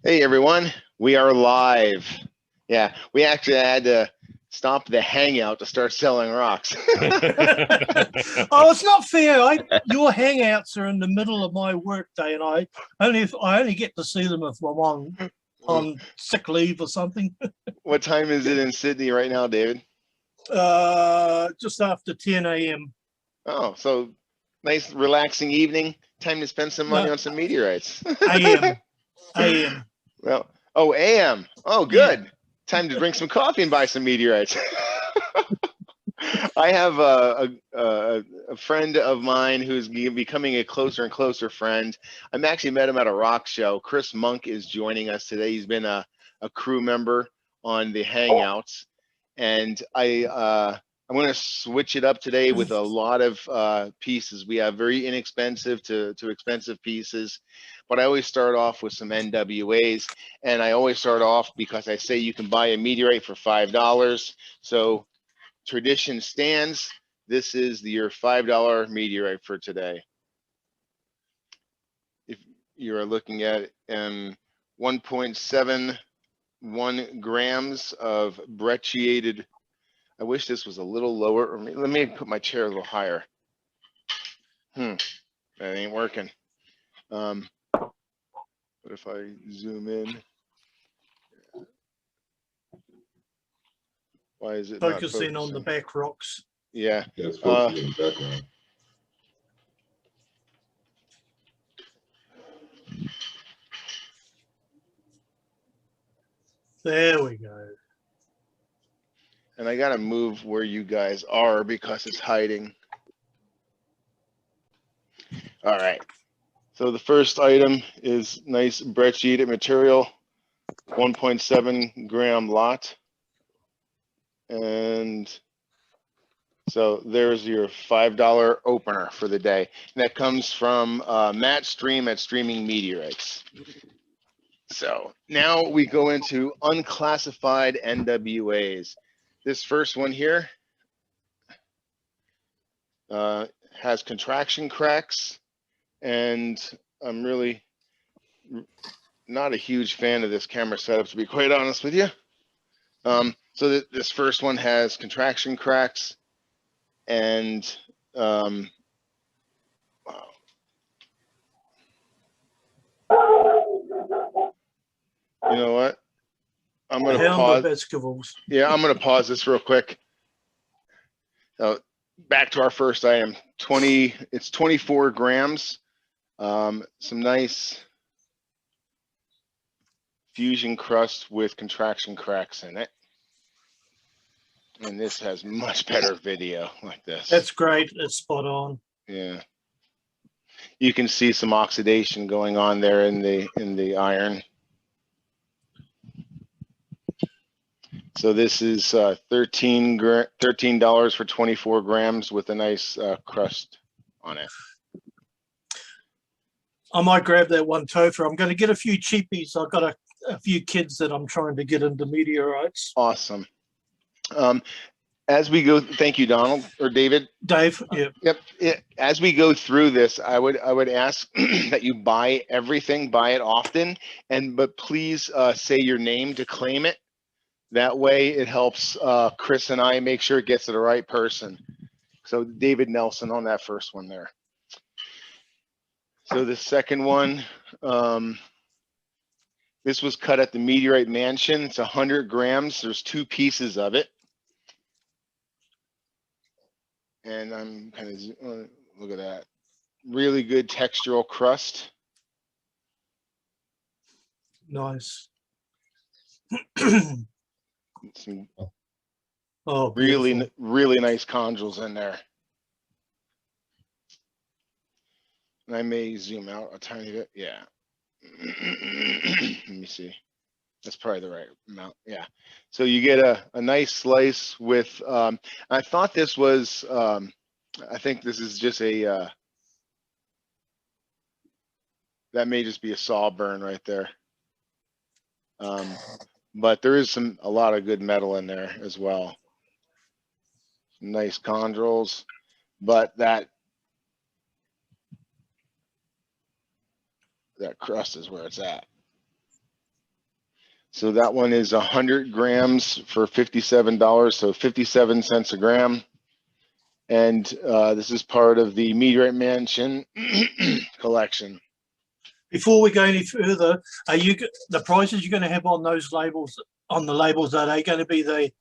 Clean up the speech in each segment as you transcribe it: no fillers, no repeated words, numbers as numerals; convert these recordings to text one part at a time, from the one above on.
Hey everyone, we are live. Yeah, we actually had to stop the hangout to start selling rocks. Oh, it's not fair. Your hangouts are in the middle of my workday, and I only get to see them if I'm on sick leave or something. What time is it in Sydney right now, David? Just after 10 a.m. Oh, so nice relaxing evening. Time to spend some money on some meteorites. AM. Well, oh, AM. Oh, good. Yeah. Time to drink some coffee and buy some meteorites. I have a friend of mine who's becoming a closer and closer friend. I've actually met him at a rock show. Chris Monk is joining us today. He's been a crew member on the Hangouts, and I'm going to switch it up today with a lot of pieces. We have very inexpensive to expensive pieces, but I always start off with some NWAs, and I always start off because I say you can buy a meteorite for $5. So tradition stands. This is your $5 meteorite for today. If you are looking at 1.71 grams of brecciated. I wish this was a little lower, or let me put my chair a little higher. That ain't working. What if I zoom in? Why is it focusing on the back rocks? Yeah. Yeah, it's focusing in the background. There we go. And I gotta move where you guys are because it's hiding. All right. So the first item is nice brecciated material, 1.7 gram lot. And so there's your $5 opener for the day. And that comes from Matt Stream at Streaming Meteorites. So now we go into unclassified NWAs. This first one here has contraction cracks, and I'm really not a huge fan of this camera setup, to be quite honest with you. So this first one has contraction cracks, and wow. You know what? I'm going to pause. Vegetables. Yeah, I'm going to pause this real quick. Back to our first item. It's 24 grams. Some nice fusion crust with contraction cracks in it. And this has much better video like this. That's great. It's spot on. Yeah. You can see some oxidation going on there in the iron. So this is $13 for 24 grams with a nice crust on it. I might grab that one topher. I'm going to get a few cheapies. I've got a few kids that I'm trying to get into meteorites. Awesome. As we go, thank you, Donald or David. Dave, yeah. Yep. As we go through this, I would ask that you buy everything, buy it often, but please say your name to claim it. That way it helps Chris and I make sure it gets to the right person. So David Nelson on that first one there. So the second one, this was cut at the Meteorite Mansion. It's 100 grams. There's 2 pieces of it. And I'm kind of, look at that. Really good textural crust. Nice. Some oh, really, really nice chondrites in there. And I may zoom out a tiny bit. Yeah. Let me see. That's probably the right amount. Yeah. So you get a nice slice with, I thought this was, I think this is just that may just be a saw burn right there. But there is a lot of good metal in there as well. Some nice chondrites, but that crust is where it's at. So that one is 100 grams for $57, so 57 cents a gram. And this is part of the Meteorite Mansion collection. Before we go any further, are you the prices you're going to have on those labels? On the labels, are they going to be the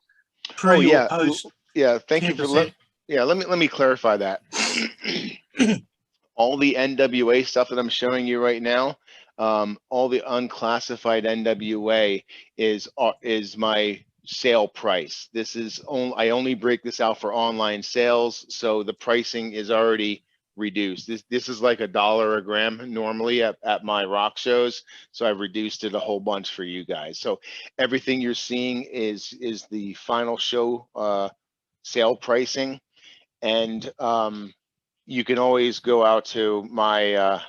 pre or post? Yeah, thank you for let me clarify that. All the NWA stuff that I'm showing you right now, all the unclassified NWA is my sale price. This is I only break this out for online sales, so the pricing is already reduced. This is like $1 a gram normally at my rock shows, so I've reduced it a whole bunch for you guys. So everything you're seeing is the final show sale pricing, and you can always go out to my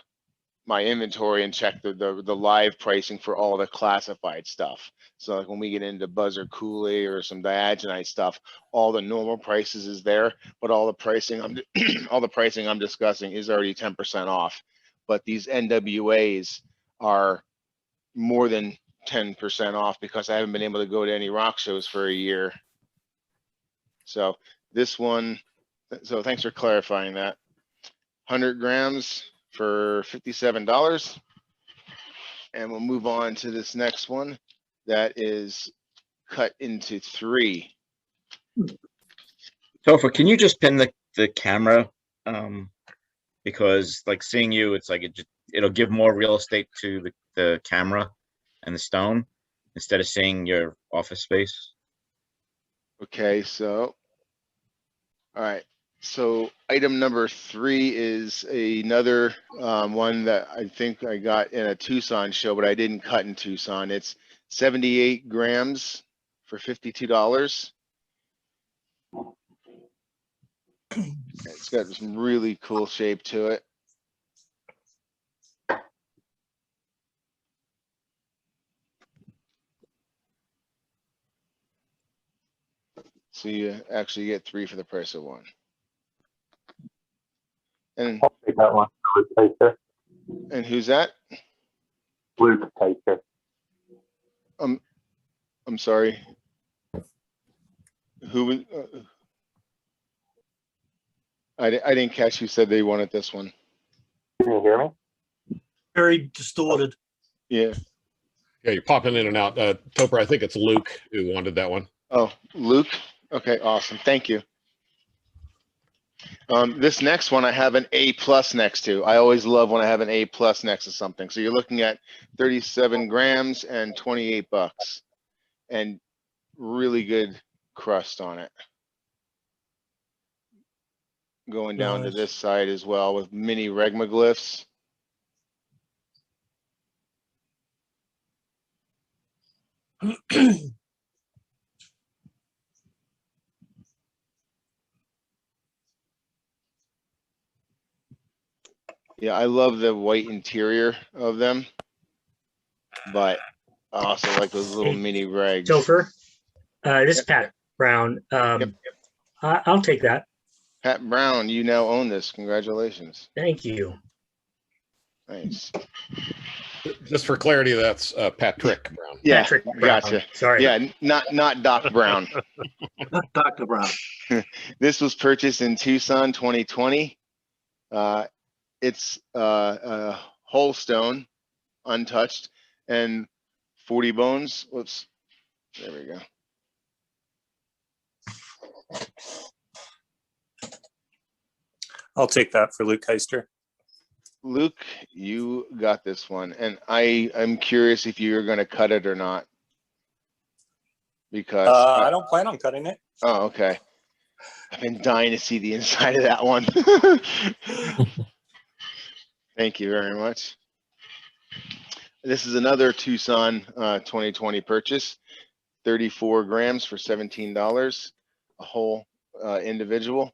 my inventory and check the live pricing for all the classified stuff. So like when we get into Buzzard Coulee or some Diogenite stuff, all the normal prices is there, but all the pricing I'm discussing is already 10% off. But these NWAs are more than 10% off because I haven't been able to go to any rock shows for a year. So this one, so thanks for clarifying that. 100 grams for $57. And we'll move on to this next one that is cut into 3. Topher, can you just pin the camera? Because like seeing you, it's like it'll give more real estate to the camera and the stone instead of seeing your office space. Okay, so all right. So item number 3 is another one that I think I got in a Tucson show, but I didn't cut in Tucson. It's 78 grams for $52. It's got some really cool shape to it. So you actually get 3 for the price of 1. And I'll take that one. Luke Taker. And who's that? Luke Taker. I'm sorry. Who? I didn't catch who said they wanted this one. Can you hear me? Very distorted. Yeah. Yeah, you're popping in and out. Topher, I think it's Luke who wanted that one. Oh, Luke. Okay, awesome. Thank you. This next one I have an A+ next to. I always love when I have an A+ next to something. So you're looking at 37 grams and $28, and really good crust on it. Going down to this side as well with mini regmaglyphs. Yeah, I love the white interior of them, but I also like those little mini regs. Topher, this is Pat Brown. Yep. I'll take that. Pat Brown, you now own this. Congratulations. Thank you. Nice. Just for clarity, that's Patrick Brown. Yeah, Patrick Brown. gotcha. Sorry. Yeah, not Doc Brown. Not Dr. Brown. This was purchased in Tucson 2020. It's whole stone, untouched, and 40 bones. Whoops. There we go. I'll take that for Luke Heister. Luke, you got this one, and I'm curious if you're going to cut it or not. Because I don't plan on cutting it. Oh, okay. I've been dying to see the inside of that one. Thank you very much. This is another Tucson 2020 purchase. 34 grams for $17, a whole individual.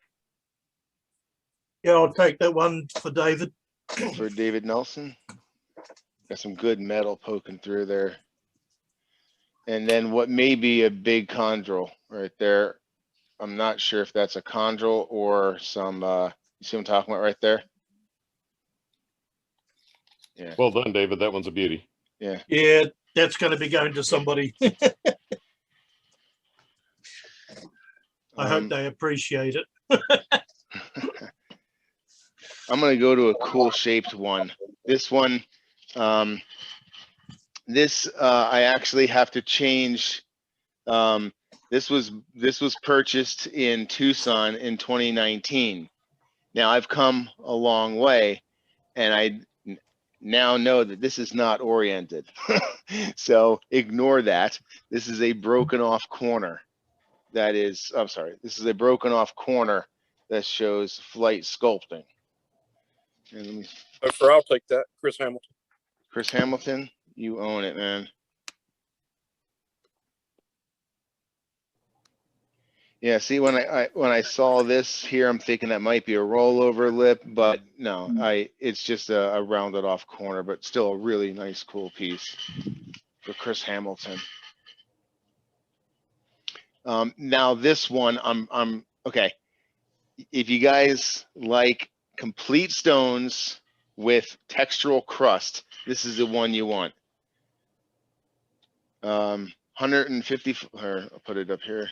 Yeah, I'll take that one for David. For David Nelson. Got some good metal poking through there. And then what may be a big chondrule right there. I'm not sure if that's a chondrule or some, you see what I'm talking about right there? Yeah. Well done, David. That one's a beauty. Yeah. Yeah, that's going to be going to somebody. I hope they appreciate it. I'm going to go to a cool shaped one. This one, I actually have to change. This was purchased in Tucson in 2019. Now I've come a long way, and I now know that this is not oriented. So ignore that. This is a broken off corner. That is, I'm sorry, this is a broken off corner that shows flight sculpting. And let me, I'll take that. Chris Hamilton. Chris Hamilton, you own it, man. Yeah, see, when I saw this here, I'm thinking that might be a rollover lip, but no, it's just a rounded off corner, but still a really nice, cool piece for Chris Hamilton. Now this one, I'm okay. If you guys like complete stones with textural crust, this is the one you want. 150, or I'll put it up here.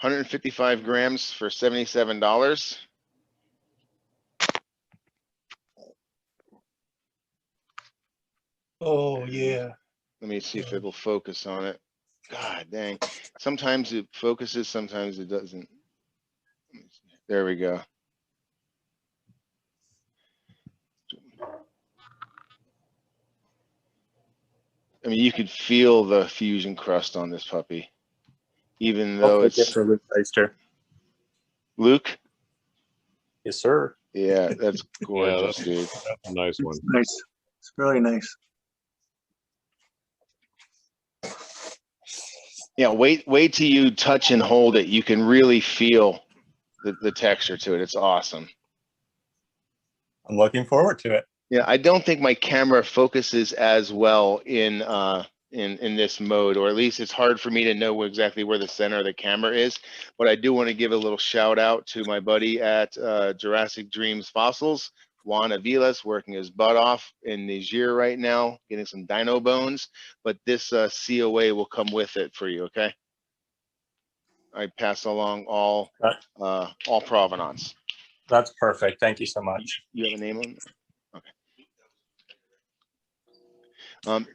155 grams for $77. Oh, yeah. Let me see if it will focus on it. God dang. Sometimes it focuses, sometimes it doesn't. There we go. I mean, you could feel the fusion crust on this puppy, even though I'll take it it's for Luke Heister. Luke. Yes, sir. Yeah, that's gorgeous, dude. That's a nice one. Nice. It's really nice. Yeah, wait till you touch and hold it. You can really feel the texture to it. It's awesome. I'm looking forward to it. Yeah, I don't think my camera focuses as well in this mode, or at least it's hard for me to know exactly where the center of the camera is. But I do want to give a little shout out to my buddy at Jurassic Dreams Fossils, Juan Aviles, working his butt off in Niger right now, getting some dino bones. But this COA will come with it for you, okay? I pass along all provenance. That's perfect. Thank you so much. You have a name on it? Okay.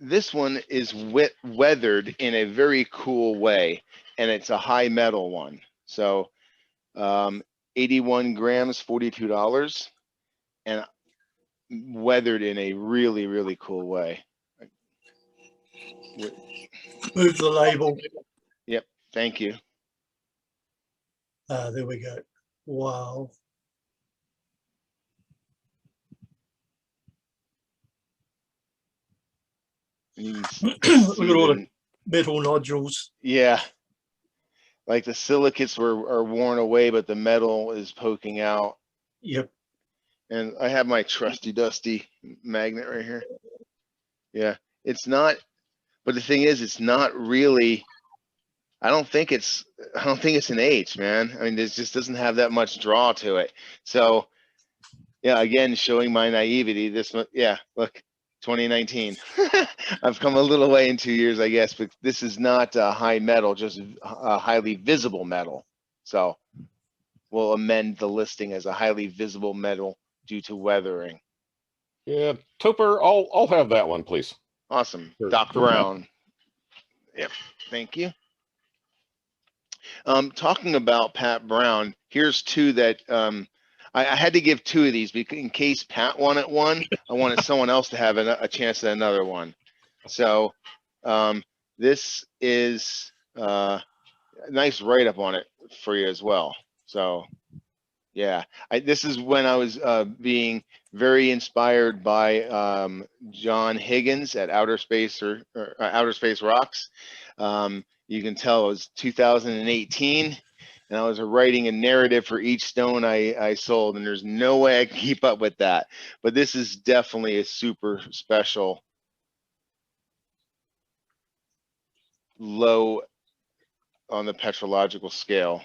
This one is weathered in a very cool way, and it's a high metal one. So 81 grams, $42, and weathered in a really, really cool way. Move the label. Yep, thank you. There we go. Wow. Look at all the metal nodules. Yeah, like the silicates are worn away, but the metal is poking out. Yep. And I have my trusty dusty magnet right here. Yeah, it's not, but the thing is, it's not really. I don't think it's an H, man. I mean, it just doesn't have that much draw to it. So, yeah, again, showing my naivety. This, yeah, look, 2019. I've come a little way in 2 years, I guess, but this is not a high metal, just a highly visible metal. So we'll amend the listing as a highly visible metal due to weathering. Yeah, Topper, I'll have that one, please. Awesome. Sure. Doc Brown. Yep, thank you. Talking about Pat Brown, here's two that I had to give two of these because in case Pat wanted one, I wanted someone else to have a chance at another one. So this is a nice write-up on it for you as well. So yeah, this is when I was being very inspired by John Higgins at Outer Space or Outer Space Rocks. You can tell it was 2018, and I was writing a narrative for each stone I sold, and there's no way I can keep up with that. But this is definitely a super special, low on the petrological scale.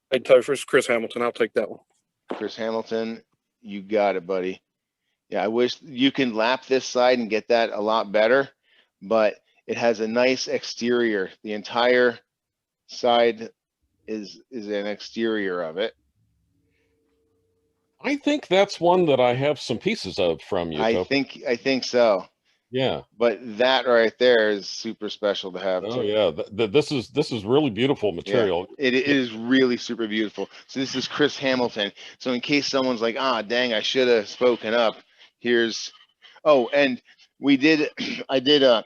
Hey, Topher, it's Chris Hamilton. I'll take that one. Chris Hamilton, You got it, buddy. Yeah, I wish you can lap this side and get that a lot better, but it has a nice exterior. The entire side is an exterior of it. I think that's one that I have some pieces of from you. I Tope. think so. Yeah. But that right there is super special to have. Oh too. yeah. This is really beautiful material. Yeah, it is really super beautiful. So this is Chris Hamilton. So in case someone's like, ah, dang, I should have spoken up. Here's, oh, and I did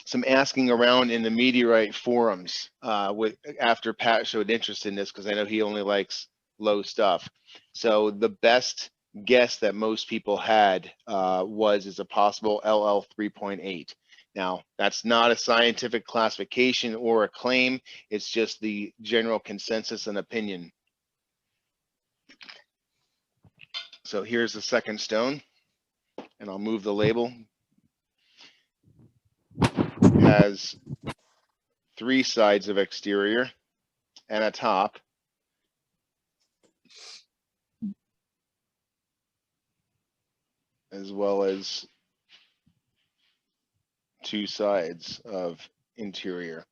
some asking around in the Meteorite forums after Pat showed interest in this, because I know he only likes low stuff. So the best guess that most people had is a possible LL 3.8. Now, that's not a scientific classification or a claim. It's just the general consensus and opinion. So here's the second stone, and I'll move the label. It has 3 sides of exterior and a top. As well as 2 sides of interior.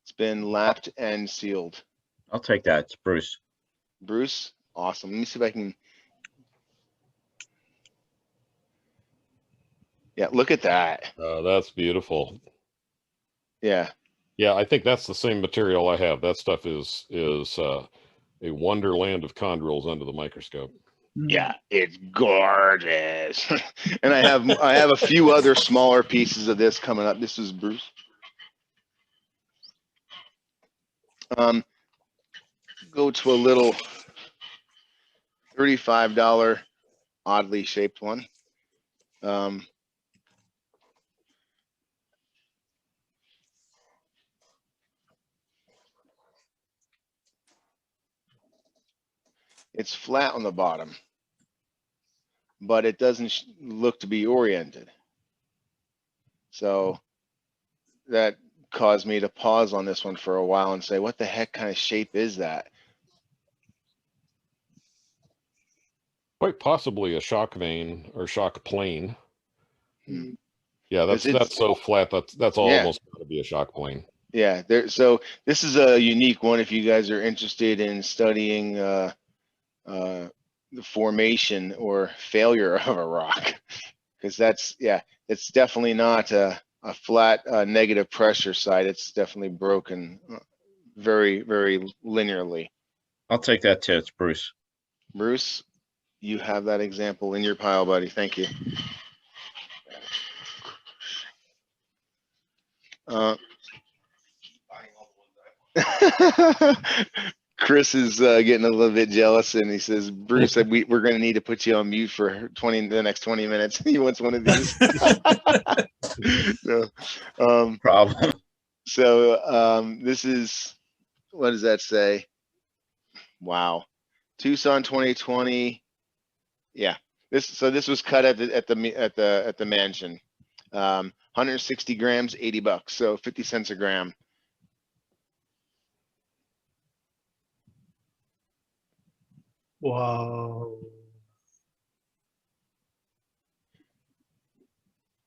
It's been lapped and sealed. I'll take that. It's Bruce. Bruce, awesome. Let me see if I can. Yeah, look at that. That's beautiful. Yeah. Yeah, I think that's the same material I have. That stuff is a wonderland of chondrules under the microscope. Yeah, it's gorgeous. And I have a few other smaller pieces of this coming up. This is Bruce. Go to a little $35 oddly shaped one. It's flat on the bottom, but it doesn't look to be oriented. So that caused me to pause on this one for a while and say, what the heck kind of shape is that? Quite possibly a shock vein or shock plane. Hmm. Yeah, that's so flat. That's almost got to be a shock plane. Yeah, so this is a unique one if you guys are interested in studying the formation or failure of a rock, because it's definitely not a flat negative pressure side. It's definitely broken very, very linearly. I'll take that too. It's Bruce. Bruce, you have that example in your pile, buddy. Thank you. Chris is getting a little bit jealous, and he says, Bruce, we're going to need to put you on mute for the next 20 minutes. He wants one of these. Problem. So this is, what does that say? Wow. Tucson 2020. Yeah. This was cut at the mansion. 160 grams, $80. So 50 cents a gram. Wow.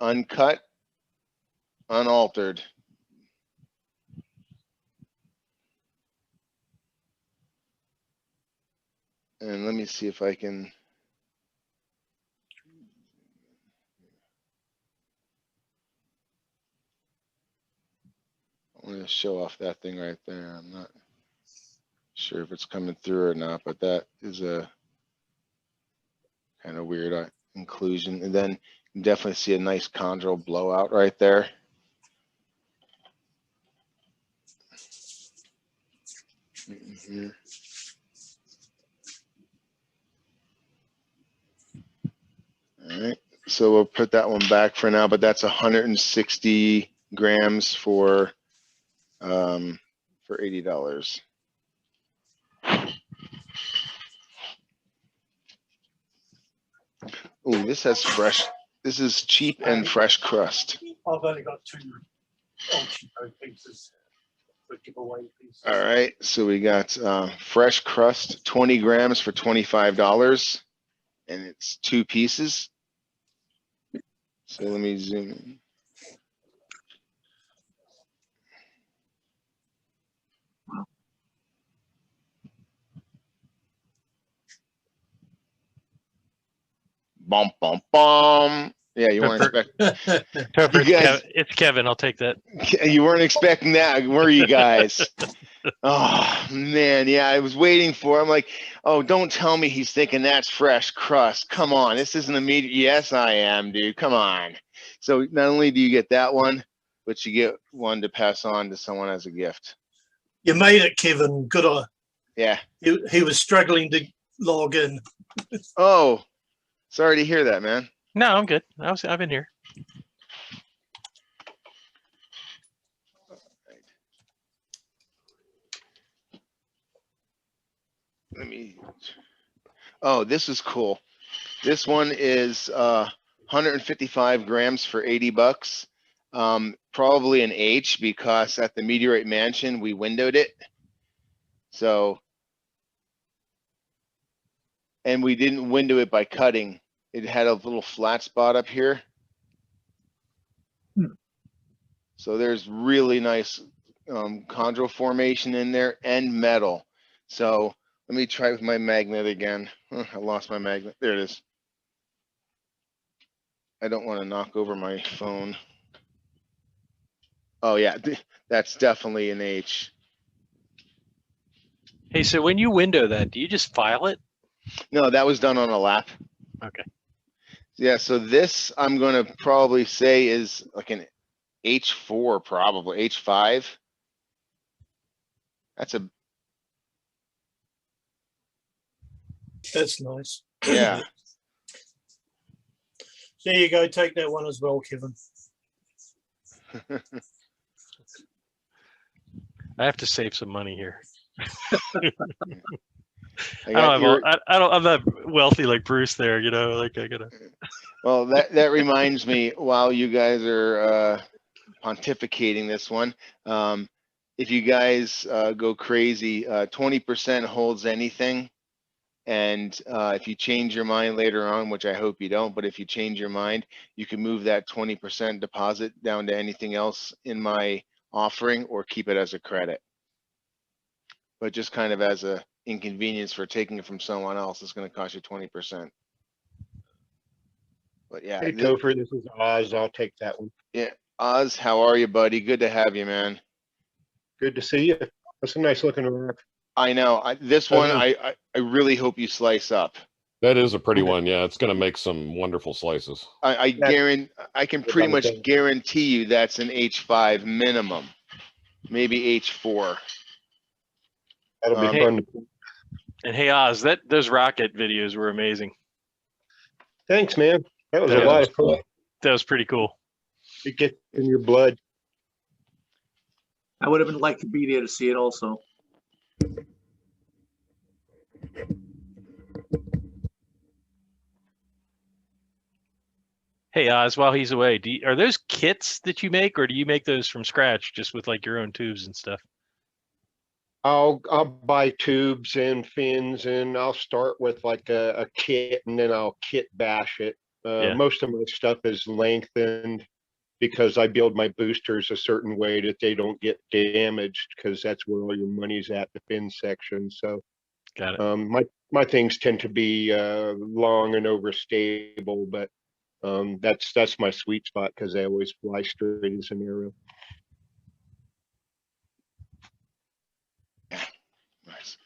Uncut, unaltered. And let me see if I can. I want to show off that thing right there. I'm not sure if it's coming through or not, but that is a kind of weird inclusion. And then you definitely see a nice chondrule blowout right there. Here. All right, so we'll put that one back for now, but that's 160 grams for $80. Oh, this has fresh. This is cheap and fresh crust. I've only got 2 Ultimo pieces. giveaway pieces. All right, so we got fresh crust, 20 grams for $25, and it's 2 pieces. So let me zoom in. Bum, bum, bum. Yeah, you weren't expecting. Pepper, You guys- it's Kevin. I'll take that. You weren't expecting that, were you guys? Oh man, yeah, I was waiting for. I'm like, oh, don't tell me he's thinking that's fresh crust. Come on, this isn't immediate. Yes, I am, dude. Come on. So not only do you get that one, but you get one to pass on to someone as a gift. You made it, Kevin. Good on. Yeah. He was struggling to log in. Oh, sorry to hear that, man. No, I'm good. I've been here. Let me. Oh, this is cool. This one is 155 grams for $80. Probably an H because at the Meteorite Mansion we windowed it. So, and we didn't window it by cutting. It had a little flat spot up here. So there's really nice chondrule formation in there and metal. So let me try with my magnet again. I lost my magnet. There it is. I don't want to knock over my phone. Oh yeah, that's definitely an H. Hey, so when you window that, do you just file it? No, that was done on a lap. Okay. Yeah, so this I'm going to probably say is like an H4, probably H5. That's nice. Yeah. There you go. Take that one as well, Kevin. I have to save some money here. I got I'm not wealthy like Bruce there, you know, like I gotta. Well, that reminds me, while you guys are pontificating this one, if you guys go crazy, 20% holds anything. And if you change your mind later on, which I hope you don't, but if you change your mind, you can move that 20% deposit down to anything else in my offering or keep it as a credit. But just kind of as a inconvenience for taking it from someone else, it's going to cost you 20%. But yeah. Hey, Topher, this is Oz. I'll take that one. Yeah. Oz, how are you, buddy? Good to have you, man. Good to see you. That's a nice looking rock. I know. This one, I really hope you slice up. That is a pretty one. Yeah, it's going to make some wonderful slices. I can pretty much guarantee you that's an H5 minimum, maybe H4. That'll be fun. And hey, Oz, those rocket videos were amazing. Thanks, man. That was a lot of fun. That was pretty cool. It gets in your blood. I would have been like to be there to see it also. Hey, Oz, while he's away, are those kits that you make, or do you make those from scratch, just with like your own tubes and stuff? I'll buy tubes and fins, and I'll start with like a kit, and then I'll kit bash it. Most of my stuff is lengthened because I build my boosters a certain way that they don't get damaged, because that's where all your money's at, the fin section. So got it. My things tend to be long and overstable, but that's my sweet spot because they always fly straight as an arrow. Nice.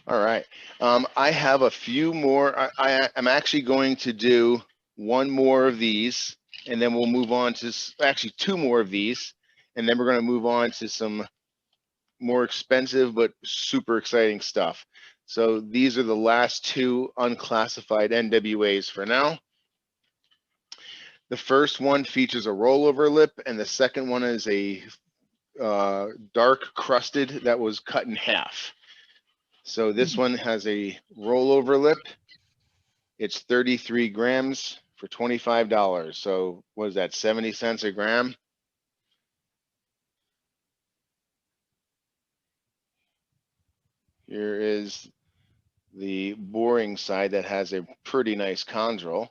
All right. I have a few more. I'm actually going to do one more of these, and then we'll move on to actually 2 more of these, and then we're going to move on to some more expensive but super exciting stuff. So these are the last 2 unclassified NWAs for now. The first one features a rollover lip, and the second one is a dark crusted that was cut in half. So this one has a rollover lip. It's 33 grams for $25. So what is that, 70 cents a gram? Here is the boring side that has a pretty nice chondrule.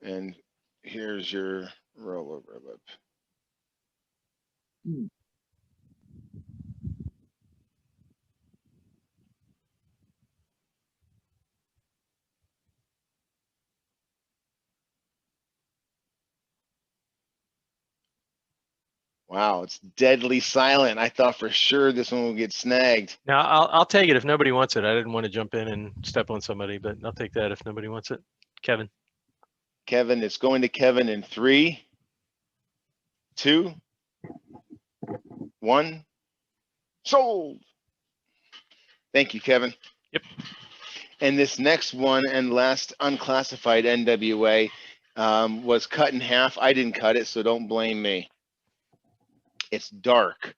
And here's your rollover lip. Wow, it's deadly silent. I thought for sure this one would get snagged. Now I'll take it if nobody wants it. I didn't want to jump in and step on somebody, but I'll take that if nobody wants it. Kevin. Kevin, it's going to Kevin in 3, 2, 1. Sold. Thank you, Kevin. Yep. And this next one and last unclassified NWA was cut in half. I didn't cut it, so don't blame me. It's dark,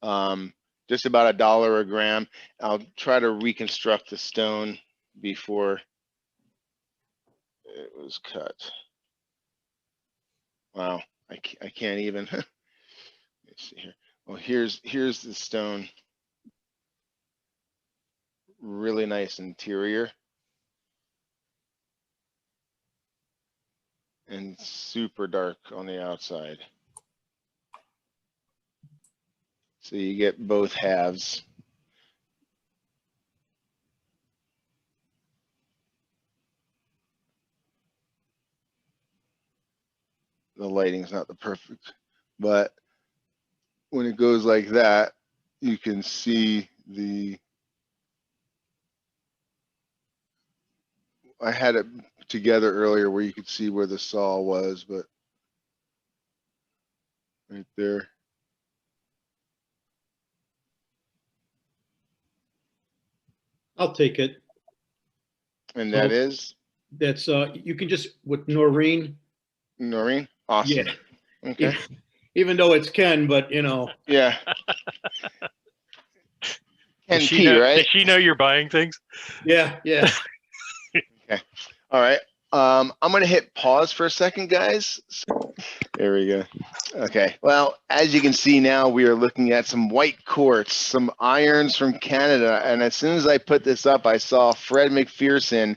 just about $1 a gram. I'll try to reconstruct the stone before it was cut. Wow, I can't even. Let's see here. Well, here's the stone. Really nice interior. And super dark on the outside. So you get both halves. The lighting's not the perfect, but when it goes like that, you can see the, I had it together earlier where you could see where the saw was, but right there. I'll take it. And that is? That's, you can just, with Noreen. Noreen? Awesome. Yeah. Okay. Even though it's Ken, but you know. Yeah. Does she know, right? Does she know you're buying things? Yeah, yeah. Okay. All right. I'm going to hit pause for a second, guys. There we go. Okay. Well, as you can see now, we are looking at some Whitecourts, some irons from Canada. And as soon as I put this up, I saw Fred McPherson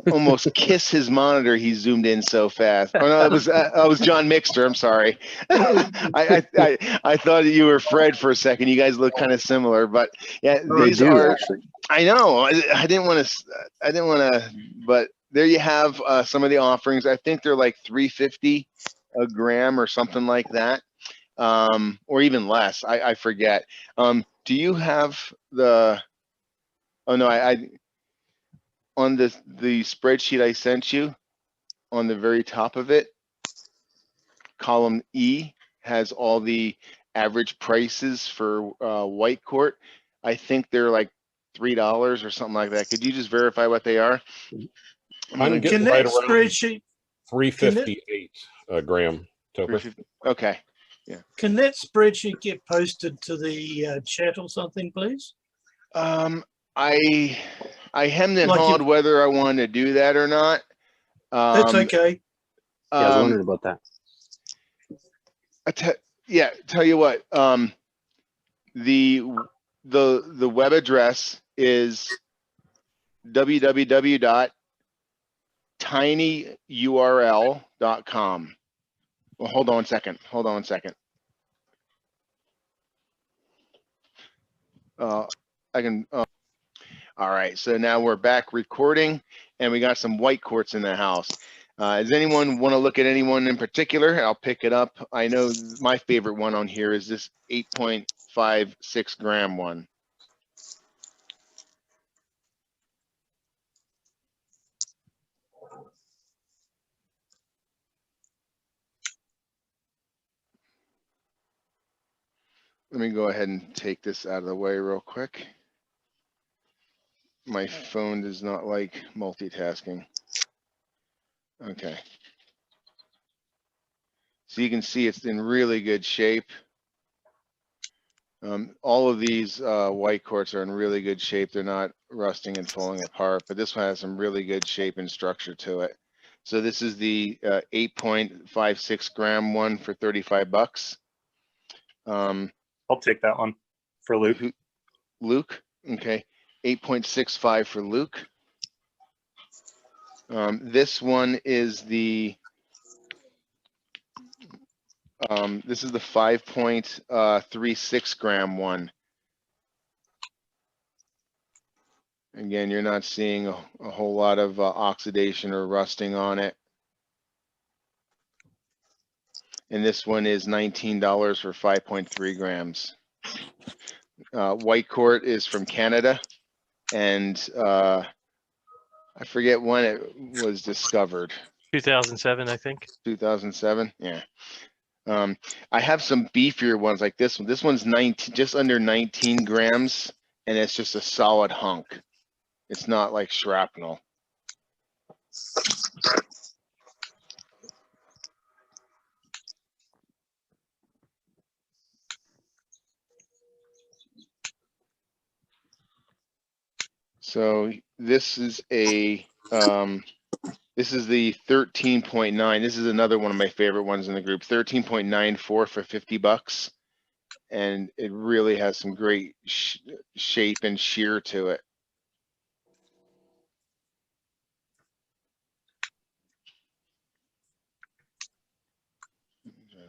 almost kiss his monitor. He zoomed in so fast. Oh no, it was John Mixter. I'm sorry. I thought you were Fred for a second. You guys look kind of similar, but yeah, these are. Actually. I know. I didn't want to. But there you have some of the offerings. I think they're like $3.50 a gram or something like that, or even less. I forget. Do you have the? Oh no, I on the spreadsheet I sent you, on the very top of it, column E has all the average prices for Whitecourt. I think they're like $3 or something like that. Could you just verify what they are? I'm getting right around spreadsheet $3.58 a gram. Okay. Yeah. Can that spreadsheet get posted to the chat or something, please? I hemmed and hawed whether I wanted to do that or not. That's okay. Yeah, I was wondering about that. Tell you what. The web address is www.tinyurl.com. Well, hold on a second. I can. All right, so now we're back recording, and we got some Whitecourts in the house. Does anyone want to look at anyone in particular? I'll pick it up. I know my favorite one on here is this 8.56 gram one. Let me go ahead and take this out of the way real quick. My phone does not like multitasking. Okay. So you can see it's in really good shape. All of these Whitecourts are in really good shape. They're not rusting and falling apart, but this one has some really good shape and structure to it. So this is the 8.56 gram one for 35 bucks. I'll take that one for Luke. Luke, okay. 8.65 for Luke. This one is the this is the 5.36 gram one. Again, you're not seeing a whole lot of oxidation or rusting on it. And this one is $19 for 5.3 grams. Whitecourt is from Canada, and I forget when it was discovered. 2007, I think. 2007, yeah. I have some beefier ones like this one. This one's 19, just under 19 grams, and it's just a solid hunk. It's not like shrapnel. So this is a this is the 13.9. This is another one of my favorite ones in the group. 13.94 for 50 bucks, and it really has some great shape and shear to it.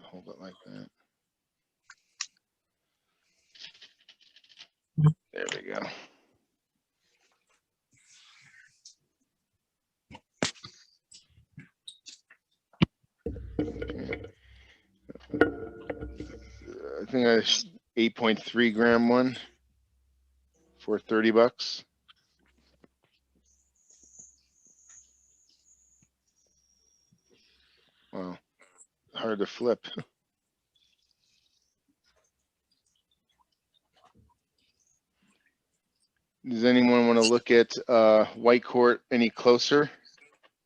Hold it like that. There we go. I think that's 8.3 gram one for 30 bucks. Wow, hard to flip. Does anyone want to look at Whitecourt any closer?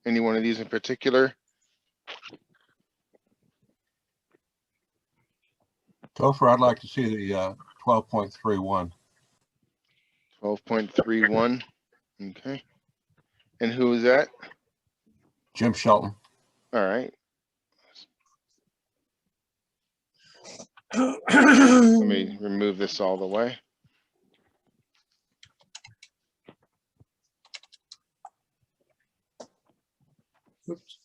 Any one of these in particular? Topher, I'd like to see the 12.31. 12.31. Okay. And who is that? Jim Shelton. All right. Let me remove this all the way. Oops.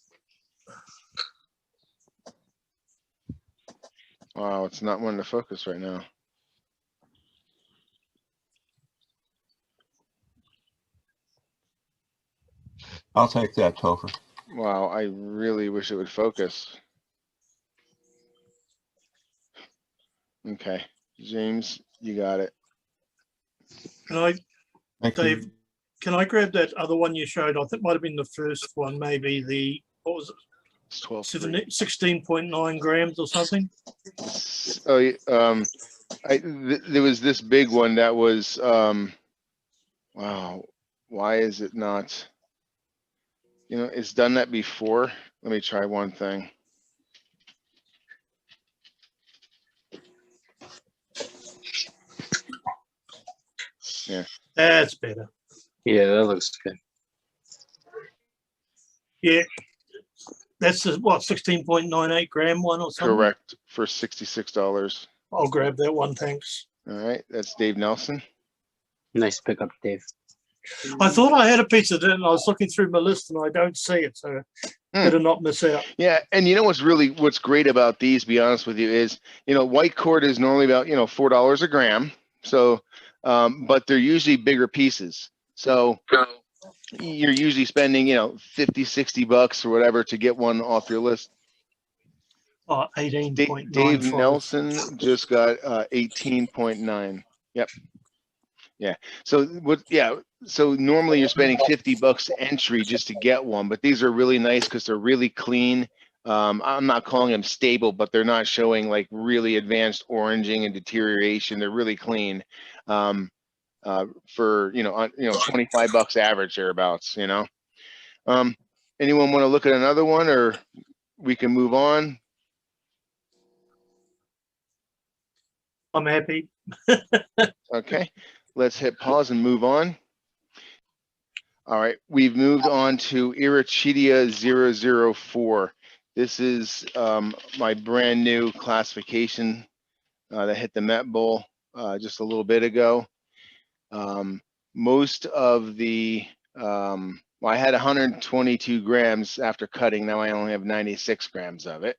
Wow, it's not wanting to focus right now. I'll take that, Topher. Wow, I really wish it would focus. Okay, James, you got it. Can I, Thank Dave, you. can I grab that other one you showed? I think it might have been the first one, maybe the, what was it? It's 12. 16.9 grams or something. Oh, there was this big one that was, wow, why is it not? You know, it's done that before. Let me try one thing. Yeah. That's better. Yeah, that looks good. Yeah. That's the, what, 16.98 gram one or something? Correct, for $66. I'll grab that one, thanks. All right, that's Dave Nelson. Nice pickup, Dave. I thought I had a piece of it and I was looking through my list and I don't see it, so better not miss out. Yeah, and you know what's great about these, to be honest with you, is, you know, Whitecourt is normally about, you know, $4 a gram. So, but they're usually bigger pieces. So you're usually spending, you know, 50, 60 bucks or whatever to get one off your list. 18.95. Dave Nelson just got 18.9. Yep. Yeah. So what? Yeah. So normally you're spending 50 bucks entry just to get one, but these are really nice because they're really clean. I'm not calling them stable, but they're not showing like really advanced oranging and deterioration. They're really clean. For you know 25 bucks average thereabouts. You know. Anyone want to look at another one, or we can move on? I'm happy. Okay, let's hit pause and move on. All right, we've moved on to Errachidia 004. This is my brand new classification that hit the Met Bowl just a little bit ago. Most of the, well, I had 122 grams after cutting. Now I only have 96 grams of it.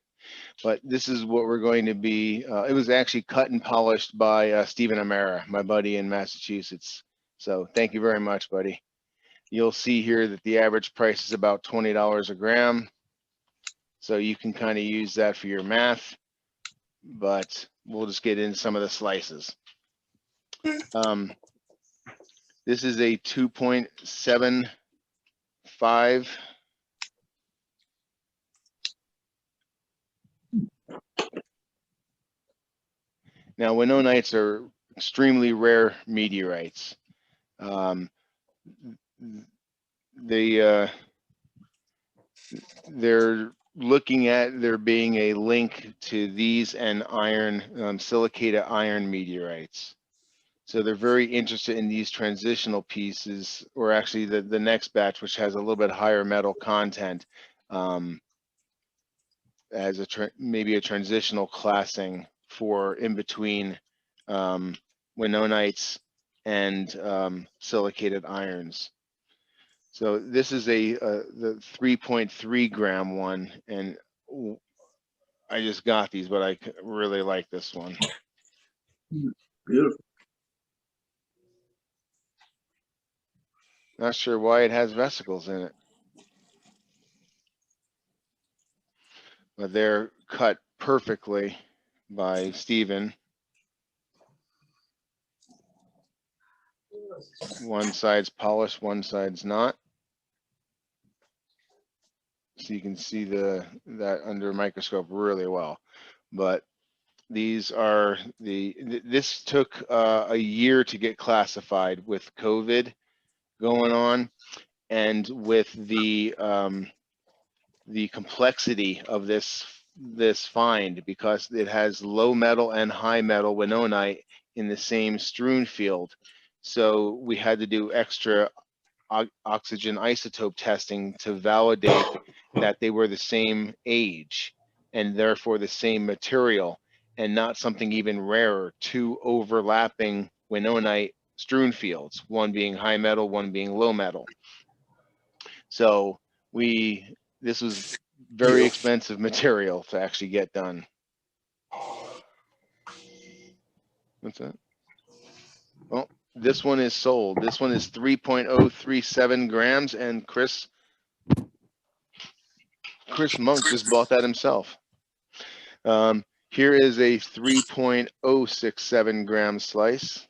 But this is what we're going to be. It was actually cut and polished by Stephen Amara, my buddy in Massachusetts. So thank you very much, buddy. You'll see here that the average price is about $20 a gram. So you can kind of use that for your math, but we'll just get into some of the slices. This is a 2.75. Now, Winonaites are extremely rare meteorites. They're looking at there being a link to these and iron, silicated iron meteorites. So they're very interested in these transitional pieces, or actually the next batch, which has a little bit higher metal content, as maybe a transitional classing for in between Winonaites and silicated irons. So this is the 3.3 gram one, and I just got these, but I really like this one. Beautiful. Not sure why it has vesicles in it, but they're cut perfectly by Stephen. One side's polished, one side's not. So you can see that under a microscope really well. But these are this took a year to get classified with COVID going on, and with the complexity of this find, because it has low metal and high metal Winonaite in the same strewn field. So we had to do extra oxygen isotope testing to validate that they were the same age and therefore the same material, and not something even rarer, two overlapping Winonaite strewn fields, one being high metal, one being low metal. So this was very expensive material to actually get done. What's that? Well, this one is sold. This one is 3.037 grams, and Chris Monk just bought that himself. Here is a 3.067 gram slice.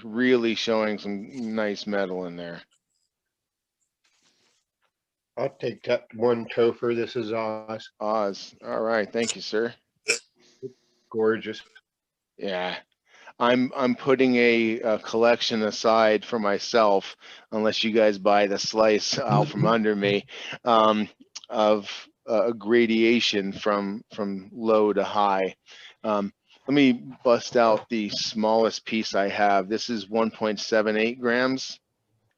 Really showing some nice metal in there. I'll take that one, Topher. This is Oz. Oz. All right. Thank you, sir. Gorgeous. Yeah. I'm putting a collection aside for myself, unless you guys buy the slice out from under me, of a gradation from low to high. Let me bust out the smallest piece I have. This is 1.78 grams.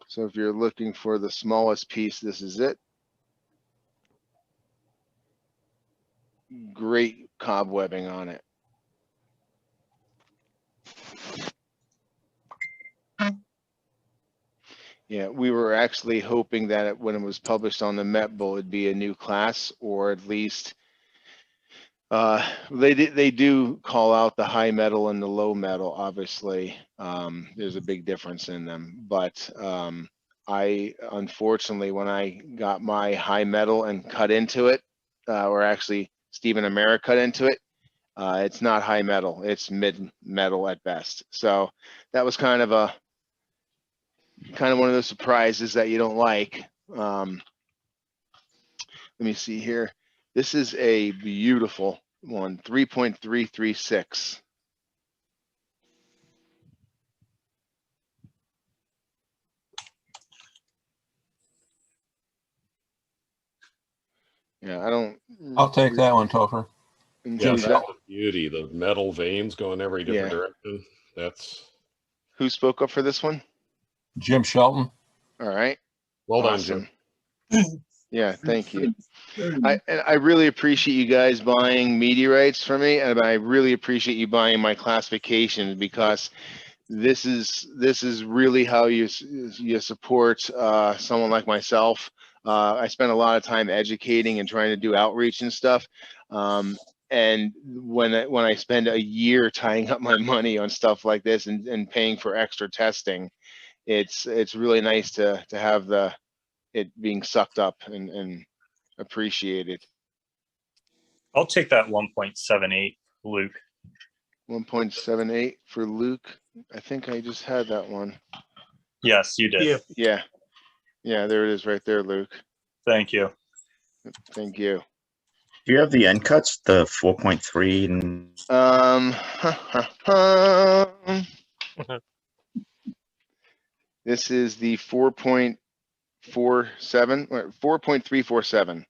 So if you're looking for the smallest piece, this is it. Great cobwebbing on it. Yeah, we were actually hoping that when it was published on the Met Bowl, it'd be a new class, or at least they do call out the high metal and the low metal. Obviously, there's a big difference in them. But I, unfortunately, when I got my high metal and cut into it, or actually Stephen Amara cut into it, it's not high metal, it's mid metal at best. So that was kind of one of those surprises that you don't like. Let me see here. This is a beautiful one, 3.336. Yeah, I'll take that one, Topher. Yeah, that's the beauty. The metal veins going every different direction. That's Who spoke up for this one? Jim Shelton. All right. Well done, Awesome. Jim. Yeah, thank you. Very And I really appreciate you guys buying meteorites for me, and I really appreciate you buying my classifications, because this is really how you support someone like myself. I spend a lot of time educating and trying to do outreach and stuff. And when I spend a year tying up my money on stuff like this and paying for extra testing, it's really nice to have it being sucked up and appreciated. I'll take that 1.78, Luke. 1.78 for Luke. I think I just had that one. Yes, you did. Yeah. Yeah, there it is right there, Luke. Thank you. Thank you. Do you have the end cuts, the 4.3 and This is the 4.47 or 4.347.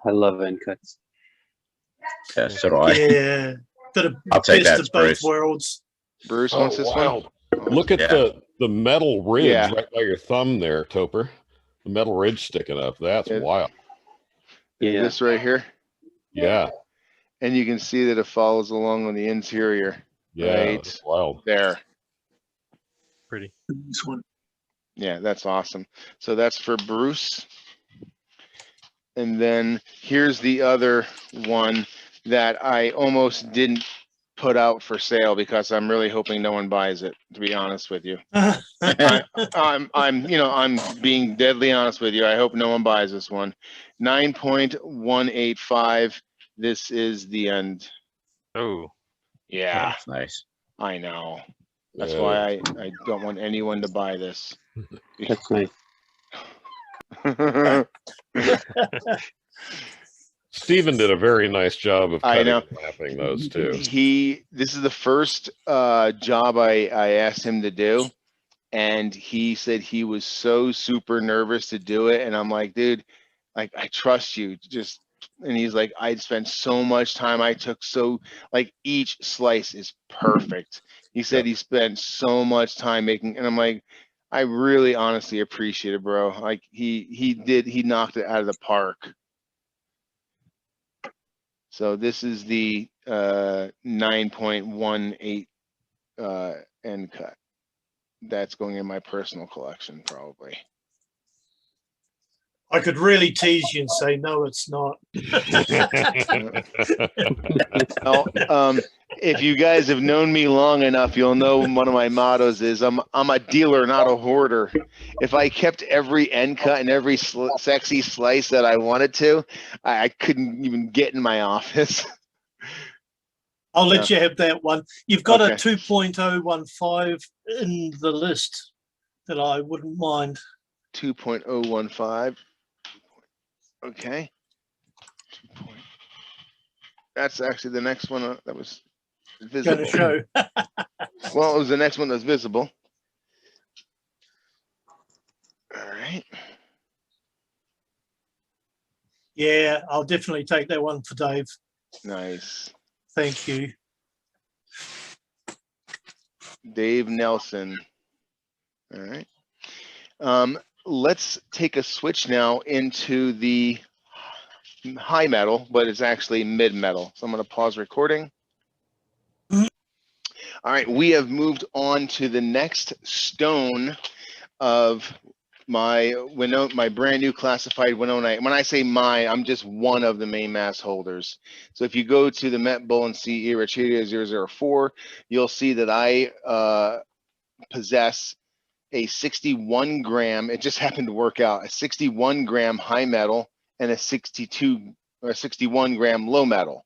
I love end cuts. yeah, so do I. Yeah. The I'll take best that, of both Bruce. worlds. Bruce Oh, wants this one. wow. Look at Yeah. the metal ridge Yeah. right by your thumb there, Topper. The metal ridge sticking up. That's Yeah. wild. Yeah. This right here. Yeah. And you can see that it follows along on the interior. Yeah. Right That's wild. there. Pretty. This one. Yeah, that's awesome. So that's for Bruce. And then here's the other one that I almost didn't put out for sale because I'm really hoping no one buys it, to be honest with you. I'm being deadly honest with you. I hope no one buys this one. 9.185. This is the end. Oh, Yeah, That's nice. I know. That's Yeah. why I don't want anyone to buy this. That's nice. Stephen did a very nice job of I cutting know. and mapping those too. This is the first job I asked him to do, and he said he was so super nervous to do it, and I'm like, dude, like, I trust you, just. And he's like, I spent so much time. I took like each slice is perfect. He said he spent so much time making, and I'm like, I really honestly appreciate it, bro. Like he knocked it out of the park. So this is the 9.18 end cut. That's going in my personal collection, probably. I could really tease you and say, no, it's not. Well, if you guys have known me long enough, you'll know one of my mottos is I'm a dealer, not a hoarder. If I kept every end cut and every sexy slice that I wanted to, I couldn't even get in my office. I'll let Yeah. you have that one. You've got Okay. a 2.015 in the list that I wouldn't mind. 2.015. Okay. That's actually the next one that was visible. Going to show. Well, it was the next one that's visible. All right. Yeah, I'll definitely take that one for Dave. Nice. Thank you. Dave Nelson. All right. Let's take a switch now into the high metal, but it's actually mid metal. So I'm going to pause recording. All right, we have moved on to the next stone of my brand new classified Winonaite. When I say mine, I'm just one of the main mass holders. So if you go to the Met Bull and see Errachidia 004, you'll see that I possess a 61 gram, it just happened to work out, a 61 gram high metal and a 62 or 61 gram low metal.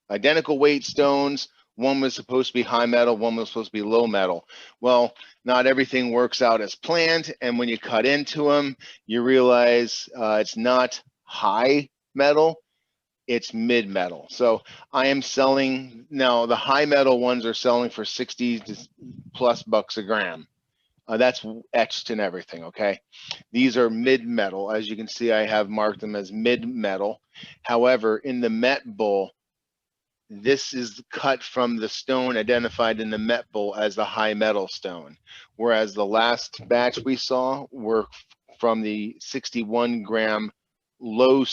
Identical weight stones. One was supposed to be high metal, one was supposed to be low metal. Well, not everything works out as planned, and when you cut into them, you realize it's not high metal, it's mid metal. So I am selling now. The high metal ones are selling for 60 plus bucks a gram. That's etched and everything, okay? These are mid-metal. As you can see, I have marked them as mid-metal. However, in the Met Bull, this is cut from the stone identified in the Met Bowl as the high metal stone, whereas the last batch we saw were from the 61 gram low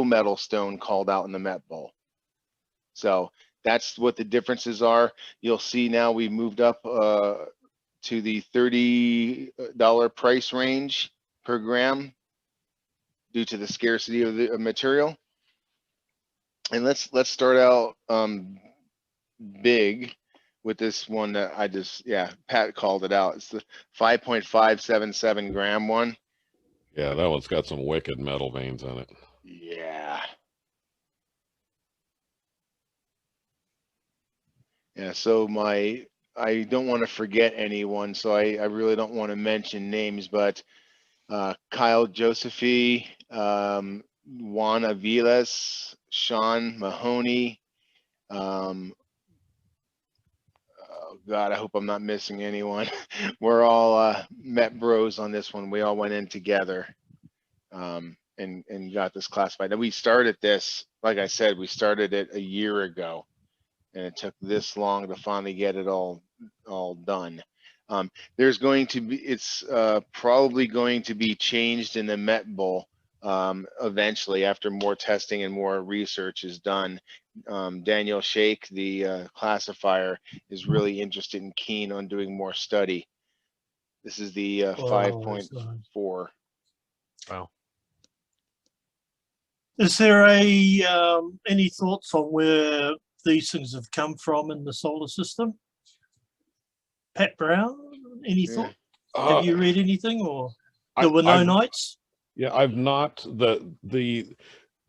metal stone called out in the Met Bowl. So that's what the differences are. You'll see now we moved up to the $30 price range per gram due to the scarcity of the material. And let's start out big with this one that I just, Pat called it out. It's the 5.577 gram one. Yeah, that one's got some wicked metal veins in it. Yeah. Yeah, so I don't want to forget anyone, so I really don't want to mention names, but Kyle Josephy, Juan Aviles, Sean Mahoney, oh God, I hope I'm not missing anyone. We're all Met bros on this one. We all went in together and got this classified. And we started this, like I said, we started it a year ago, and it took this long to finally get it all done. There's going to be, it's probably going to be changed in the Met Bowl eventually after more testing and more research is done. Daniel Shake, the classifier, is really interested and keen on doing more study. This is the 5.4. Wow. Is there any thoughts on where these things have come from in the solar system? Pat Brown, any thought? Have you read anything, or the Winonaites? Yeah, I've not.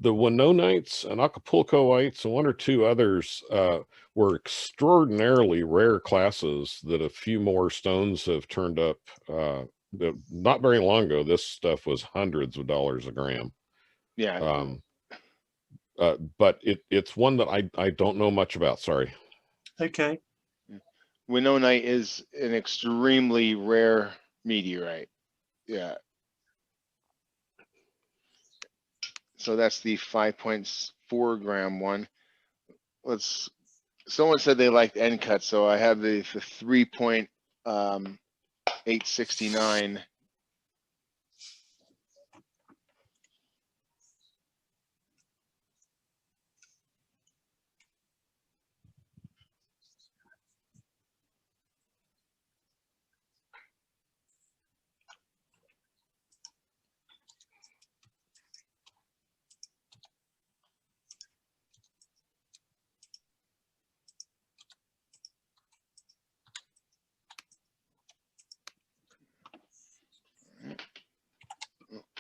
The Winonaites and Acapulcoites and one or two others were extraordinarily rare classes that a few more stones have turned up. Not very long ago, this stuff was hundreds of dollars a gram. Yeah. But it's one that I don't know much about. Sorry. Okay. Winonaite is an extremely rare meteorite. Yeah. So that's the 5.4 gram one. Someone said they liked end cut, so I have the 3.869.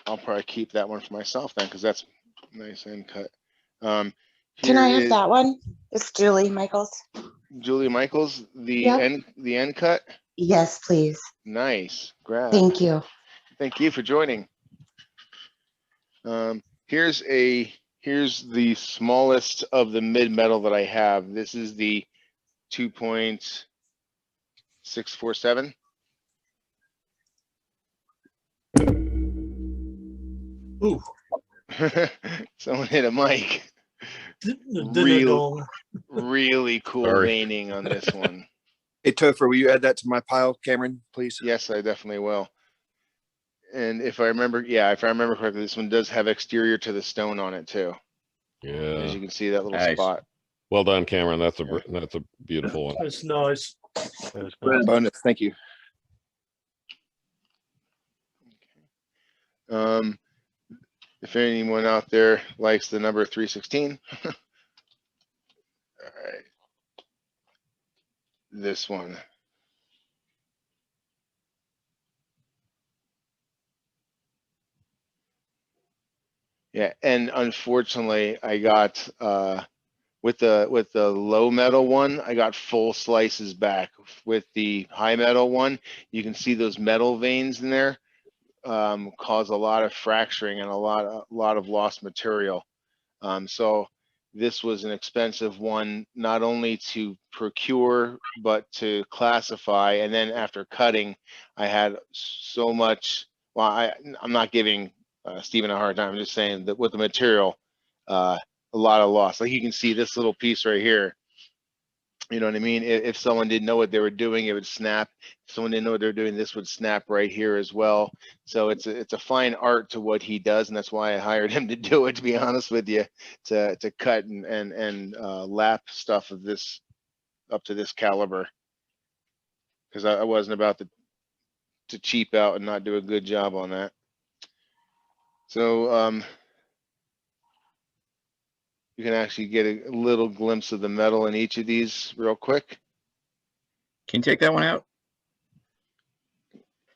I'll probably keep that one for myself then, because that's nice end cut. Can I have that one? It's Julie Michaels. Julie Michaels, the end cut. Yes, please. Nice. Grab. Thank you. Thank you for joining. Here's the smallest of the mid metal that I have. This is the 2.647. Ooh. Someone hit a mic. Really cool veining on this one. Hey, Topher, will you add that to my pile, Cameron, please? Yes, I definitely will. And if I remember correctly, this one does have exterior to the stone on it too. Yeah. As you can see, that little spot. Well done, Cameron. That's a beautiful one. That's nice. Bonus. Thank you. If anyone out there likes the number 316, all right, this one. Yeah, and unfortunately, I got with the low metal one, I got full slices back. With the high metal one, you can see those metal veins in there. Cause a lot of fracturing and a lot of lost material. So this was an expensive one, not only to procure, but to classify. And then after cutting, I had so much, well, I'm not giving Stephen a hard time. I'm just saying that with the material, a lot of loss. Like you can see this little piece right here. You know what I mean? If someone didn't know what they were doing, it would snap. If someone didn't know what they were doing, this would snap right here as well. So it's a fine art to what he does, and that's why I hired him to do it. To be honest with you, to cut and lap stuff of this up to this caliber, because I wasn't about to cheap out and not do a good job on that. So you can actually get a little glimpse of the metal in each of these real quick. Can you take that one out?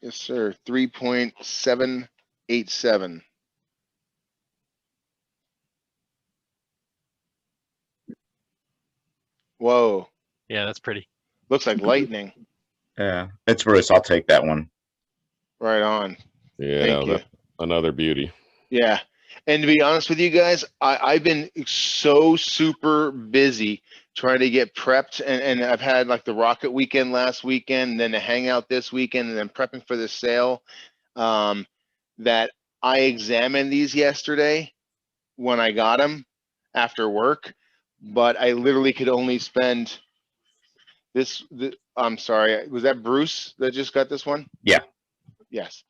Yes, sir. 3.787. Whoa. Yeah, that's pretty. Looks like lightning. Yeah, it's Bruce. I'll take that one. Right on. Yeah, Thank you. Another beauty. Yeah. And to be honest with you guys, I've been so super busy trying to get prepped, and I've had like the rocket weekend last weekend, and then the hangout this weekend, and then prepping for the sale, that I examined these yesterday when I got them after work, but I literally could only spend I'm sorry, was that Bruce that just got this one? Yeah. Yes.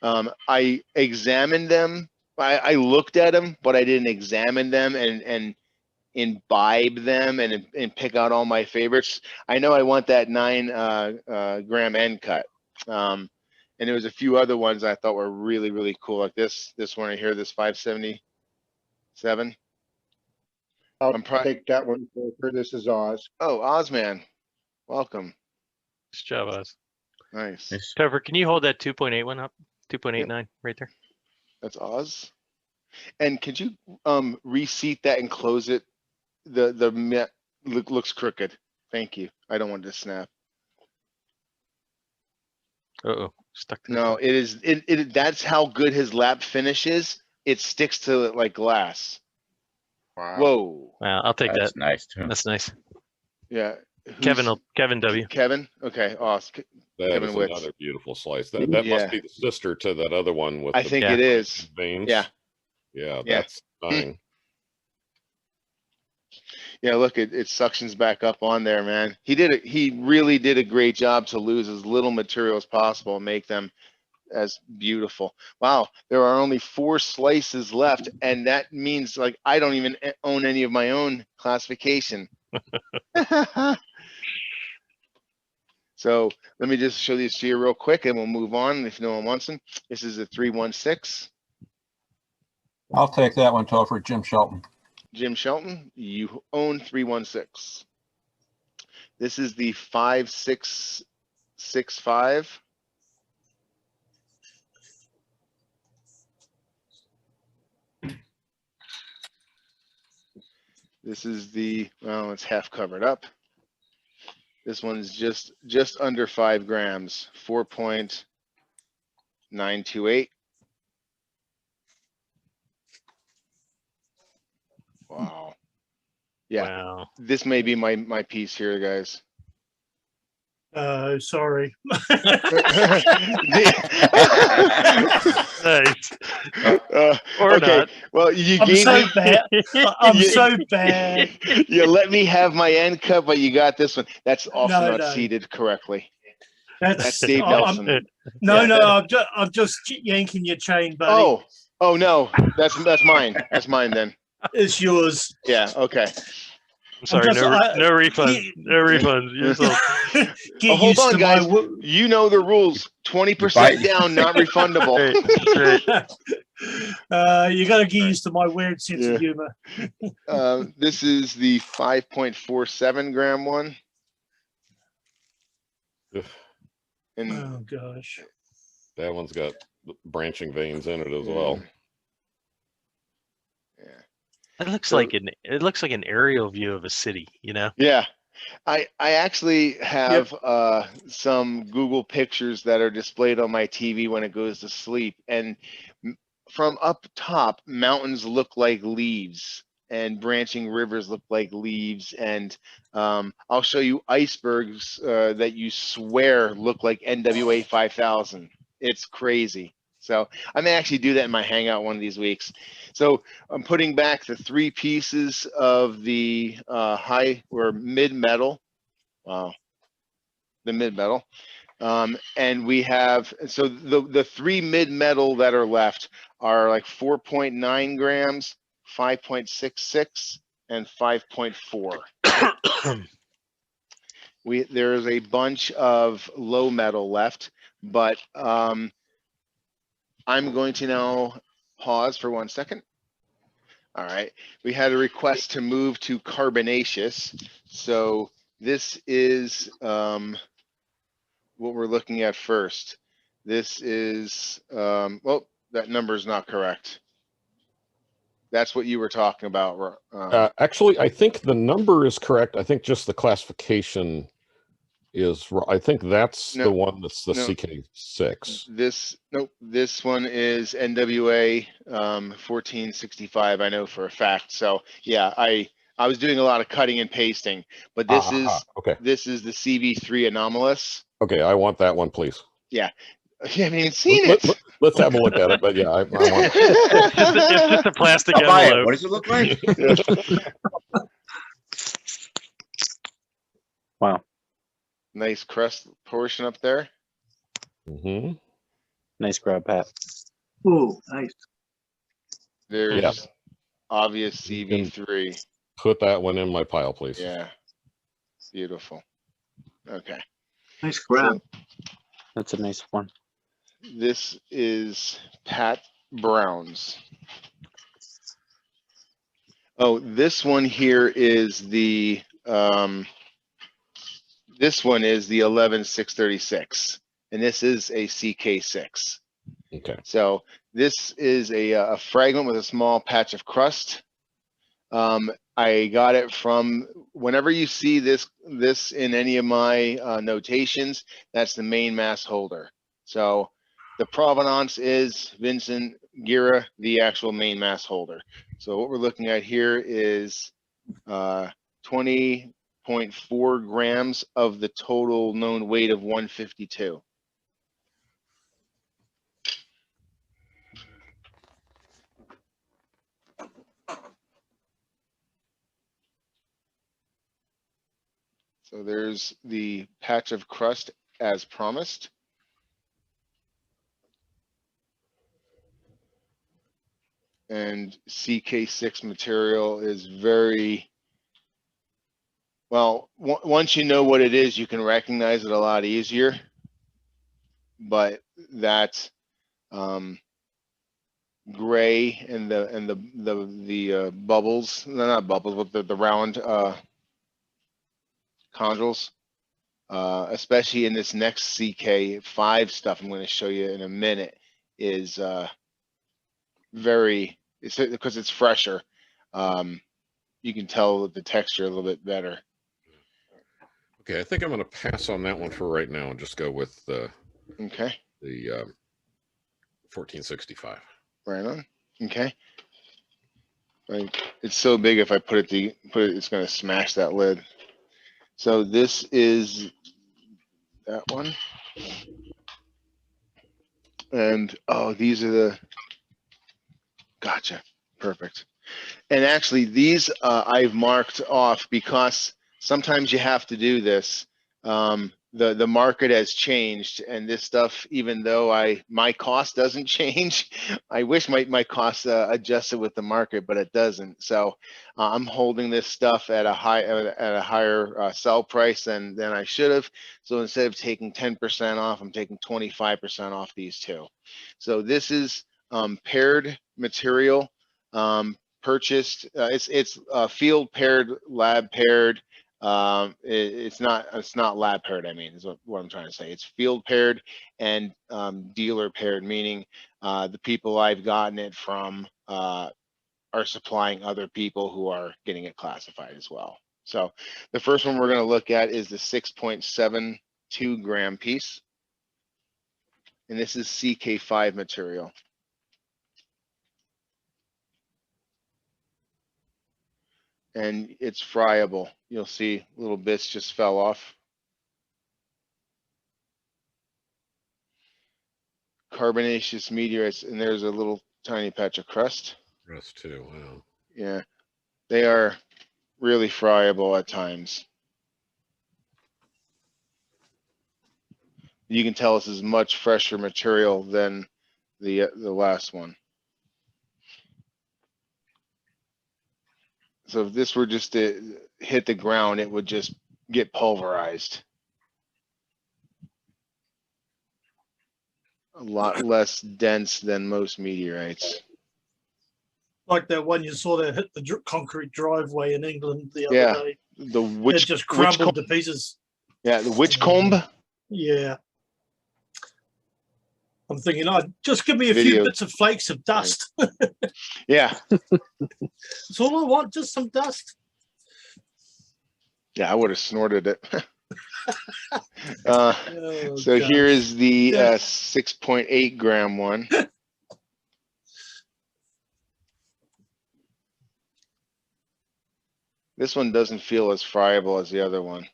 I examined them. I looked at them, but I didn't examine them and imbibe them and pick out all my favorites. I know I want that 9 gram end cut. And there was a few other ones I thought were really, really cool, like this one right here, this 577. I'll take that one for this is Oz. Oh, Ozman, welcome. Nice job, Oz. Nice. Topher, can you hold that 2.81 up? 2.89 right there. That's Oz. And could you reseat that and close it? The looks crooked. Thank you. I don't want it to snap. Uh-oh, stuck to No, it is. That's how good his lap finish is. It sticks to it like glass. Wow. Whoa. Wow, I'll take That's that. nice too. That's nice. Yeah. Kevin W. Kevin? Okay, awesome. That Kevin is Wicks. another beautiful slice. That must be the sister to that other one with I the think it is. veins. Yeah. Yeah, Yeah. that's stunning. Yeah, look, it suctions back up on there, man. He really did a great job to lose as little material as possible and make them as beautiful. Wow, there are only 4 slices left, and that means like I don't even own any of my own classification. So let me just show these to you real quick, and we'll move on if no one wants them. This is a 316. I'll take that one, Topher. Jim Shelton. Jim Shelton, you own 316. This is the 5665. This is the, well, it's half covered up. This one's just under 5 grams, 4.928. Wow. Yeah. Wow. This may be my piece here, guys. Sorry. Nice. Or okay. not. Well, you I'm gave so me bad. I'm so bad. You let me have my end cut, but you got this one. That's also No, not no. seated correctly. That's That's Dave I'm- Nelson. No, Yeah. no, I'm just yanking your chain, buddy. Oh no, that's mine. That's mine then. It's yours. Yeah. Okay. I'm sorry, just- no refunds. No refunds. You're so- Get hold used on, to guys. my You know the rules. 20% down, not refundable. you got to get used to my weird sense of humor. This is the 5.47 gram one. And Oh gosh. That one's got branching veins in it as well. It looks like an aerial view of a city, you know? Yeah. I actually have some Google pictures that are displayed on my TV when it goes to sleep, and from up top, mountains look like leaves and branching rivers look like leaves, and I'll show you icebergs that you swear look like NWA 5000. It's crazy. So I may actually do that in my Hangout one of these weeks. So I'm putting back the 3 pieces of the high or mid metal. Wow, the mid metal. And we have, so the 3 mid metal that are left are like 4.9 grams, 5.66, and 5.4. There is a bunch of low metal left, but I'm going to now pause for 1 second. All right, we had a request to move to carbonaceous. So this is what we're looking at first. This is, well, that number is not correct. That's what you were talking about. Actually, I think the number is correct. I think just the classification is, I think that's the one that's the CK6. This one is NWA 1465. I know for a fact. So yeah, I was doing a lot of cutting and pasting, but this this is the CV3 anomalous. Okay, I want that one, please. Yeah, you haven't even seen it. Let's have a look at it. But yeah, I want it. It's just a plastic envelope. What does it look like? Wow. Nice crust portion up there. Mm-hmm. Nice grab, Pat. Oh, nice. There's obvious CV3. Put that one in my pile, please. Yeah. Beautiful. Okay. Nice grab. So, that's a nice one. This is Pat Brown's. Oh, this one here is the this one is the 11636, and this is a CK6. Okay. So this is a fragment with a small patch of crust. I got it from, whenever you see this in any of my notations, that's the main mass holder. So the provenance is Vincent Gira, the actual main mass holder. So what we're looking at here is 20.4 grams of the total known weight of 152. So there's the patch of crust as promised. And CK6 material is very, well, once you know what it is, you can recognize it a lot easier. But that gray and the bubbles, no, not bubbles, but the round chondrites, especially in this next CK5 stuff I'm going to show you in a minute, is very, because it's fresher. You can tell the texture a little bit better. Okay, I think I'm going to pass on that one for right now and just go with the 1465. Right on. Okay. Right. It's so big. If I put it, it's going to smash that lid. So this is that one. And oh, these are the. Gotcha. Perfect. And actually, these I've marked off because sometimes you have to do this. The market has changed, and this stuff, even though my cost doesn't change, I wish my cost adjusted with the market, but it doesn't. So I'm holding this stuff at a higher sell price than I should have. So instead of taking 10% off, I'm taking 25% off these two. So this is paired material, purchased. It's field paired, lab paired. It's not lab paired. I mean, is what I'm trying to say. It's field paired and dealer paired, meaning the people I've gotten it from are supplying other people who are getting it classified as well. So the first one we're going to look at is the 6.72 gram piece, and this is CK5 material. And it's friable. You'll see little bits just fell off. carbonaceous meteorites, and there's a little tiny patch of crust. Rust too. Wow. Yeah, they are really friable at times. You can tell this is much fresher material than the last one. So if this were just to hit the ground, it would just get pulverized. A lot less dense than most meteorites. Like that one you saw that hit the concrete driveway in England the other Yeah, day. the It just crumbled to pieces. Yeah, the Whitcomb. Yeah. I'm thinking, oh, just give me a few Video. bits of flakes of dust. Yeah. That's all I want, just some dust. Yeah, I would have snorted it. Oh, So gosh. here is the Yeah. 6.8 gram one. This one doesn't feel as friable as the other one,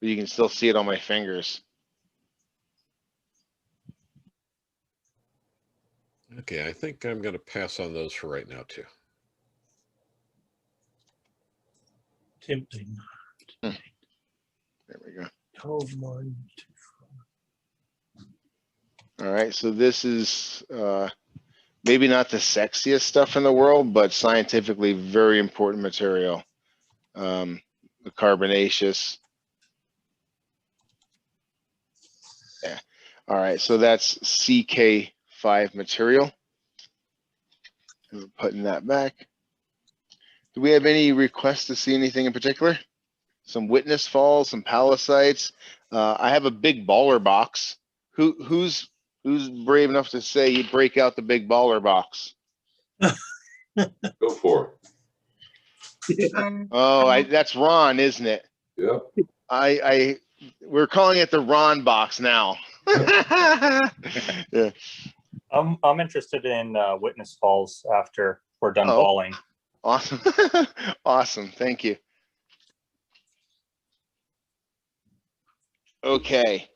but you can still see it on my fingers. Okay, I think I'm going to pass on those for right now too. Tempting. There we go. 12 mine. All right, so this is maybe not the sexiest stuff in the world, but scientifically very important material. The carbonaceous. Yeah. All right, so that's CK5 material. We're putting that back. Do we have any requests to see anything in particular? Some witness falls, some pallasites. I have a big baller box. Who's brave enough to say you break out the big baller box? Go for it. Oh, that's Ron, isn't it? Yep. We're calling it the Ron box now. Yeah. I'm interested in witness falls after we're done Oh. balling. Awesome. Awesome. Thank you. Okay.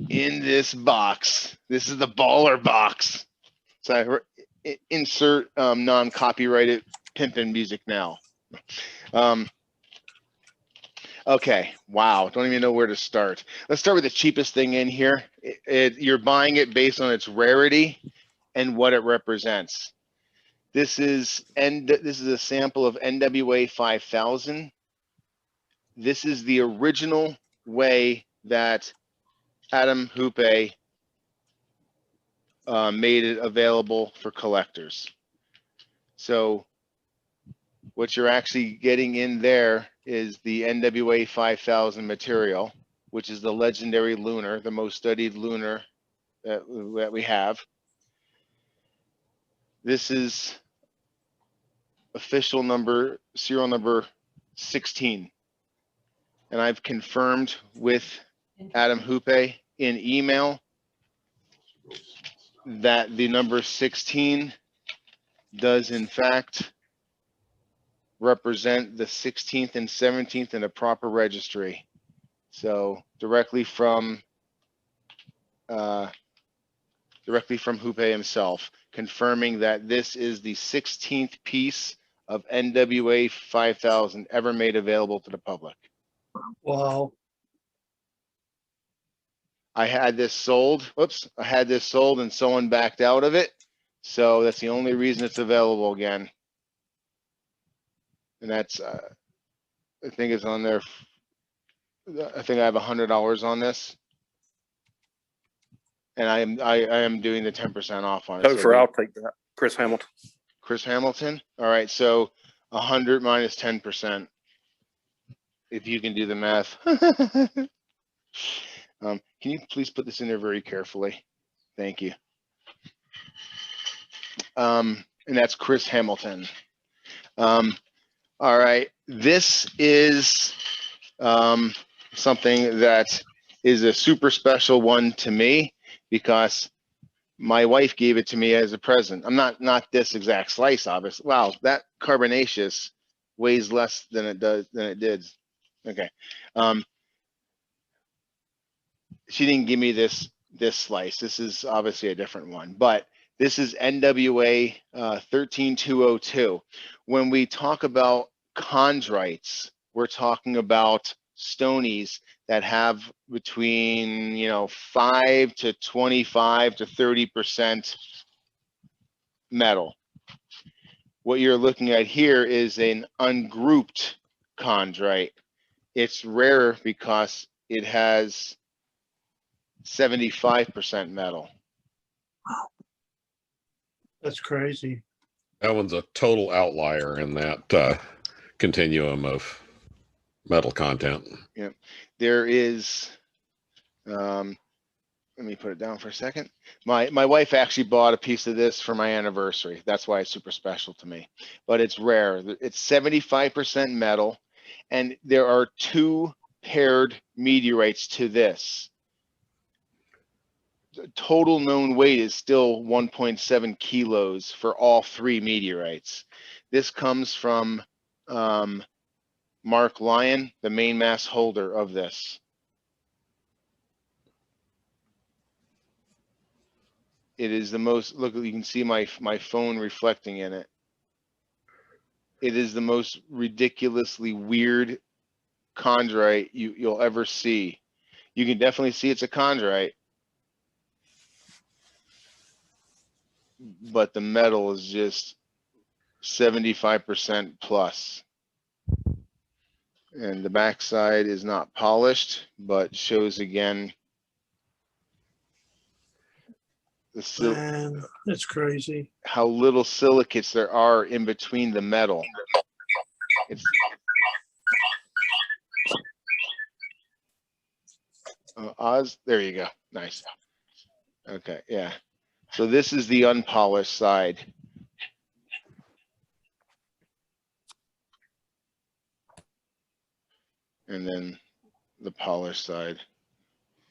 In this box, this is the baller box. So I insert non-copyrighted pimpin' music now. Okay. Wow. Don't even know where to start. Let's start with the cheapest thing in here. You're buying it based on its rarity and what it represents. This is a sample of NWA 5000. This is the original way that Adam Hoope made it available for collectors. So what you're actually getting in there is the NWA 5000 material, which is the legendary Lunar, the most studied Lunar that we have. This is official number, serial number 16. And I've confirmed with Adam Hoope in email that the number 16 does in fact represent the 16th and 17th in a proper registry. So directly from Hoope himself, confirming that this is the 16th piece of NWA 5000 ever made available to the public. Wow. I had this sold. Whoops, I had this sold and someone backed out of it. So that's the only reason it's available again. And that's, I think it's on there. I think I have $100 on this. And I am doing the 10% off on it. Topher, I'll take that. Chris Hamilton. Chris Hamilton. All right. So 100 minus 10%. If you can do the math. Can you please put this in there very carefully? Thank you. And that's Chris Hamilton. All right. This is something that is a super special one to me because my wife gave it to me as a present. I'm not this exact slice, obviously. Wow, that carbonaceous weighs less than it did. Okay. she didn't give me this slice. This is obviously a different one, but this is NWA 13202. When we talk about chondrites, we're talking about stonies that have between 5 to 25 to 30% metal. What you're looking at here is an ungrouped chondrite. It's rare because it has 75% metal. That's crazy. That one's a total outlier in that continuum of metal content. Yeah, there is. Let me put it down for a second. My wife actually bought a piece of this for my anniversary. That's why it's super special to me. But it's rare. It's 75% metal, and there are 2 paired meteorites to this. The total known weight is still 1.7 kilos for all 3 meteorites. This comes from Mark Lyon, the main mass holder of this. It is the most, look, you can see my phone reflecting in it. It is the most ridiculously weird chondrite you'll ever see. You can definitely see it's a chondrite, but the metal is just 75% plus. And the backside is not polished, but shows again Man, that's crazy. How little silicates there are in between the metal. It's Oz, there you go. Nice. Okay, yeah. So this is the unpolished side. And then the polished side.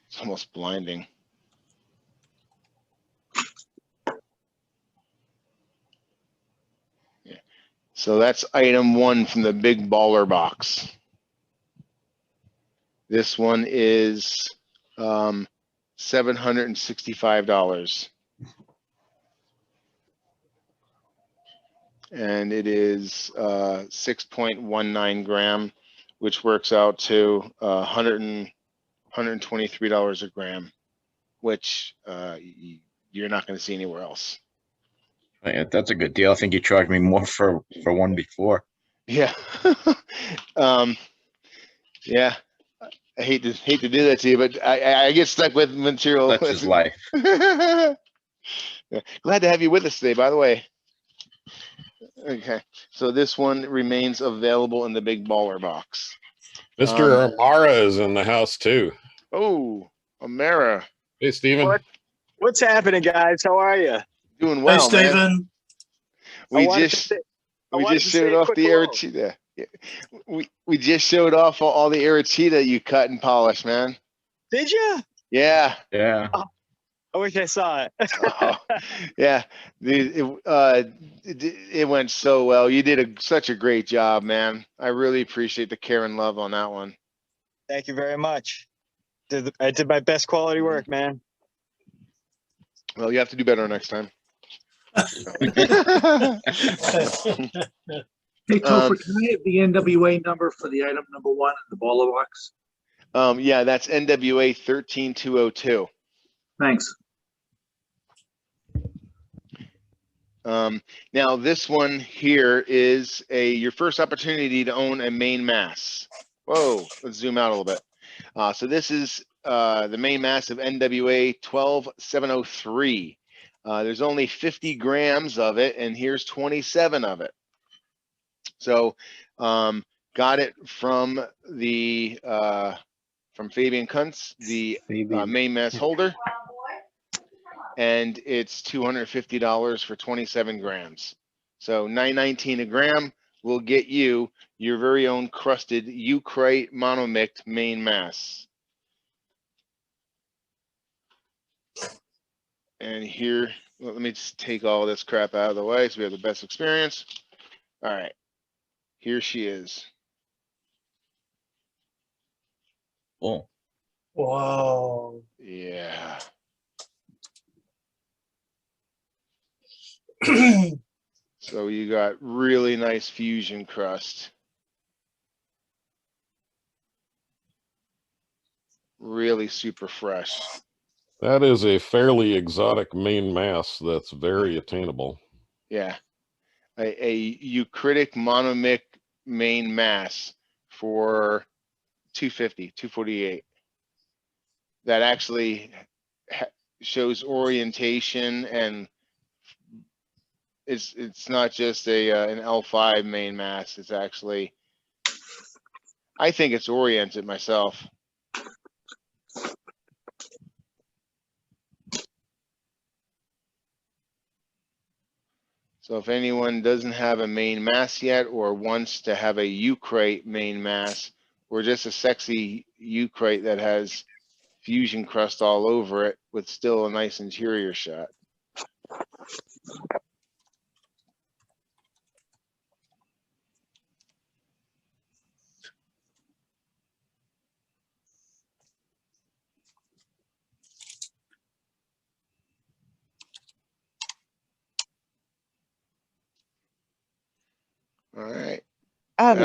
It's almost blinding. So that's item 1 from the big baller box. This one is $765. And it is 6.19 gram, which works out to $123 a gram, which you're not going to see anywhere else. Yeah, that's a good deal. I think you charged me more for one before. Yeah. Yeah. I hate to do that to you, but I get stuck with material. That's his life. Yeah. Glad to have you with us today, by the way. Okay, so this one remains available in the big baller box. Mr. Amara is in the house too. Oh, Amara. Hey, Steven. What's happening, guys? How are you? Doing well, hey, Steven. Man. We just showed off the Errachidia. Yeah. We just showed off all the Errachidia you cut and polished, man. Did you? Yeah. Yeah. Oh, I wish I saw it. Yeah. It went so well. You did such a great job, man. I really appreciate the care and love on that one. Thank you very much. I did my best quality work, man. Well, you have to do better next time. Hey, Topher, can I have the NWA number for the item number 1 in the baller box? Yeah, that's NWA 13202. Thanks. Now this one here is your first opportunity to own a main mass. Whoa, let's zoom out a little bit. So this is the main mass of NWA 12703. There's only 50 grams of it, and here's 27 of it. So got it from from Fabian Kuntz, the main mass holder, and it's $250 for 27 grams. So $9.19 a gram will get you your very own crusted Eucrite-mmict main mass. And here, well, let me just take all this crap out of the way so we have the best experience. All right, here she is. Oh. Wow. Yeah. So you got really nice fusion crust. Really super fresh. That is a fairly exotic main mass that's very attainable. Yeah. A Eucrite-mmict main mass for 250, 248. That actually shows orientation, and it's not just an L5 main mass. It's actually, I think it's oriented myself. So if anyone doesn't have a main mass yet, or wants to have a Eucrite main mass, or just a sexy Eucrite that has fusion crust all over it with still a nice interior shot. All right.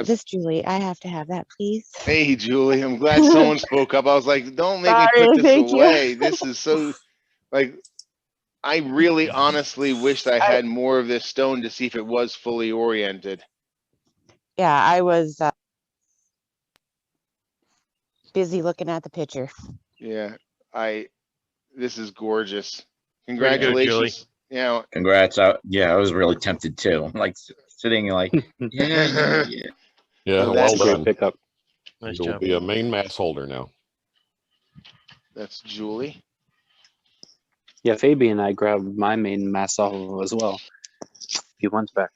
This Julie, I have to have that, please. Hey, Julie, I'm glad someone spoke up. I was like, don't make me Sorry, put this thank you. away. This is so, like, I really honestly wished I had more of this stone to see if it was fully oriented. Yeah, I was busy looking at the picture. Yeah, this is gorgeous. Way to go, Julie. Congratulations. Yeah. Congrats. I was really tempted too. I'm like sitting like, yeah. Yeah, Oh, well that's done. Pickup. Nice You'll job. be a main mass holder now. That's Julie. Yeah, Fabian and I grabbed my main mass off as well a few months back.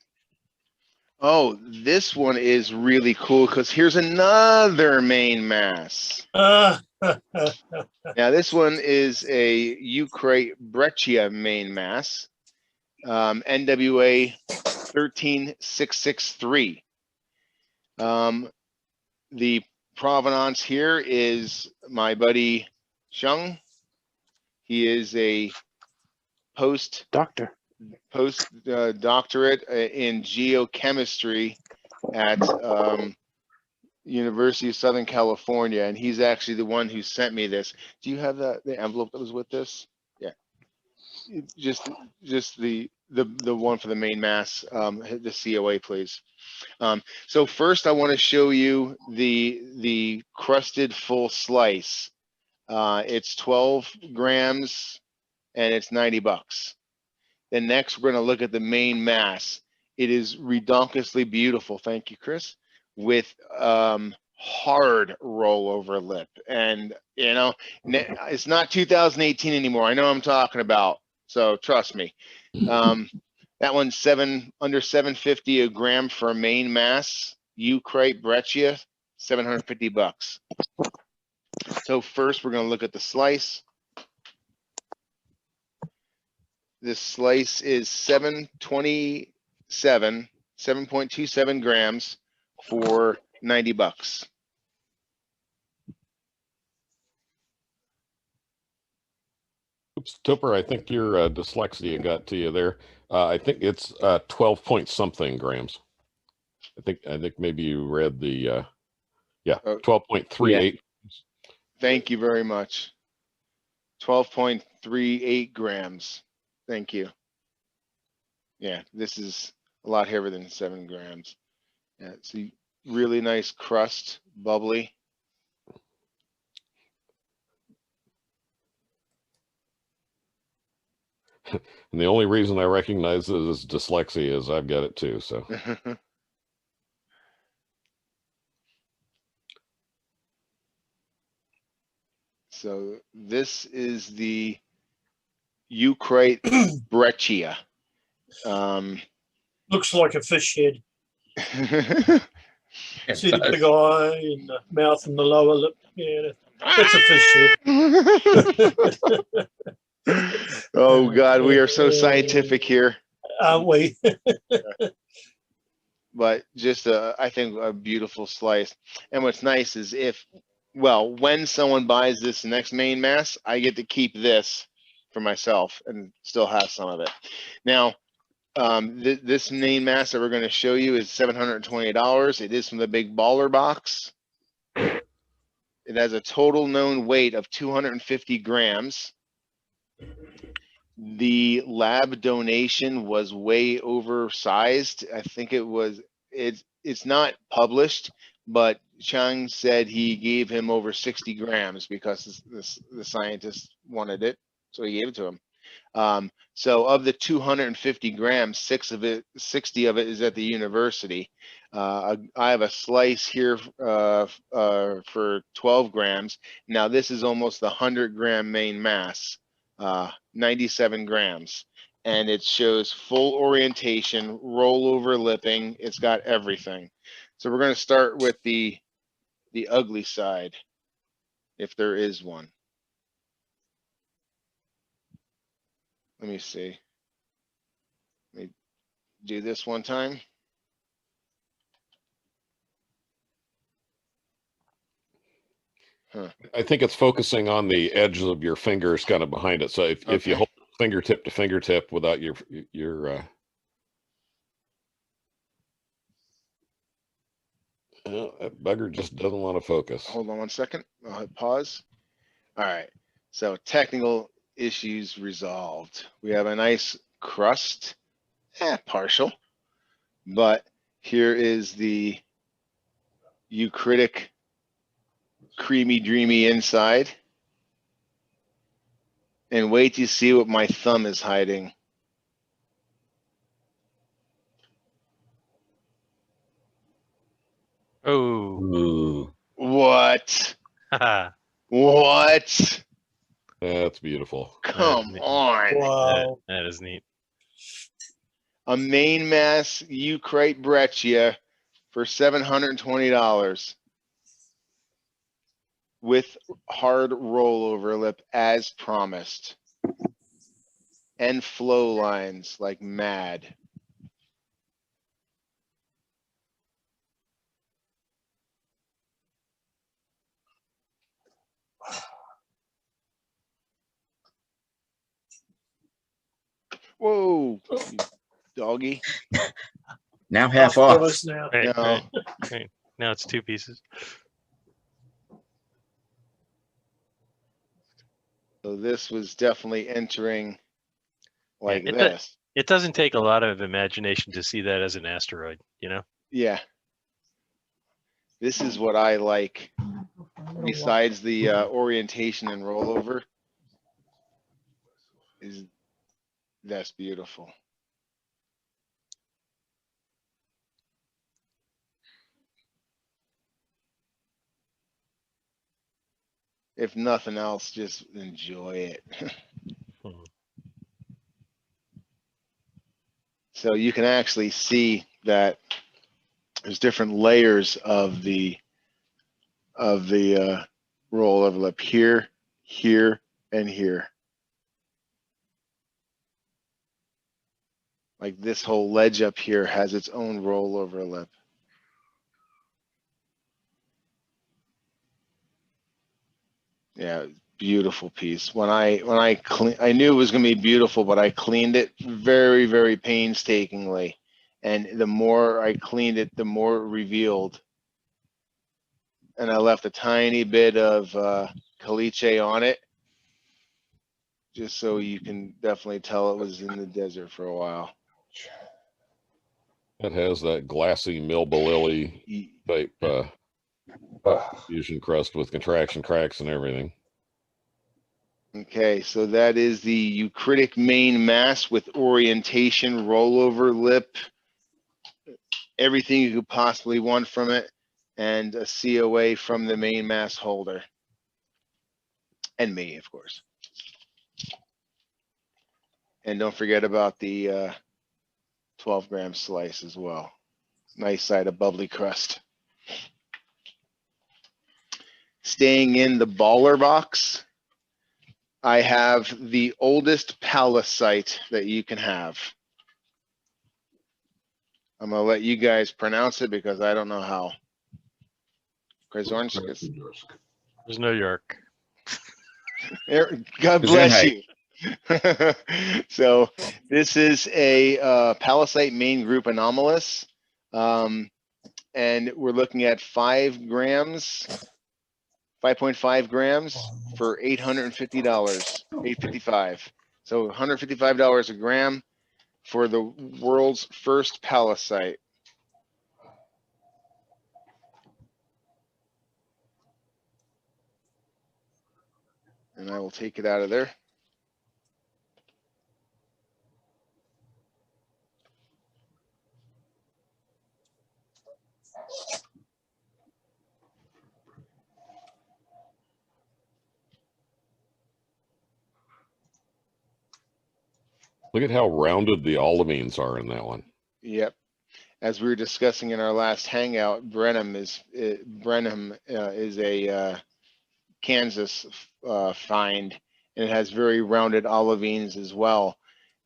Oh, this one is really cool because here's another main mass. Now, this one is a Eucrite-mmict main mass, NWA 13663. The provenance here is my buddy Sheng. He is a postdoctorate in geochemistry at University of Southern California, and he's actually the one who sent me this. Do you have the envelope that was with this? Yeah, just the one for the main mass, the COA, please. So first, I want to show you the crusted full slice. It's 12 grams, and it's $90. Then next, we're going to look at the main mass. It is redonkulously beautiful. Thank you, Chris. With hard rollover lip, and you know, it's not 2018 anymore. I know what I'm talking about, so trust me. That one's under 750 a gram for a main mass. Eucrite-mmict, $750. So first, we're going to look at the slice. This slice is 7.27 grams for $90. Oops, Topper, I think your dyslexia got to you there. I think it's 12 point something grams. I think maybe you read the 12.38. Thank you very much. 12.38 grams. Thank you. Yeah, this is a lot heavier than 7 grams. Yeah, see, really nice crust, bubbly. And the only reason I recognize it as dyslexia is I've got it too. So so this is the Eucrite-mmict. Looks like a fish head. See the big eye and the mouth and the lower lip. Yeah, that's a fish head. Oh God, we are so scientific here, aren't we? But just I think a beautiful slice. And what's nice is if well, when someone buys this next main mass, I get to keep this for myself and still have some of it. Now, this main mass that we're going to show you is $720. It is from the big baller box. It has a total known weight of 250 grams. The lab donation was way oversized. I think it's not published, but Chang said he gave him over 60 grams because the scientist wanted it, so he gave it to him. So of the 250 grams, 60 of it is at the university. I have a slice here for 12 grams. Now this is almost the 100-gram main mass, 97 grams. And it shows full orientation, rollover lipping. It's got everything. So we're going to start with the ugly side, if there is one. Let me see. Let me do this one time. Huh. I think it's focusing on the edges of your fingers kind of behind it. So if you hold fingertip to fingertip without your that bugger just doesn't want to focus. Hold on one second. I'll hit pause. All right. So technical issues resolved. We have a nice crust, partial, but here is the eucritic creamy dreamy inside. And wait to see what my thumb is hiding. Oh. What? What? That's beautiful. Come on. Wow. That is neat. A main mass Eucrite-mmict for $720 with hard rollover lip as promised, and flow lines like mad. Whoa, you doggy. Now half off. Now. Right. Now it's 2 pieces. So this was definitely entering like this. It doesn't take a lot of imagination to see that as an asteroid, you know? Yeah. This is what I like. Besides the orientation and rollover, that's beautiful. If nothing else, just enjoy it. So you can actually see that there's different layers of the rollover lip here, here, and here. Like this whole ledge up here has its own rollover lip. Yeah, beautiful piece. When I clean, I knew it was going to be beautiful, but I cleaned it very, very painstakingly. And the more I cleaned it, the more it revealed. And I left a tiny bit of caliche on it, just so you can definitely tell it was in the desert for a while. It has that glassy Milbalilli type fusion crust with contraction cracks and everything. Okay, so that is the eucritic main mass with orientation, rollover lip, everything you could possibly want from it, and a COA from the main mass holder. And me, of course. And don't forget about the 12-gram slice as well. Nice side of bubbly crust. Staying in the baller box, I have the oldest Pallasite that you can have. I'm going to let you guys pronounce it because I don't know how. Krasnojarsk. There's no York. God bless you. So this is a Pallasite main group anomalous, and we're looking at 5 grams, 5.5 grams for $850, $855. So $155 a gram for the world's first Pallasite. And I will take it out of there. Look at how rounded the olivines are in that one. Yep. As we were discussing in our last hangout, Brenham is a Kansas find, and it has very rounded olivines as well.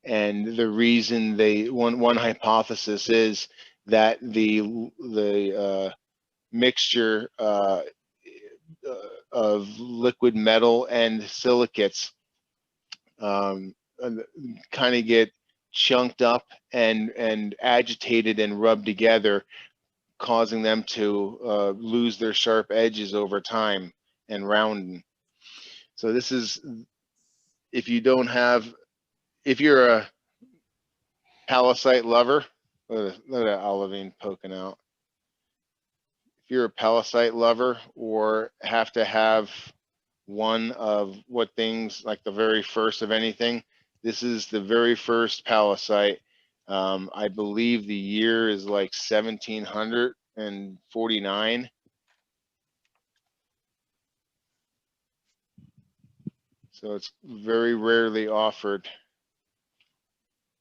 And the reason one hypothesis is that the mixture of liquid metal and silicates kind of get chunked up and agitated and rubbed together, causing them to lose their sharp edges over time and round. So this is, if you're a Pallasite lover, look at that olivine poking out. If you're a Pallasite lover or have to have one of what things like the very first of anything, this is the very first Pallasite. I believe the year is like 1749. So it's very rarely offered.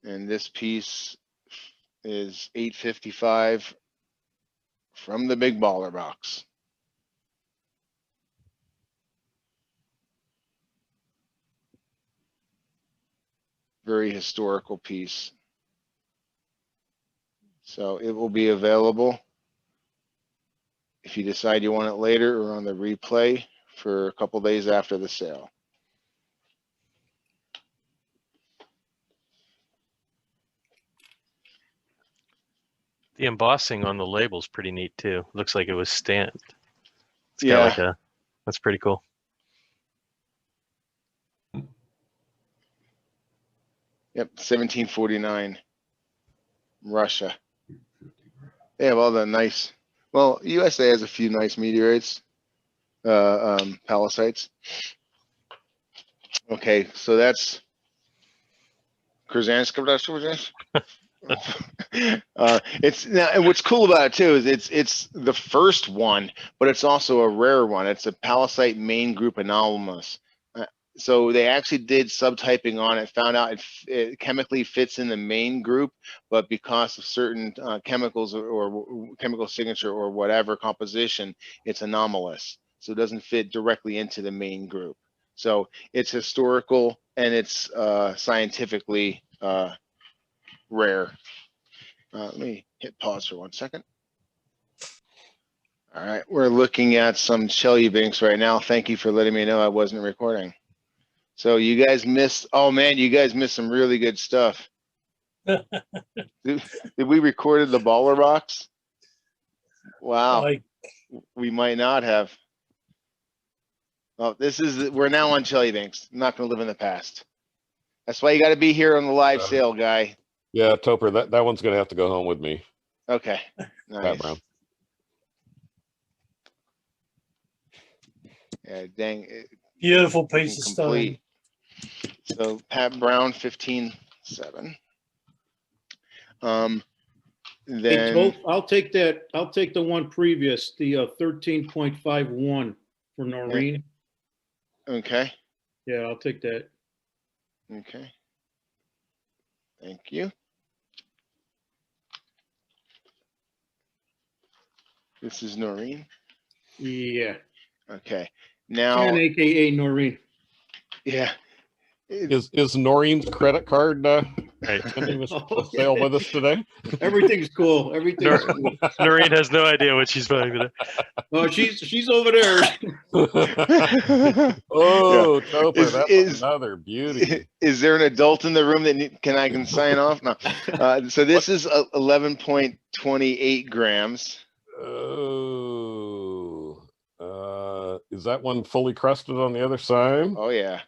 And this piece is $855 from the big baller box. Very historical piece. So it will be available if you decide you want it later or on the replay for a couple days after the sale. The embossing on the label is pretty neat too. Looks like it was stamped. It's got Yeah. like that's pretty cool. Yep, 1749, Russia. They have all the nice, well, USA has a few nice meteorites, Pallasites. Okay, so that's Krasnojarsk. It's now, and what's cool about it too is it's the first one, but it's also a rare one. It's a Pallasite main group anomalous. So they actually did subtyping on it, found out it chemically fits in the main group, but because of certain chemicals or chemical signature or whatever composition, it's anomalous. So it doesn't fit directly into the main group. So it's historical and it's scientifically rare. Let me hit pause for 1 second. All right, we're looking at some Chelyabinsk right now. Thank you for letting me know I wasn't recording. So you guys missed, oh man, you guys missed some really good stuff. Did we recorded the baller box? Wow, we might not have. Well, we're now on Chelyabinsk. I'm not gonna live in the past. That's why you gotta be here on the live sale, guy. Yeah, Topper, that one's gonna have to go home with me. Okay, nice. Pat Brown. Yeah, dang. Beautiful piece of stone. So Pat Brown, 15.7. Then Hey, I'll take that. I'll take the one previous, the 13.51 for Noreen. Okay. Yeah, I'll take that. Okay. Thank you. This is Noreen. Yeah. Okay. Now, 10 AKA Noreen. Yeah. Is Noreen's credit card Right. Attending this sale with us today. Everything's cool. Everything's cool. Noreen has no idea what she's buying today. Oh, she's over there. Oh, Topher, that's another beauty. Is there an adult in the room that I can sign off? No. So this is 11.28 grams. Oh, is that one fully crusted on the other side? Oh yeah.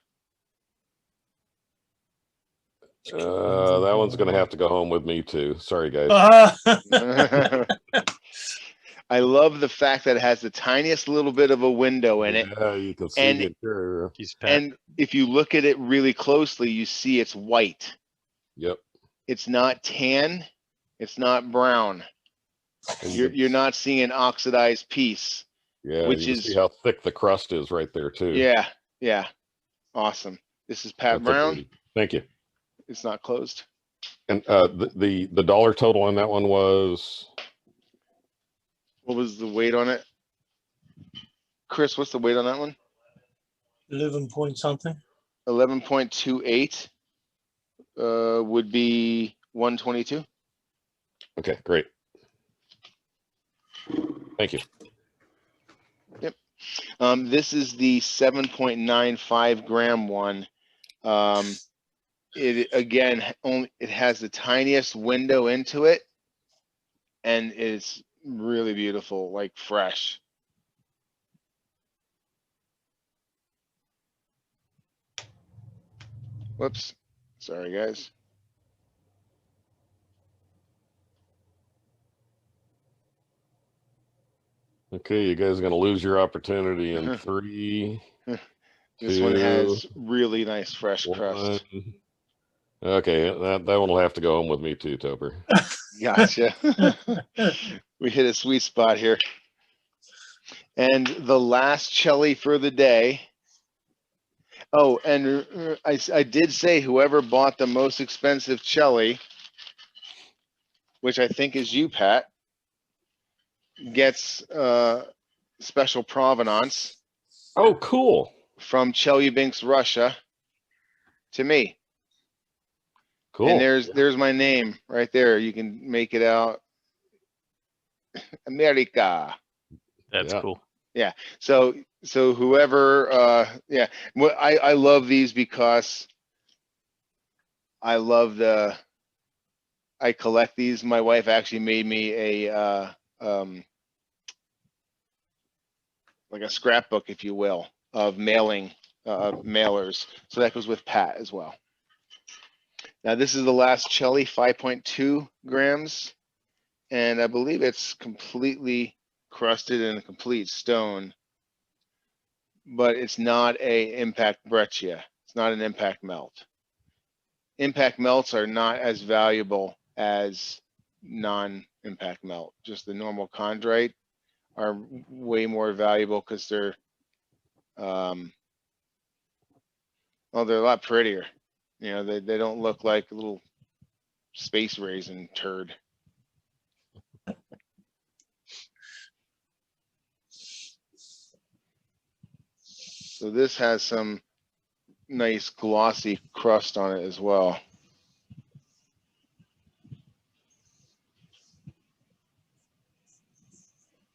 That one's gonna have to go home with me too. Sorry, guys. I love the fact that it has the tiniest little bit of a window in it. Yeah, you can see the interior. And if you look at it really closely, you see it's white. Yep. It's not tan. It's not brown. You're not seeing an oxidized piece. Yeah, which you is see how thick the crust is right there too. Yeah, yeah, awesome. This is Pat Brown. Thank you. It's not closed. And the dollar total on that one was. What was the weight on it? Chris, what's the weight on that one? 11 point something. 11.28 would be 122. Okay, great. Thank you. Yep. This is the 7.95 gram one. It again it has the tiniest window into it, and it's really beautiful, like fresh. Whoops, sorry guys. Okay, you guys are gonna lose your opportunity in 3. This 2, one has really nice fresh crust. 1. Okay, that one will have to go home with me too, Topher. Gotcha. We hit a sweet spot here. And the last Chelly for the day. Oh, and I did say whoever bought the most expensive Chelly, which I think is you, Pat, gets special provenance. Oh, cool. From Chelyabinsk, Russia, to me. Cool. And there's my name right there. You can make it out. America. That's cool. Yeah. So whoever yeah. Well, I love these because I collect these. My wife actually made me a like a scrapbook, if you will, of mailing mailers. So that goes with Pat as well. Now this is the last Chelly, 5.2 grams, and I believe it's completely crusted in a complete stone, but it's not a impact breccia. It's not an impact melt. Impact melts are not as valuable as non-impact melt. Just the normal chondrite are way more valuable because they're well, they're a lot prettier. You know, they don't look like a little space raisin turd. So this has some nice glossy crust on it as well.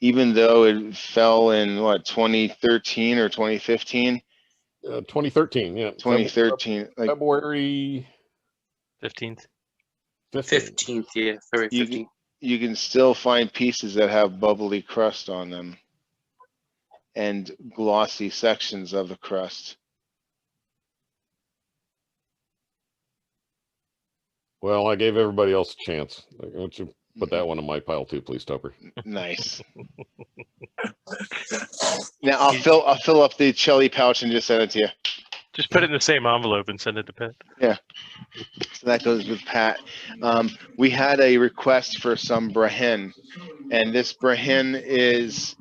Even though it fell in what, 2013 or 2015? 2013, yeah. 2013, like February 15th. 15th, yeah, February 15th. You can still find pieces that have bubbly crust on them and glossy sections of the crust. Well, I gave everybody else a chance. Why don't you put that one in my pile too, please, Topper? Nice. Now I'll fill up the Chelly pouch and just send it to you. Just put it in the same envelope and send it to Pat. Yeah. So that goes with Pat. We had a request for some Brahin, and this Brahin is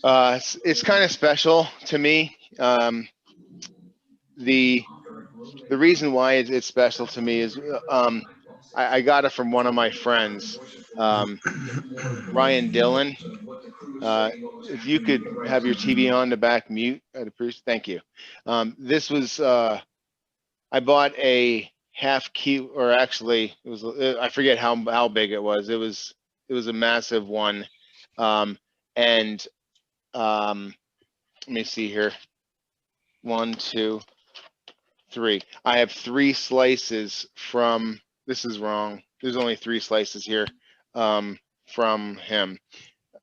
it's kind of special to me. The reason why it's special to me is I got it from one of my friends, Ryan Dillon. If you could have your TV on to back mute, I'd appreciate. Thank you. This was I bought a half kilo, or actually it was, I forget how big it was. It was a massive one. Let me see here. 1, 2, 3. I have 3 slices from, this is wrong. There's only 3 slices here from him.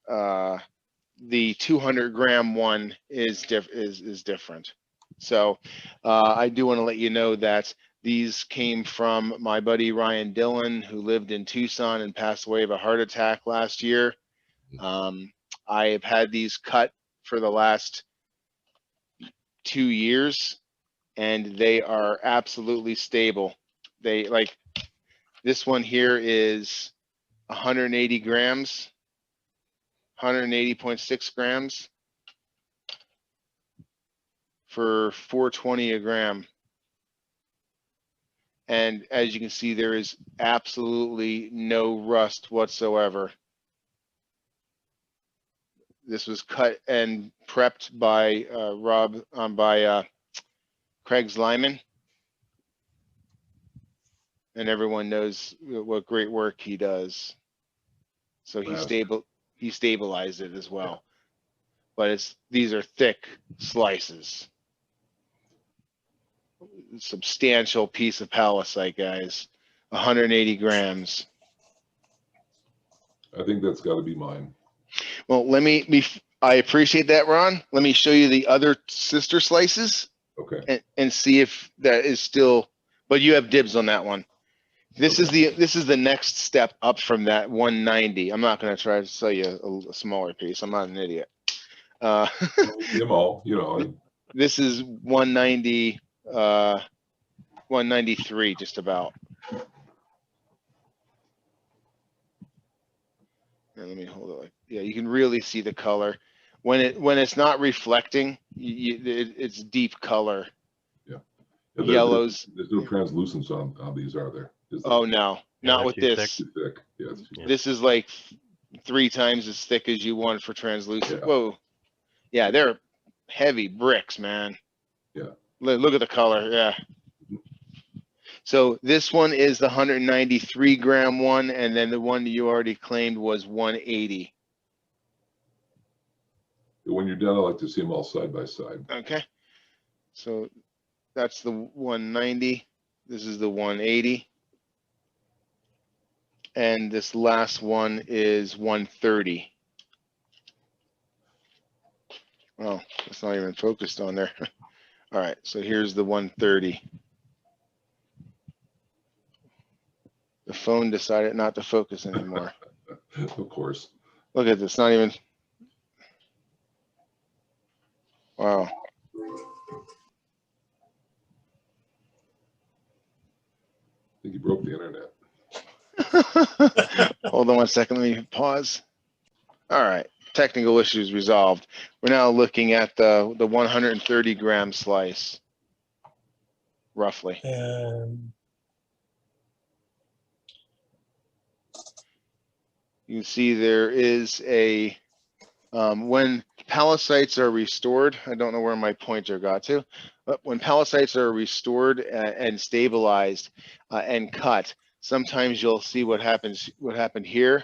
The 200-gram one is different. So I do want to let you know that these came from my buddy Ryan Dillon, who lived in Tucson and passed away of a heart attack last year. I have had these cut for the last 2 years, and they are absolutely stable. They, like, this one here is 180 grams, 180.6 grams for $4.20 a gram. And as you can see, there is absolutely no rust whatsoever. This was cut and prepped by Craig Lyman, and everyone knows what great work he does. So he stabilized it as well. But these are thick slices. Substantial piece of pallasite, guys. 180 grams. I think that's got to be mine. Well, I appreciate that, Ron. Let me show you the other sister slices. Okay. And see if that is still, but you have dibs on that one. This is the next step up from that 190. I'm not going to try to sell you a smaller piece. I'm not an idiot. This is 190, 193, just about. Here, let me hold it. Yeah, you can really see the color when it's not reflecting. It's deep color. Yeah. Yellows. There's no translucence on these, are there? Oh no, not with this. Too thick. Yeah, this is like 3 times as thick as you want for translucent. Yeah. Whoa. Yeah, they're heavy bricks, man. Yeah. Look at the color. Yeah. So this one is the 193 gram one, and then the one you already claimed was 180. When you're done, I like to see them all side by side. Okay. So that's the 190. This is the 180. And this last one is 130. Oh, it's not even focused on there. All right, so here's the 130. The phone decided not to focus anymore. Of course. Look at this, not even. Wow. I think you broke the internet. Hold on 1 second, let me pause. All right, technical issues resolved. We're now looking at the 130 gram slice, roughly. You can see there is a, when pallasites are restored, I don't know where my pointer got to, but when pallasites are restored and stabilized and cut, sometimes you'll see what happened here.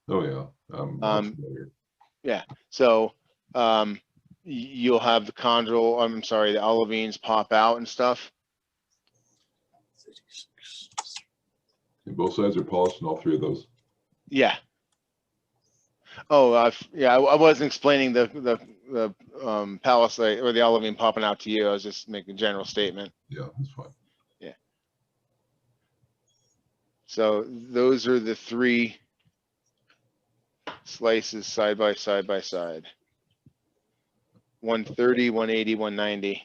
Oh yeah. Yeah. So you'll have the chondral, I'm sorry, the olivines pop out and stuff. And both sides are polished in all 3 of those. Yeah. Oh, yeah. I wasn't explaining the pallasite or the olivine popping out to you. I was just making a general statement. Yeah, that's fine. Yeah. So those are the 3 slices side by side by side. 130, 180, 190.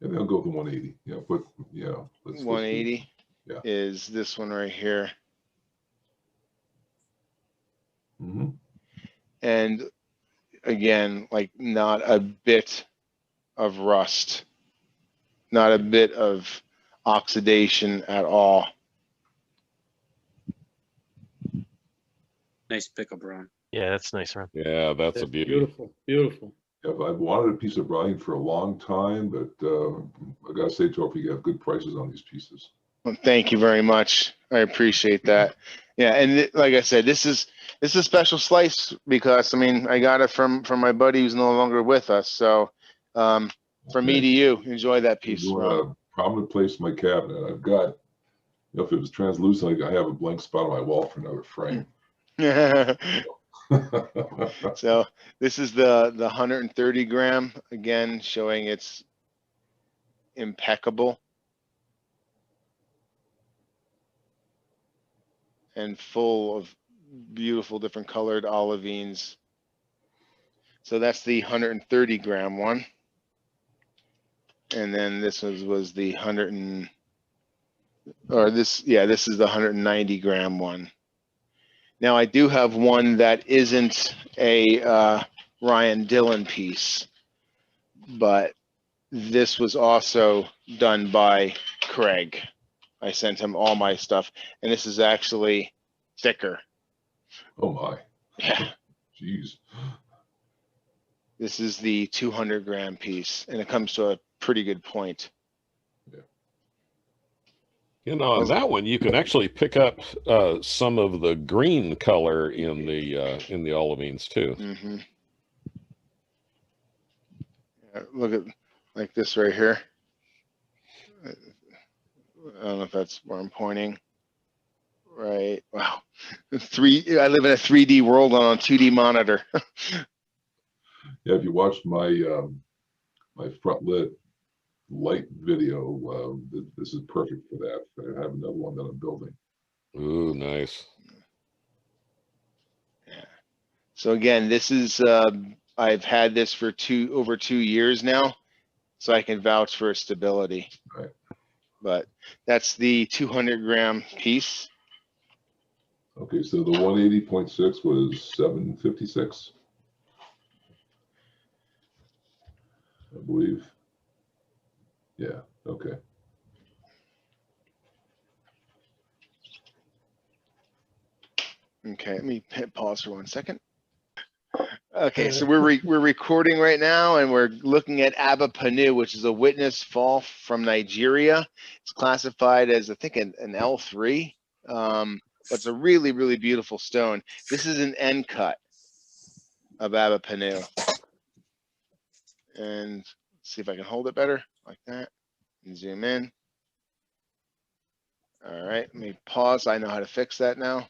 And they'll go with the 180. Yeah, but yeah. 180 is this one right here. Mm-hmm. And again, like not a bit of rust, not a bit of oxidation at all. Nice pickup, Ron. Yeah, that's nice, Ron. Yeah, that's a beauty. Beautiful, beautiful. Yeah, I've wanted a piece of Brahin for a long time, but I gotta say, Torp, you have good prices on these pieces. Well, thank you very much. I appreciate that. Yeah, and like I said, this is a special slice because I mean I got it from my buddy who's no longer with us. So from me to you, enjoy that piece. It's a prominent place in my cabinet. I've got, if it was translucent, I have a blank spot on my wall for another frame. So this is the 130 gram, again showing it's impeccable and full of beautiful different colored olivines. So that's the 130 gram one, and then this was the this is the 190 gram one. Now I do have one that isn't a Ryan Dillon piece, but this was also done by Craig. I sent him all my stuff, and this is actually thicker. Oh my. Yeah. Jeez. This is the 200 gram piece, and it comes to a pretty good point. You know, on that one, you can actually pick up some of the green color in the olivines too. Mm-hmm. Yeah, look at like this right here. I don't know if that's where I'm pointing. Right. Wow. I live in a 3D world on a 2D monitor. Yeah, if you watched my my front lit light video, this is perfect for that. I have another one that I'm building. Ooh, nice. Yeah. So again, this is I've had this for over 2 years now, so I can vouch for its stability. Right. But that's the 200 gram piece. Okay, so the 180.6 was 756, I believe. Yeah, okay. Okay, let me hit pause for 1 second. Okay, so we're recording right now, and we're looking at Abba Panu, which is a witness fall from Nigeria. It's classified as, I think, an L3, but it's a really, really beautiful stone. This is an end cut of Abba Panu. And let's see if I can hold it better, like that, and zoom in. All right, let me pause. I know how to fix that now.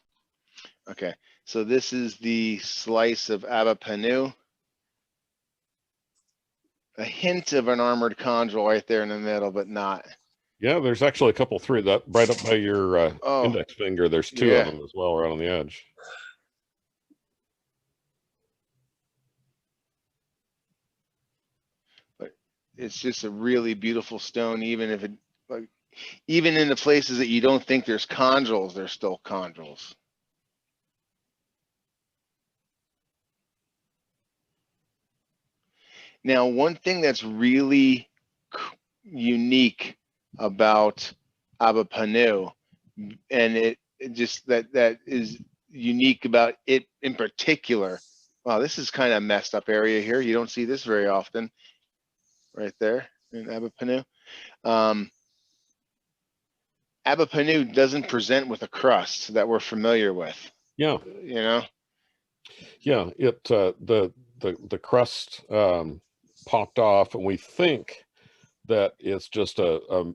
Okay, so this is the slice of Abba Panu. A hint of an armored chondrule right there in the middle, but not. Yeah, there's actually a couple through that right up by your index finger. There's two of them as well, right on the edge. But it's just a really beautiful stone, even if it, like, even in the places that you don't think there's chondrules, there's still chondrules. Now, one thing that's really unique about Abba Panu, and it just that is unique about it in particular. Wow, this is kind of messed up area here. You don't see this very often, right there in Abba Panu. Abba Panu doesn't present with a crust that we're familiar with. Yeah, you know. Yeah, it the crust popped off, and we think that it's just a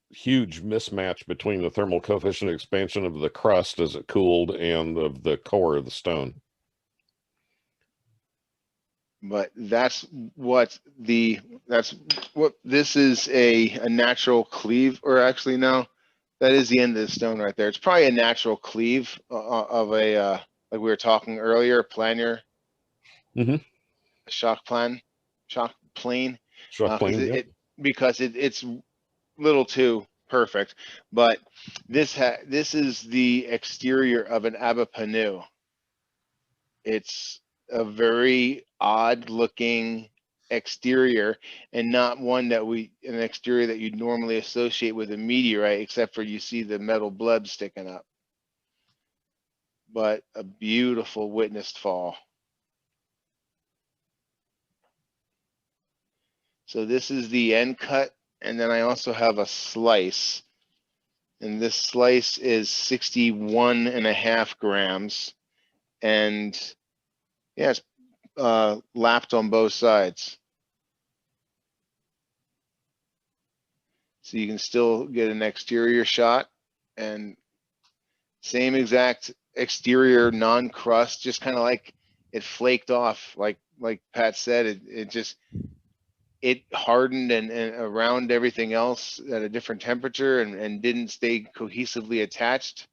huge mismatch between the thermal coefficient expansion of the crust as it cooled and of the core of the stone. But that's what this is, a natural cleave, or actually no, that is the end of the stone right there. It's probably a natural cleave of a like we were talking earlier, planar, shock plane, because it's a little too perfect. But this is the exterior of an Abba Panu. It's a very odd looking exterior, and not one that an exterior that you'd normally associate with a meteorite, except for you see the metal bleb sticking up. But a beautiful witnessed fall. So this is the end cut, and then I also have a slice And this slice is 61.5 grams. And yeah, it's lapped on both sides. So you can still get an exterior shot, and same exact exterior non-crust, just kind of like it flaked off, like Pat said, it hardened and around everything else at a different temperature and didn't stay cohesively attached.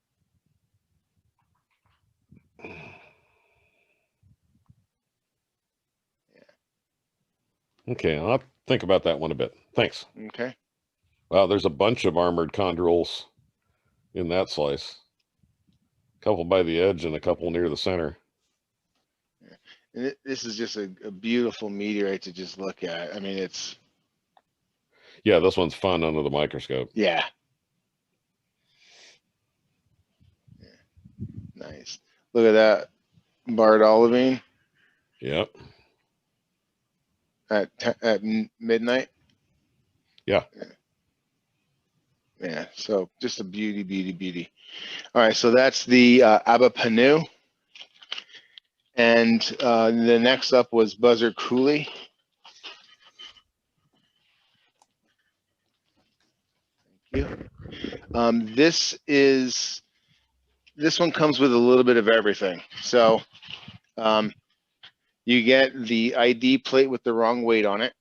Okay, I'll think about that one a bit. Thanks. Okay. Wow, there's a bunch of armored chondrules in that slice. A couple by the edge and a couple near the center. And this is just a beautiful meteorite to just look at. I mean, it's... Yeah, this one's fun under the microscope. Yeah. Nice. Look at that barred olivine. Yep. At midnight. Yeah. Yeah, so just a beauty, beauty, beauty. All right, so that's the Panu. And the next up was Buzzard Coulee. Thank you. This one comes with a little bit of everything. So you get the ID plate with the wrong weight on it.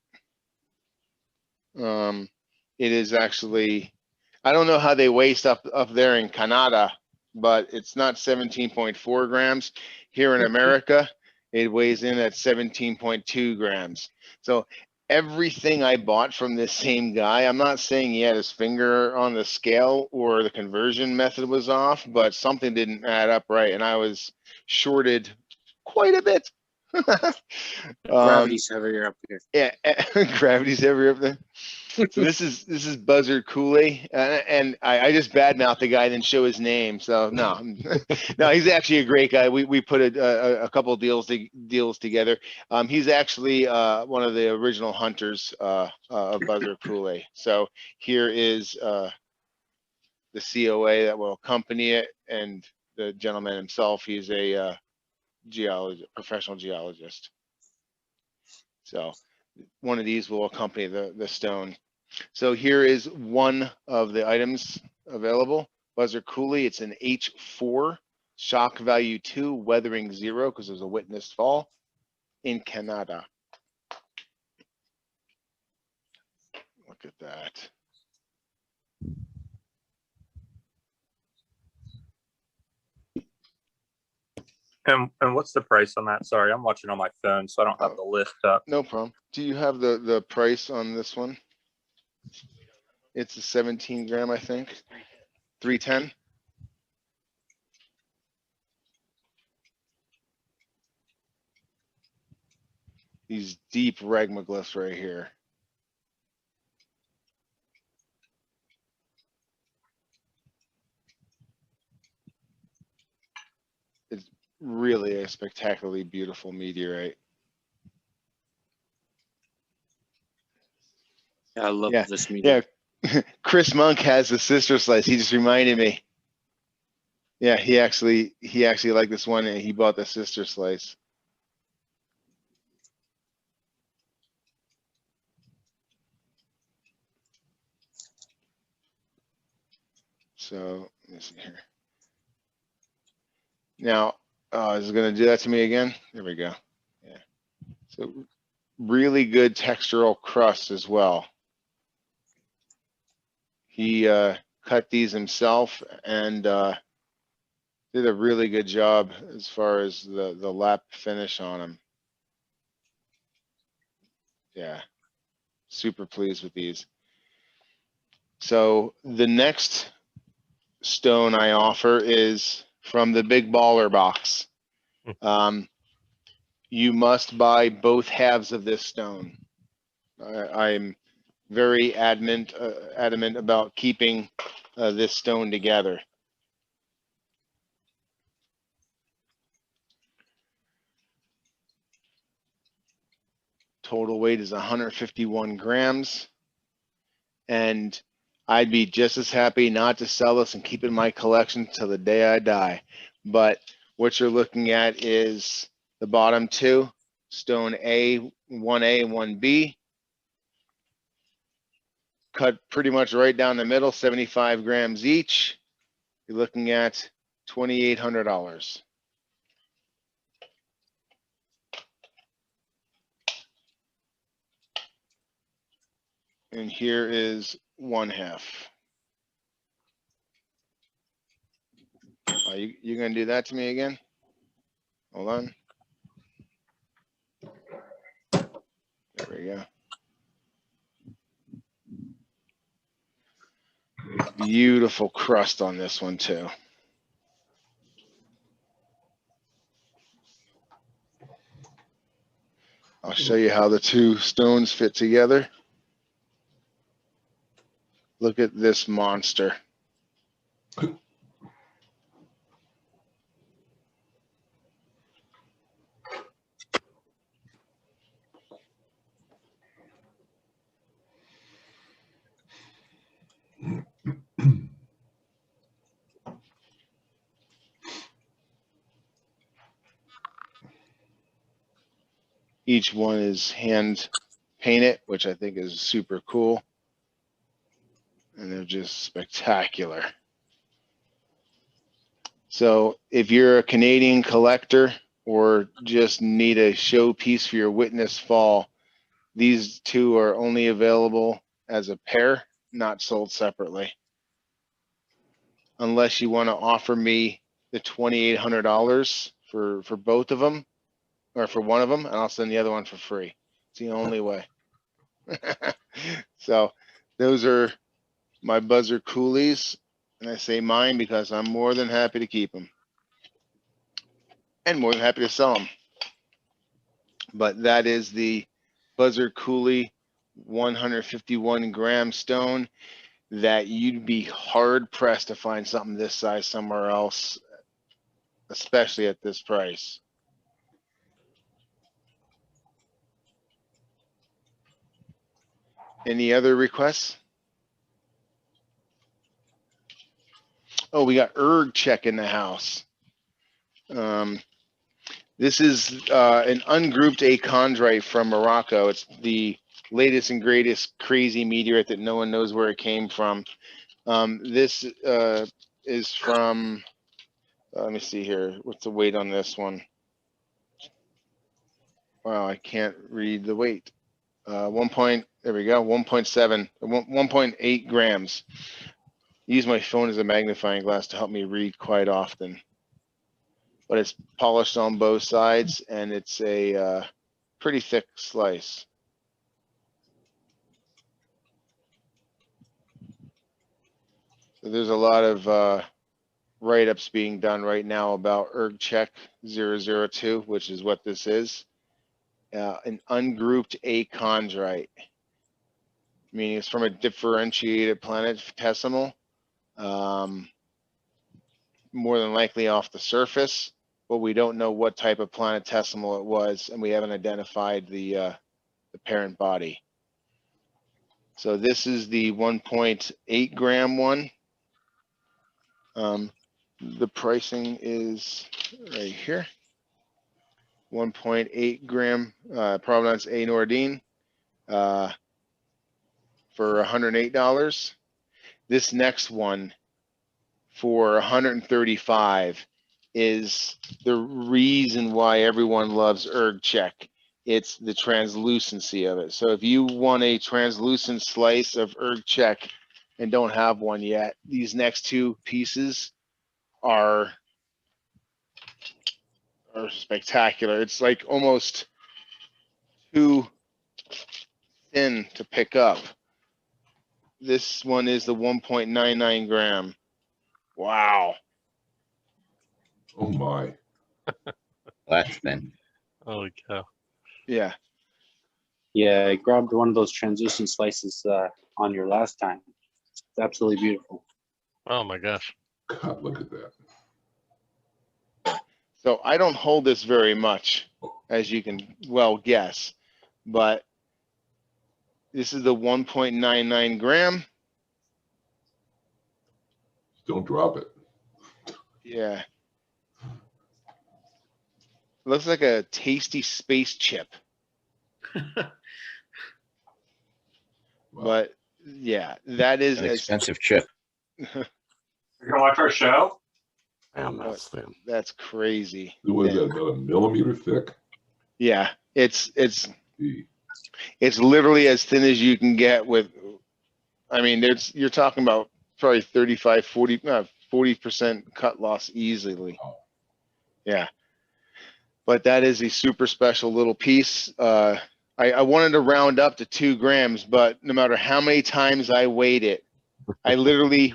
It is actually, I don't know how they weigh stuff up there in Canada, but it's not 17.4 grams. Here in America, it weighs in at 17.2 grams. So everything I bought from this same guy, I'm not saying he had his finger on the scale or the conversion method was off, but something didn't add up right, and I was shorted quite a bit. Gravity's heavier up here. Yeah, gravity's heavier up there. So this is Buzzard Coulee, and I just badmouthed the guy, didn't show his name. So no, no, he's actually a great guy. We put a couple of deals together. He's actually one of the original hunters of Buzzard Coulee. So here is the COA that will accompany it, and the gentleman himself. He's a professional geologist. So one of these will accompany the stone. So here is one of the items available. Buzzard Coulee, it's an H4, shock value 2, weathering 0, because there's a witnessed fall in Canada. Look at that. And what's the price on that? Sorry, I'm watching on my phone, so I don't have the list up. No problem. Do you have the price on this one? It's a 17 gram, I think. 310. These deep regmaglyphs right here. It's really a spectacularly beautiful meteorite. Yeah, I love this meteorite. Yeah. Chris Monk has the sister slice. He just reminded me. Yeah, he actually liked this one, and he bought the sister slice. So let me see here. Now, is it going to do that to me again? There we go. Yeah. So really good textural crust as well. He cut these himself and did a really good job as far as the lap finish on them. Yeah, super pleased with these. So the next stone I offer is from the Big Baller box. You must buy both halves of this stone. I'm very adamant about keeping this stone together. Total weight is 151 grams. And I'd be just as happy not to sell this and keep it in my collection till the day I die. But what you're looking at is the bottom two, stone A, 1A and 1B. Cut pretty much right down the middle, 75 grams each. You're looking at $2,800. And here is 1/2. You gonna do that to me again? Hold on. There we go. Beautiful crust on this one too. I'll show you how the two stones fit together. Look at this monster. Each one is hand painted, which I think is super cool. And they're just spectacular. So if you're a Canadian collector or just need a showpiece for your witness fall, these two are only available as a pair, not sold separately. Unless you want to offer me the $2,800 for both of them, or for one of them, and I'll send the other one for free. It's the only way. So those are my Buzzard Coulees, and I say mine because I'm more than happy to keep them and more than happy to sell them. But that is the Buzzard Coulee 151 gram stone that you'd be hard pressed to find something this size somewhere else, especially at this price. Any other requests? Oh, we got Erg Chech in the house. This is an ungrouped Achondrite from Morocco. It's the latest and greatest crazy meteorite that no one knows where it came from. This is from, let me see here. What's the weight on this one? Wow, I can't read the weight. There we go, 1.8 grams. Use my phone as a magnifying glass to help me read quite often. But it's polished on both sides, and it's a pretty thick slice. So there's a lot of write-ups being done right now about Erg Chech 002, which is what this is. An ungrouped achondrite, meaning it's from a differentiated planetesimal, more than likely off the surface, but we don't know what type of planetesimal it was, and we haven't identified the parent body. So this is the 1.8 gram one. The pricing is right here. 1.8 gram provenance A Nordine for $108. This next one for $135 is the reason why everyone loves Erg Chech. It's the translucency of it. So if you want a translucent slice of Erg Chech and don't have one yet, these next two pieces are spectacular. It's like almost too thin to pick up. This one is the 1.99 gram. Wow. Oh my. That's thin. Holy cow. Yeah. Yeah, I grabbed one of those translucent slices on your last time. It's absolutely beautiful. Oh my gosh. God, look at that. So I don't hold this very much, as you can well guess, but this is the 1.99 gram. Don't drop it. Yeah. Looks like a tasty space chip. But yeah, that is An expensive chip. You're gonna watch our show? Damn, that's thin. That's crazy. What is that, about a millimeter thick? Yeah, it's literally as thin as you can get with, I mean, you're talking about probably 35, 40% cut loss easily. Yeah. But that is a super special little piece. I wanted to round up to 2 grams, but no matter how many times I weighed it, I literally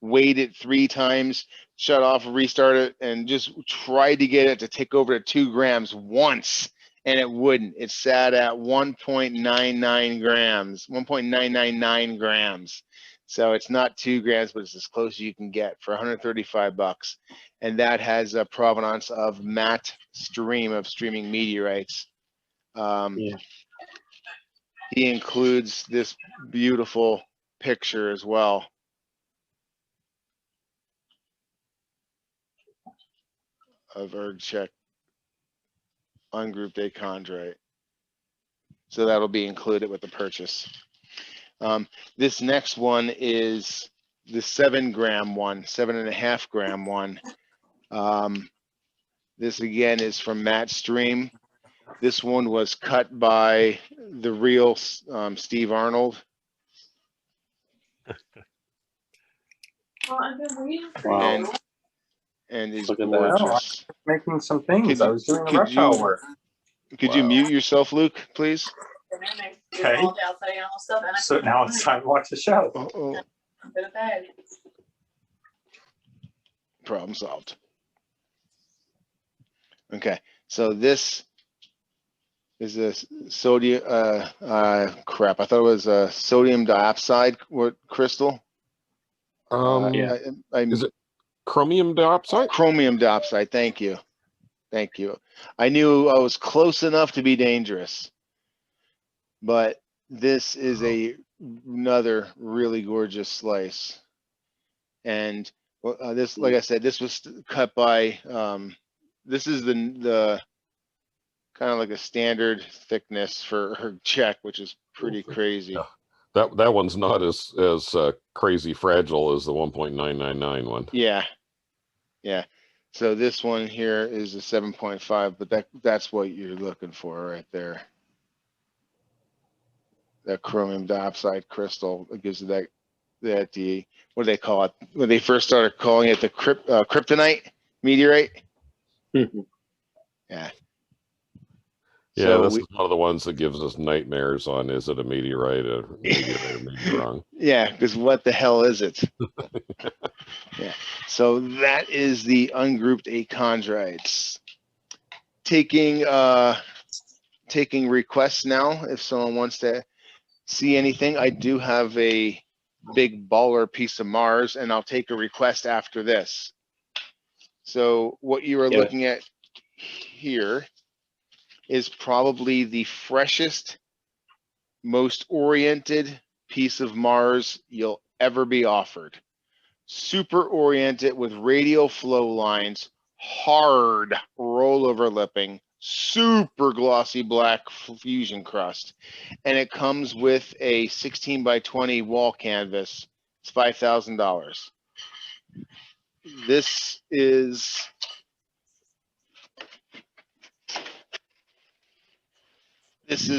weighed it 3 times, shut off, restart it, and just tried to get it to tick over to 2 grams once, and it wouldn't. It sat at 1.99 grams, 1.999 grams. So it's not 2 grams, but it's as close as you can get for 135 bucks. And that has a provenance of Matt Stream of Streaming Meteorites. He includes this beautiful picture as well. Of Erg Chech ungrouped achondrite. So that'll be included with the purchase. This next one is the 7-gram one, 7.5 gram one. This again is from Matt Stream. This one was cut by the real Steve Arnold. Wow. And is Look at that. gorgeous. Making some things. I was doing the reptile work. Could you mute yourself, Luke, please? Okay. So now it's time to watch the show. Problem solved. Okay, so this is a sodium crap. I thought it was a sodium diopside crystal. Is it chromium diopside? Chromium diopside. Thank you. Thank you. I knew I was close enough to be dangerous, but this is another really gorgeous slice. And this, like I said, this was cut by. This is the kind of like a standard thickness for Erg Chech, which is pretty crazy. Yeah. That one's not as crazy fragile as the 1.999 one. Yeah, yeah. So this one here is a 7.5, but that's what you're looking for right there. That chromium diopside crystal, it gives you that the what do they call it when they first started calling it the kryptonite meteorite? Yeah. Yeah, So this is one of the ones that gives us nightmares on, is it a meteorite or maybe wrong? Yeah, because what the hell is it? Yeah. So that is the ungrouped achondrites. Taking requests now. If someone wants to see anything, I do have a big baller piece of Mars, and I'll take a request after this. So what you are looking at here is probably the freshest, most oriented piece of Mars you'll ever be offered. Super oriented with radial flow lines, hard rollover lipping, super glossy black fusion crust. And it comes with a 16 by 20 wall canvas. It's $5,000. This is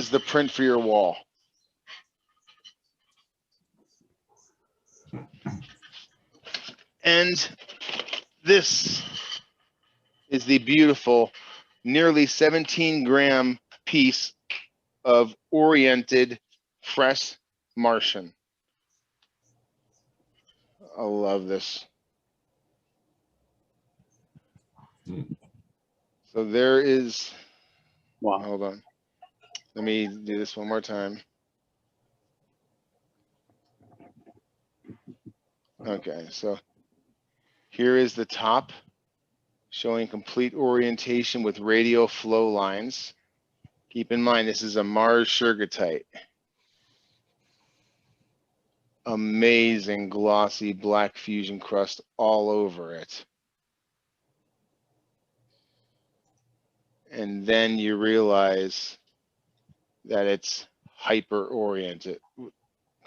the print for your wall. And this is the beautiful, nearly 17-gram piece of oriented fresh Martian. I love this. So there is, wow. Hold on. Let me do this one more time. Okay, so here is the top showing complete orientation with radial flow lines. Keep in mind, this is a Mars Shergottite. amazing glossy black fusion crust all over it. And then you realize that it's hyper oriented,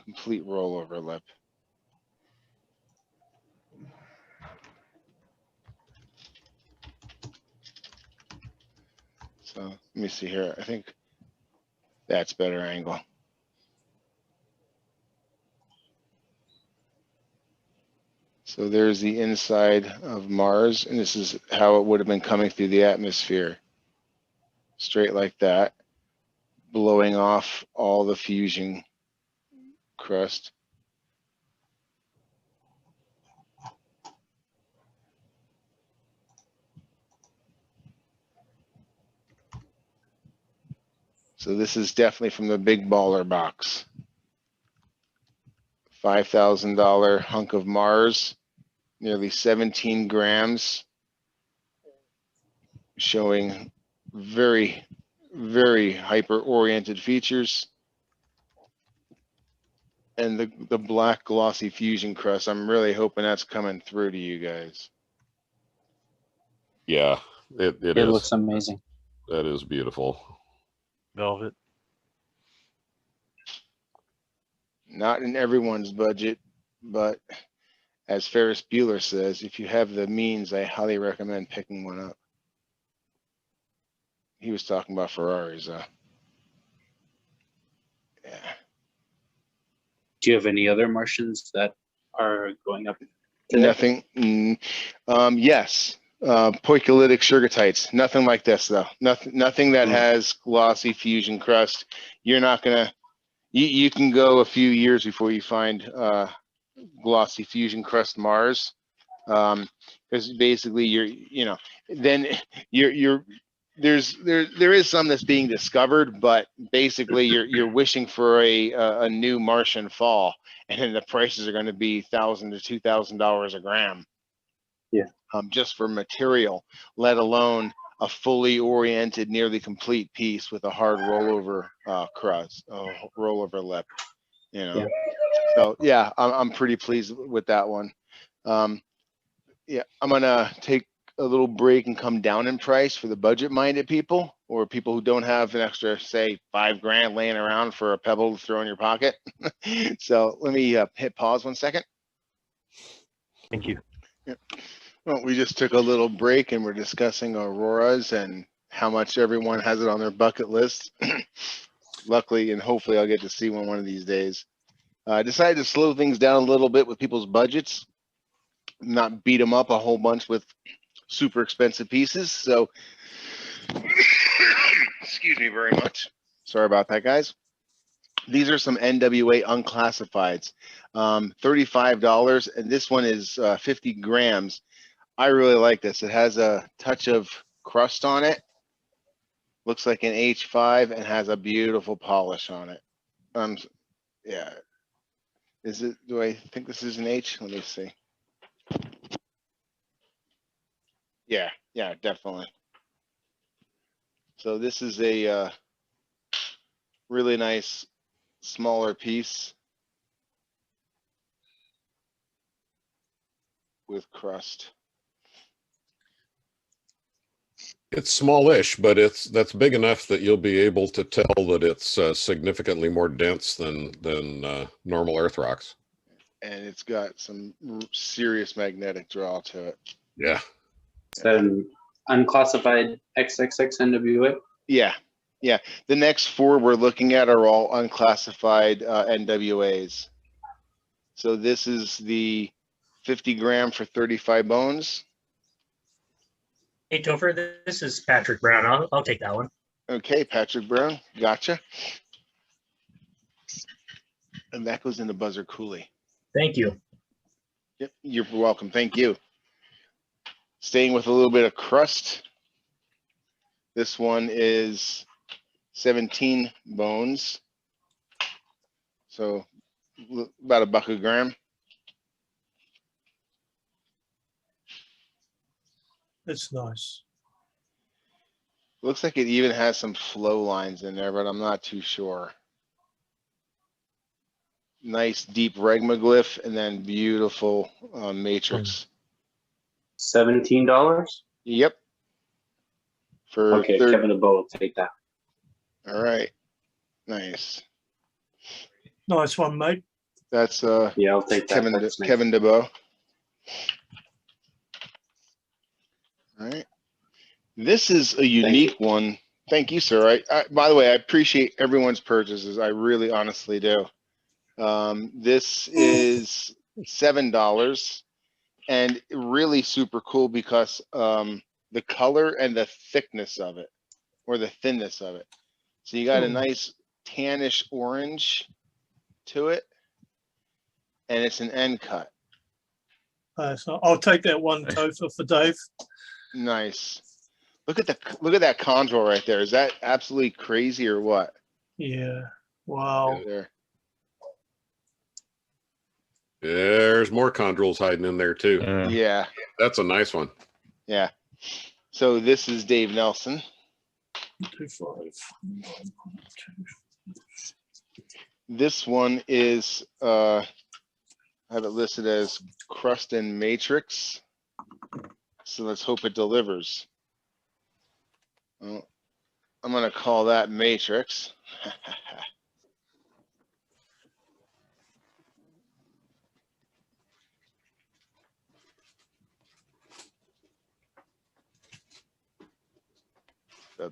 complete rollover lip. So let me see here. I think that's better angle. So there's the inside of Mars, and this is how it would have been coming through the atmosphere. Straight like that, blowing off all the fusion crust. So this is definitely from the big baller box. $5,000 hunk of Mars, nearly 17 grams, showing very, very hyper-oriented features. And the black glossy fusion crust, I'm really hoping that's coming through to you guys. Yeah, it It is. looks amazing. That is beautiful. Velvet. Not in everyone's budget, but as Ferris Bueller says, if you have the means, I highly recommend picking one up. He was talking about Ferraris. Yeah. Do you have any other Martians that are going up today? Nothing. Yes. Poikilotic Shergottites. Nothing like this though. Nothing that has glossy fusion crust. You're not gonna. You can go a few years before you find glossy fusion crust Mars, because basically then there is some that's being discovered, but basically you're wishing for a new Martian fall, and then the prices are going to be $1,000 to $2,000 a gram. Yeah. Just for material, let alone a fully oriented, nearly complete piece with a hard rollover crust, rollover lip. Yeah. So yeah, I'm pretty pleased with that one. Yeah, I'm gonna take a little break and come down in price for the budget-minded people, or people who don't have an extra, say, $5 laying around for a pebble to throw in your pocket. So let me hit pause 1 second. Thank you. Yeah. Well, we just took a little break and we're discussing auroras and how much everyone has it on their bucket list. Luckily, and hopefully I'll get to see one of these days. I decided to slow things down a little bit with people's budgets, not beat them up a whole bunch with super expensive pieces. So, excuse me very much. Sorry about that, guys. These are some NWA unclassifieds, $35, and this one is 50 grams. I really like this. It has a touch of crust on it. Looks like an H5 and has a beautiful polish on it. Yeah. Is it, do I think this is an H? Let me see. Yeah, definitely. So this is a really nice smaller piece with crust. It's smallish, but that's big enough that you'll be able to tell that it's significantly more dense than normal earth rocks. And it's got some serious magnetic draw to it. Yeah. Is that an unclassified XXX NWA? Yeah. The next four we're looking at are all unclassified NWAs. So this is the 50 gram for 35 bones. Hey, Topher, this is Patrick Brown. I'll take that one. Okay, Patrick Brown, gotcha. And that goes into Buzzard Coulee. Thank you. Yep, you're welcome. Thank you. Staying with a little bit of crust. This one is 17 bones. So about $1 a gram. It's nice. Looks like it even has some flow lines in there, but I'm not too sure. nice deep regmaglyph, and then beautiful matrix. $17. Yep. For Okay, Kevin the Bow will take that. All right. Nice. Nice one, mate. That's yeah, I'll take that. Kevin That's nice. Kevin DeBow. All right. This is a unique one. Thank you, sir. I by the way, I appreciate everyone's purchases. I really honestly do. This is $7 and really super cool because the color and the thickness of it, or the thinness of it. So you got a nice tannish orange to it, and it's an end cut. So I'll take that one, Topher, for Dave. Nice. Look at that chondrite right there. Is that absolutely crazy or what? Yeah. Wow. There. There's more chondrules hiding in there too. Yeah. That's a nice one. Yeah. So this is Dave Nelson. 2.5. This one is I have it listed as crust and matrix. So let's hope it delivers. Well, I'm gonna call that matrix.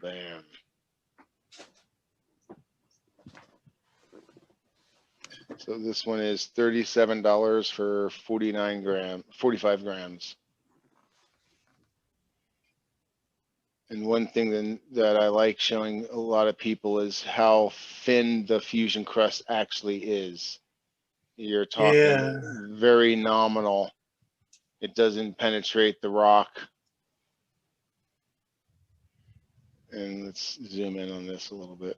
Bam. So this one is $37 for 45 grams. And one thing that I like showing a lot of people is how thin the fusion crust actually is. You're talking very nominal. It doesn't penetrate the rock. And let's zoom in on this a little bit.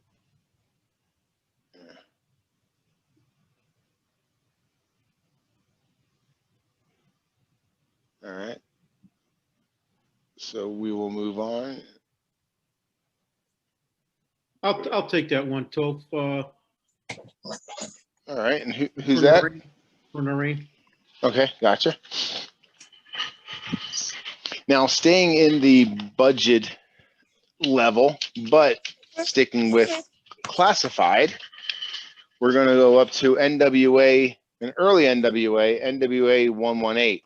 All right. So we will move on. I'll take that one, Toph. All right, and who's that? Noreen. Okay, gotcha. Now staying in the budget level, but sticking with classified, we're going to go up to NWA, an early NWA, NWA 118.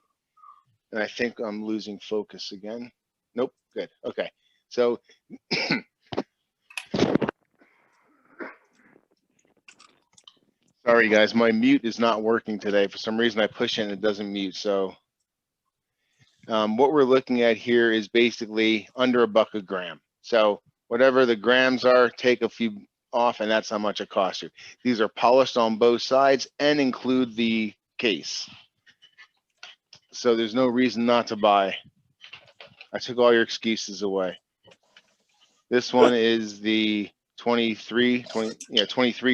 And I think I'm losing focus again. Nope, good. Okay, so sorry guys, my mute is not working today. For some reason I push it and it doesn't mute. So what we're looking at here is basically under $1 a gram. So whatever the grams are, take a few off and that's how much it costs you. These are polished on both sides and include the case. So there's no reason not to buy. I took all your excuses away. This one is the 23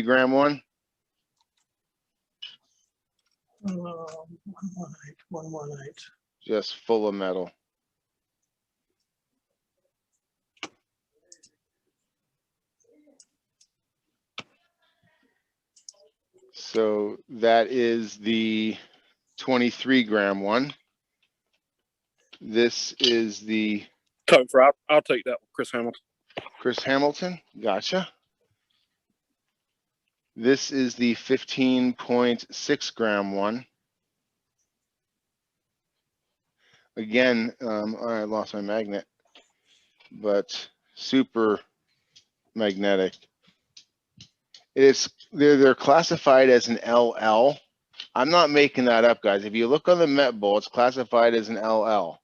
gram one. 118. Just full of metal. So that is the 23 gram one. This is the Topher. I'll take that one, Chris Hamilton. Chris Hamilton, gotcha. This is the 15.6 gram one. Again, I lost my magnet, but super magnetic. They're classified as an LL. I'm not making that up, guys. If you look on the Met Bowl, it's classified as an LL.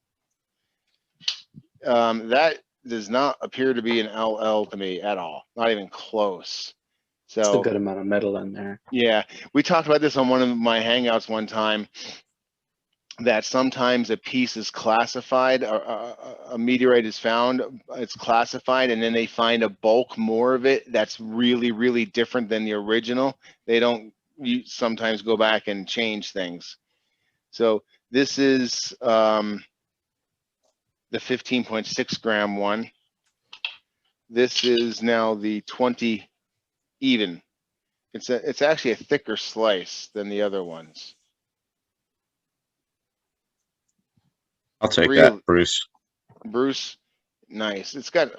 That does not appear to be an LL to me at all. Not even close. So it's a good amount of metal in there. Yeah, we talked about this on one of my hangouts one time, that sometimes a piece is classified, a meteorite is found, it's classified, and then they find a bulk more of it that's really, really different than the original. They don't sometimes go back and change things. So this is the 15.6 gram one. This is now the 20 even. It's actually a thicker slice than the other ones. I'll take that, Bruce. Bruce, nice. It's got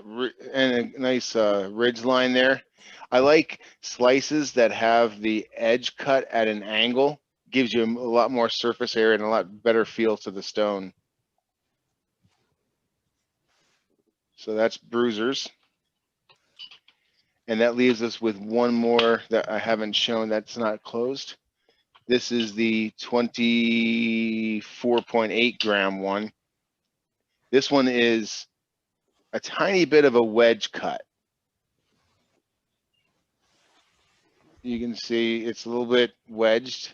and a nice ridge line there. I like slices that have the edge cut at an angle. Gives you a lot more surface area and a lot better feel to the stone. So that's bruisers. And that leaves us with one more that I haven't shown that's not closed. This is the 24.8 gram one. This one is a tiny bit of a wedge cut. You can see it's a little bit wedged,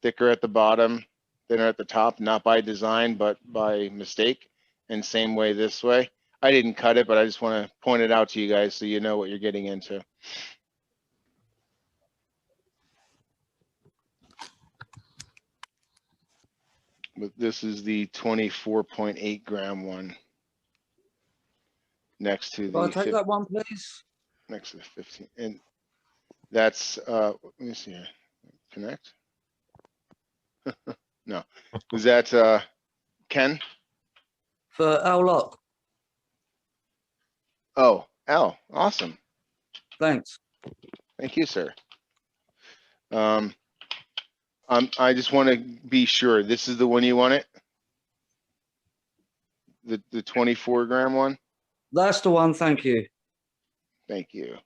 thicker at the bottom, thinner at the top, not by design, but by mistake. And same way this way. I didn't cut it, but I just want to point it out to you guys so you know what you're getting into. But this is the 24.8 gram one. Next to the. I'll take that one, please. Next to the 15. And that's, let me see here. Connect? No. Was that Ken? For Al Lock. Oh, Al, awesome. Thanks. Thank you, sir. I just want to be sure this is the one you want it. The 24 gram one. That's the one. Thank you. Thank you.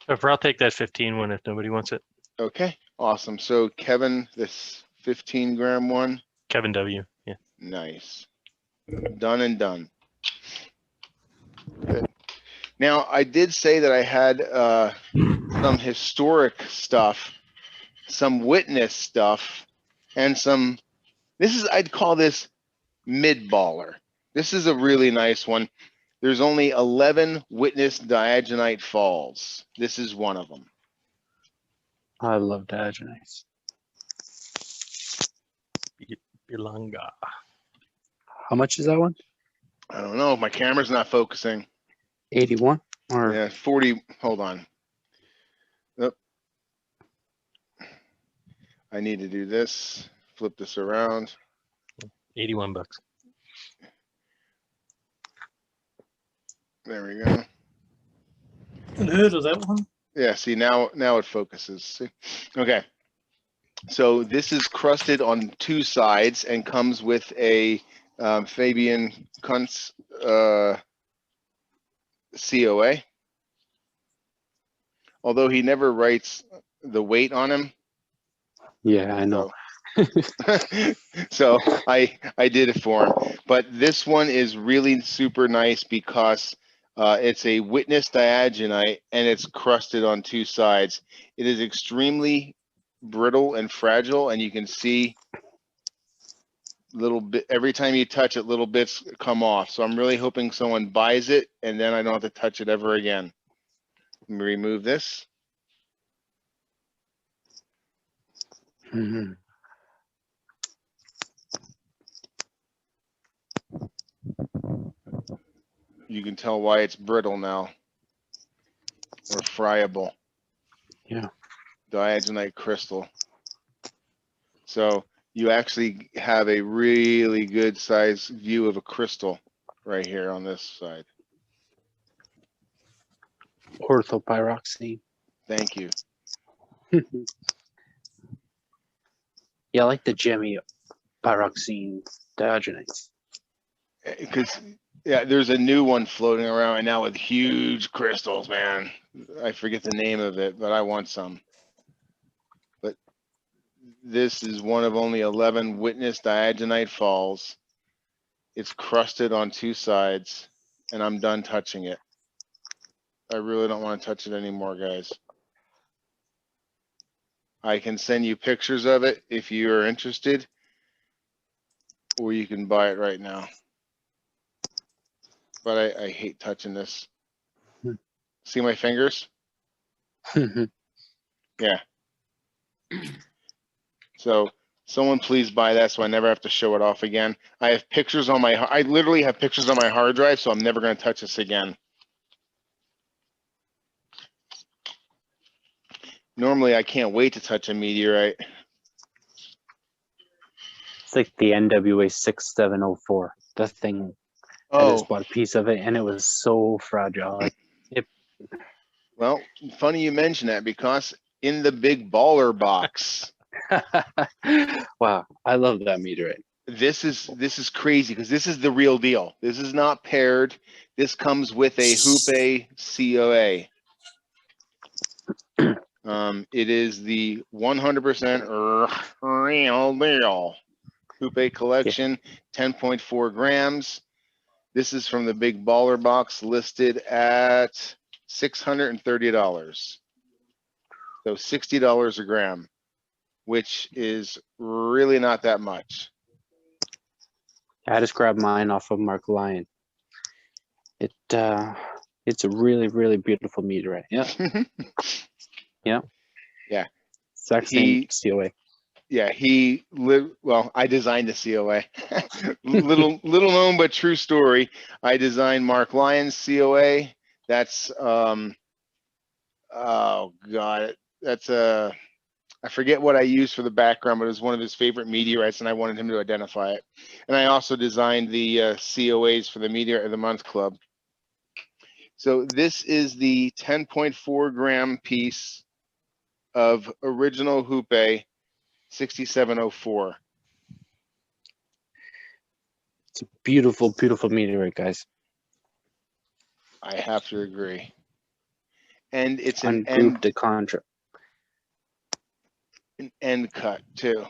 I'll take that 15 one if nobody wants it. Okay, awesome. So Kevin, this 15 gram one. Kevin W. Yeah. Nice. Done and done. Good. Now, I did say that I had some historic stuff, some witness stuff, and some, I'd call this mid-baller. This is a really nice one. There's only 11 witness Diogenite falls. This is one of them. I love Diogenites. Bilanga. How much is that one? I don't know. My camera's not focusing. 81 or yeah, 40. Hold on. Oh. I need to do this. Flip this around. 81 bucks. There we go. Haven't heard of that one. Yeah, see now it focuses. See? Okay. So this is crusted on two sides and comes with a Fabian Kuntz COA. Although he never writes the weight on him. Yeah, I know. So I did it for him. But this one is really super nice because it's a witness Diogenite and it's crusted on two sides. It is extremely brittle and fragile, and you can see little bit every time you touch it, little bits come off. So I'm really hoping someone buys it and then I don't have to touch it ever again. Let me remove this. Mm-hmm. You can tell why it's brittle now or friable. Yeah. Diogenite crystal. So you actually have a really good size view of a crystal right here on this side. Orthopyroxene. Thank you. Yeah, I like the gemmy pyroxene Diogenites. Because yeah, there's a new one floating around right now with huge crystals, man. I forget the name of it, but I want some. But this is one of only 11 witness Diogenite falls. It's crusted on two sides, and I'm done touching it. I really don't want to touch it anymore, guys. I can send you pictures of it if you are interested, or you can buy it right now. But I hate touching this. See my fingers? Yeah. So someone please buy that so I never have to show it off again. I have pictures on I literally have pictures on my hard drive, so I'm never going to touch this again. Normally, I can't wait to touch a meteorite. It's like the NWA 6704. The thing. I Oh, just bought a piece of it, and it was so fragile. well, funny you mention that, because in the big baller box, Wow, I love that meteorite. this is crazy, because this is the real deal. This is not paired. This comes with a Hoope COA. It is the 100% real deal Hoope collection, 10.4 grams. This is from the big baller box, listed at $630. So $60 a gram, which is really not that much. I just grabbed mine off of Mark Lyon. It's a really, really beautiful meteorite. Yeah. Yeah. Yeah. Exact same COA. Yeah, well, I designed the COA. little known but true story. I designed Mark Lyon's COA. That's oh god, that's I forget what I used for the background, but it was one of his favorite meteorites, and I wanted him to identify it. And I also designed the COAs for the Meteorite of the Month Club. So this is the 10.4 gram piece of original Hoope 6704. It's a beautiful, beautiful meteorite, guys. I have to agree. And it's an end cut too.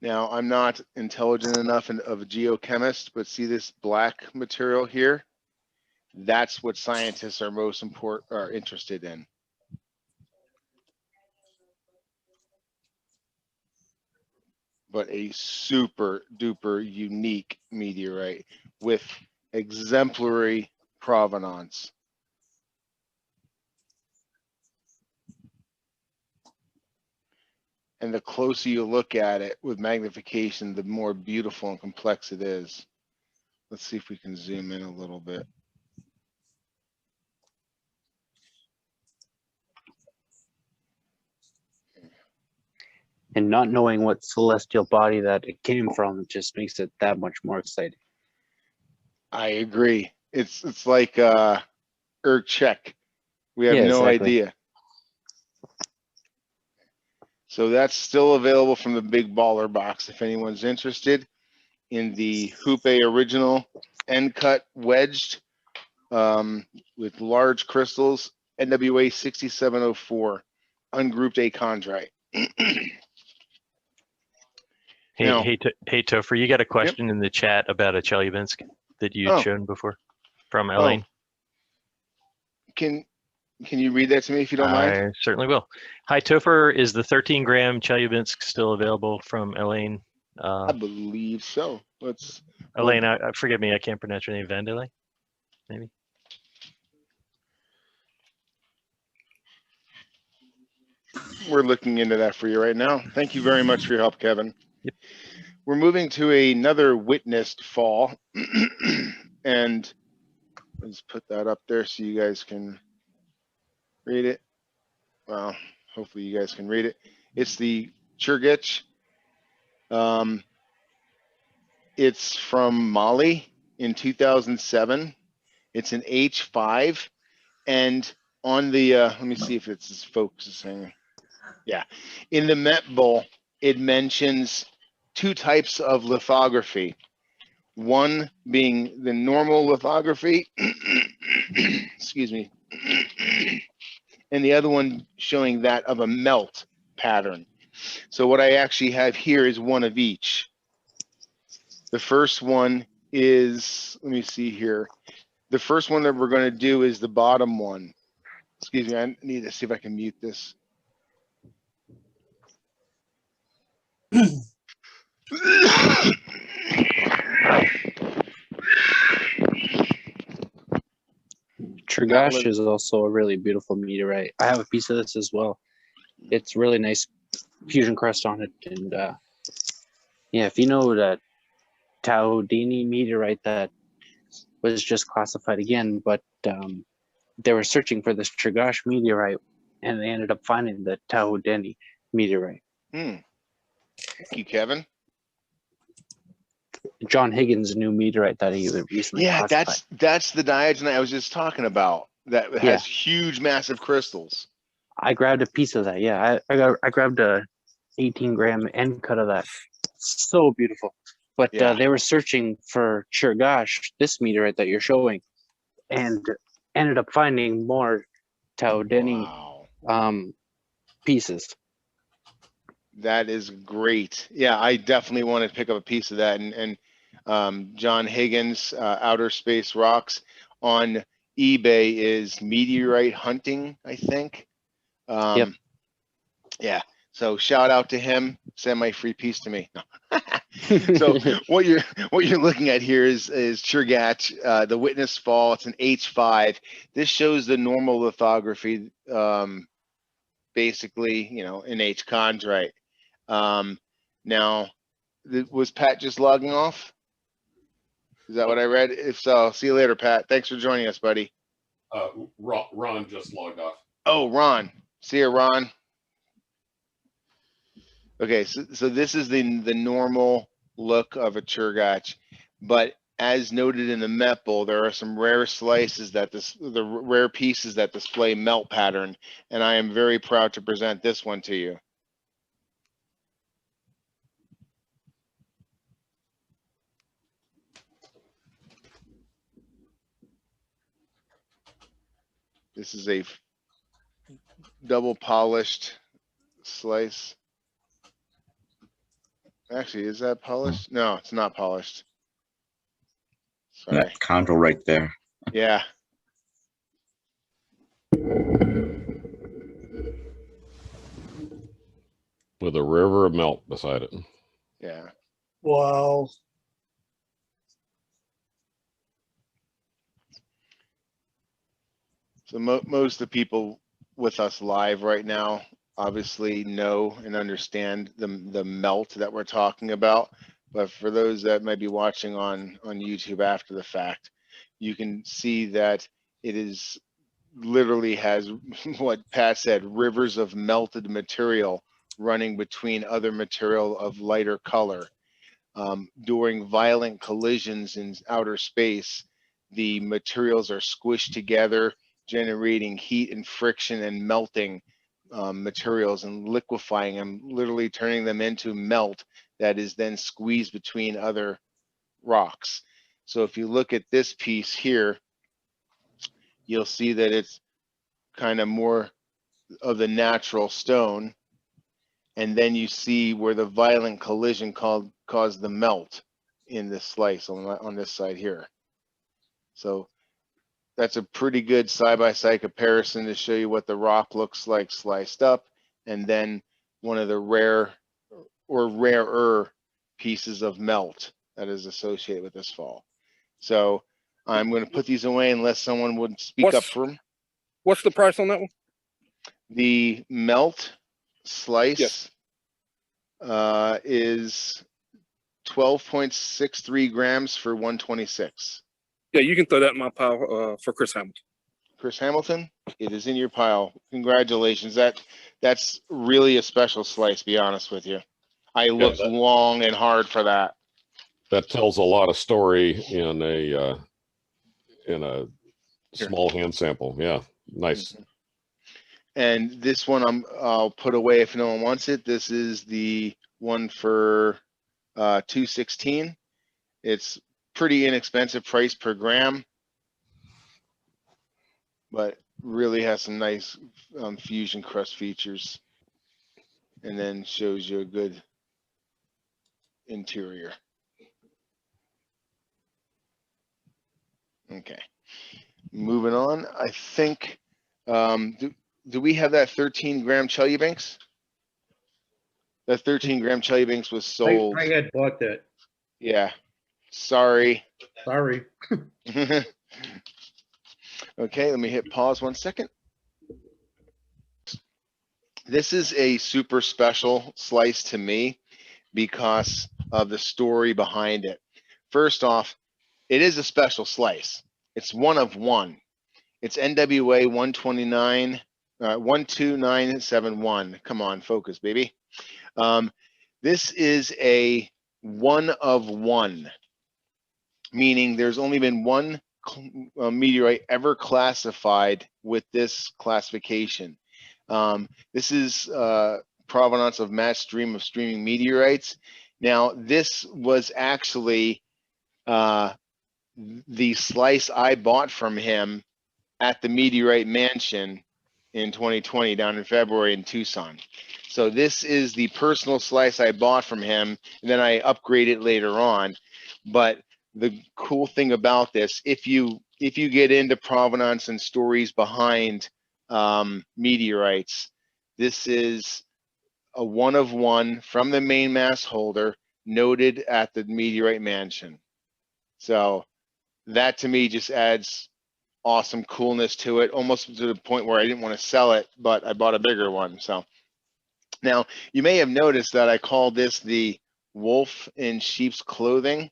Now, I'm not intelligent enough of a geochemist, but see this black material here? That's what scientists are most interested in. But a super duper unique meteorite with exemplary provenance. And the closer you look at it with magnification, the more beautiful and complex it is. Let's see if we can zoom in a little bit. And not knowing what celestial body that it came from just makes it that much more exciting. I agree. It's like Erg Chech. We have no idea. So that's still available from the big baller box if anyone's interested in the Hoope original end cut wedged with large crystals, NWA 6704 ungrouped achondrite. Hey, Topher, you got a question in the chat about a Chelyabinsk that you'd shown before from Elaine? Can you read that to me if you don't mind? I certainly will. Hi, Topher, is the 13 gram Chelyabinsk still available from Elaine? I believe so. Elaine, forgive me, I can't pronounce your name. Vandele, maybe? We're looking into that for you right now. Thank you very much for your help, Kevin. Yep. We're moving to another witnessed fall. And let's put that up there so you guys can read it. Well, hopefully you guys can read it. It's the Chergach. It's from Mali in 2007. It's an H5. And on the, let me see if it's focusing. Yeah. In the Met Bowl, it mentions two types of lithography. One being the normal lithography, excuse me, and the other one showing that of a melt pattern. So what I actually have here is one of each. The first one is, let me see here. The first one that we're going to do is the bottom one. Excuse me, I need to see if I can mute this. Chergach is also a really beautiful meteorite. I have a piece of this as well. It's really nice fusion crust on it, and yeah, if you know that Tauhidini meteorite that was just classified again, but they were searching for this Chergach meteorite, and they ended up finding the Tauhidini meteorite. Thank you, Kevin. John Higgins' new meteorite that he recently classified. That's the Diogenite I was just talking about. That has huge, massive crystals. I grabbed a piece of that. Yeah, I grabbed a 18-gram end cut of that. So beautiful. But they were searching for Chergach, this meteorite that you're showing, and ended up finding more Tauhidini pieces. That is great. Yeah, I definitely want to pick up a piece of that. And John Higgins, Outer Space Rocks on eBay is Meteorite Hunting, I think. Yep. Yeah. So shout out to him. Send my free piece to me. So what you're looking at here is Chergach, the Witness Fall. It's an H5. This shows the normal lithography, basically, in H chondrite. Now, was Pat just logging off? Is that what I read? If so, see you later, Pat. Thanks for joining us, buddy. Ron just logged off. Oh, Ron. See you, Ron. Okay, so this is the normal look of a Chergach, but as noted in the MEPL, there are some rare slices the rare pieces that display melt pattern, and I am very proud to present this one to you. This is a double polished slice. Actually, is that polished? No, it's not polished. Sorry. That chondrite right there. Yeah. With a river of melt beside it. Yeah. Wow. So most of the people with us live right now obviously know and understand the melt that we're talking about, but for those that might be watching on YouTube after the fact, you can see that it is literally has what Pat said, rivers of melted material running between other material of lighter color. During violent collisions in outer space, the materials are squished together, generating heat and friction and melting materials and liquefying them, literally turning them into melt that is then squeezed between other rocks. So if you look at this piece here, you'll see that it's kind of more of the natural stone, and then you see where the violent collision caused the melt in this slice on this side here. So that's a pretty good side-by-side comparison to show you what the rock looks like sliced up, and then one of the rare or rarer pieces of melt that is associated with this fall. So I'm going to put these away unless someone would speak up for them. What's the price on that one? The melt slice is 12.63 grams for 126. Yeah, you can throw that in my pile for Chris Hamilton. Chris Hamilton, it is in your pile. Congratulations. That's really a special slice, be honest with you. I looked long and hard for that. That tells a lot of story in a small hand sample. Yeah, nice. Mm-hmm. And this one I'll put away if no one wants it. This is the one for 216. It's pretty inexpensive price per gram, but really has some nice fusion crust features, and then shows you a good interior. Okay, moving on. I think do we have that 13-gram Chelyabinsk? That 13-gram Chelyabinsk was sold. I had bought that. Yeah. Sorry. Sorry. Okay, let me hit pause 1 second. This is a super special slice to me because of the story behind it. first off, it is a special slice. It's one of one. It's NWA 12971. Come on, focus, baby. This is a one of one, meaning there's only been one meteorite ever classified with this classification. This is provenance of Matt's stream of streaming meteorites. Now, this was actually the slice I bought from him at the Meteorite Mansion in 2020 down in February in Tucson. So this is the personal slice I bought from him, and then I upgrade it later on. But the cool thing about this, if you get into provenance and stories behind meteorites, this is a one of one from the main mass holder, noted at the Meteorite Mansion. So that to me just adds awesome coolness to it, almost to the point where I didn't want to sell it, but I bought a bigger one. So now you may have noticed that I call this the wolf in sheep's clothing.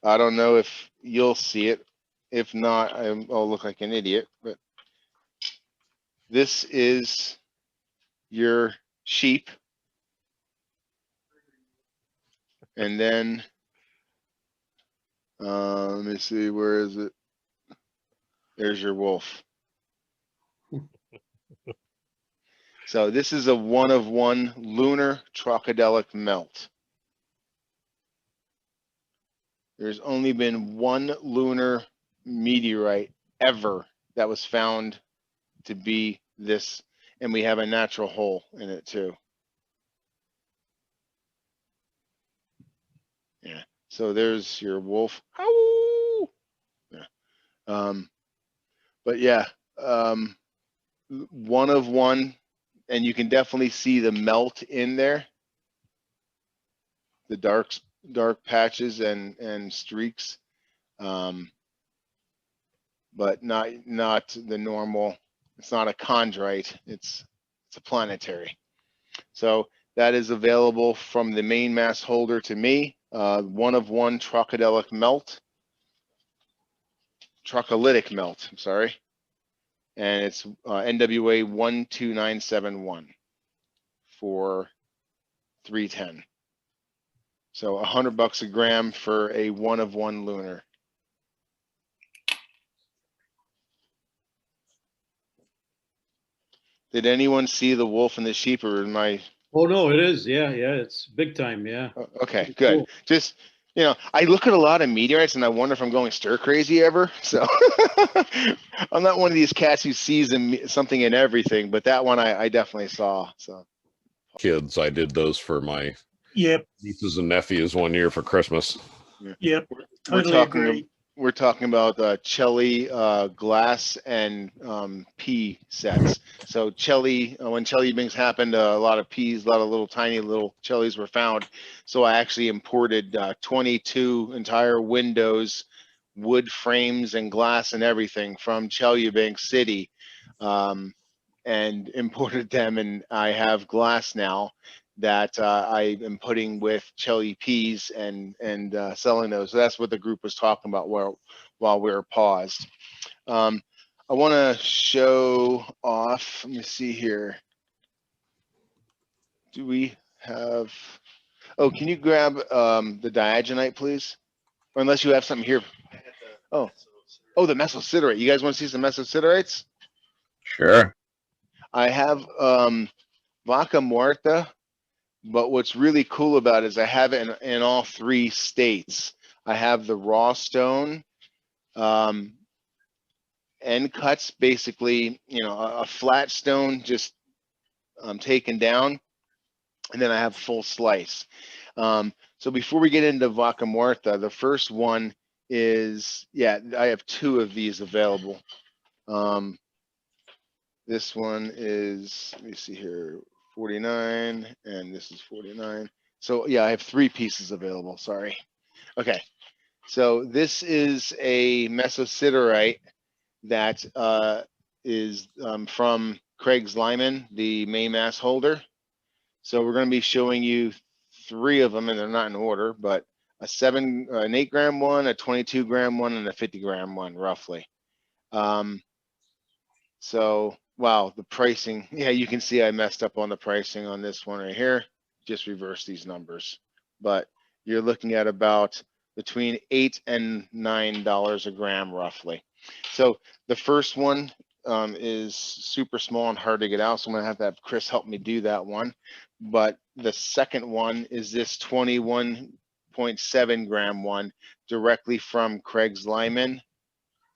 I don't know if you'll see it. If not, I'll look like an idiot, but this is your sheep. And then, let me see, where is it? There's your wolf. So this is a one of one lunar trocadelic melt. There's only been one lunar meteorite ever that was found to be this, and we have a natural hole in it too. Yeah, so there's your wolf. Ow! Yeah. But yeah, one of one, and you can definitely see the melt in there, the dark patches and streaks, but not the normal. It's not a chondrite. It's a planetary. So that is available from the main mass holder to me. One of one trocadelic melt, trochandic melt. I'm sorry, and it's NWA 12971 for $310. So $100 a gram for a one of one lunar. Did anyone see the wolf and the sheep, or am I? Oh, no, it is. Yeah, it's big time. Yeah. Okay, good. Cool. Just, I look at a lot of meteorites and I wonder if I'm going stir crazy ever. So I'm not one of these cats who sees something in everything, but that one I definitely saw. So kids, I did those for my nieces and nephews one year for Christmas. Yep. Totally agree. We're talking about Chely glass and pea sets. So Chely, when Chelyabinsk happened, a lot of peas, a lot of little tiny little Chelys were found. So I actually imported 22 entire windows, wood frames and glass and everything from Chelyabinsk City, and imported them. And I have glass now that I am putting with Chely peas and selling those. So that's what the group was talking about while we were paused. I want to show off. Let me see here. Do we have? Oh, can you grab the Diogenite, please? Or unless you have something here. Oh, the Mesosiderite. You guys want to see some Mesositerites? Sure. I have Vaca Muerta. But what's really cool about it is I have it in all three states. I have the raw stone, end cuts, basically, a flat stone just taken down, and then I have full slice. So before we get into Vaca Muerta, the first one is, I have two of these available. This one is, let me see here, 49, and this is 49. So I have three pieces available, sorry. Okay, so this is a Mesosiderite that is from Craig's Lyman, the main mass holder. So we're going to be showing you three of them, and they're not in order, but an 8 gram one, a 22 gram one, and a 50 gram one, roughly. So, wow, the pricing, yeah, you can see I messed up on the pricing on this one right here. Just reverse these numbers, but you're looking at about between $8 and $9 a gram, roughly. So the first one is super small and hard to get out, so I'm gonna have Chris help me do that one. But the second one is this 21.7 gram one, directly from Craig's Lyman,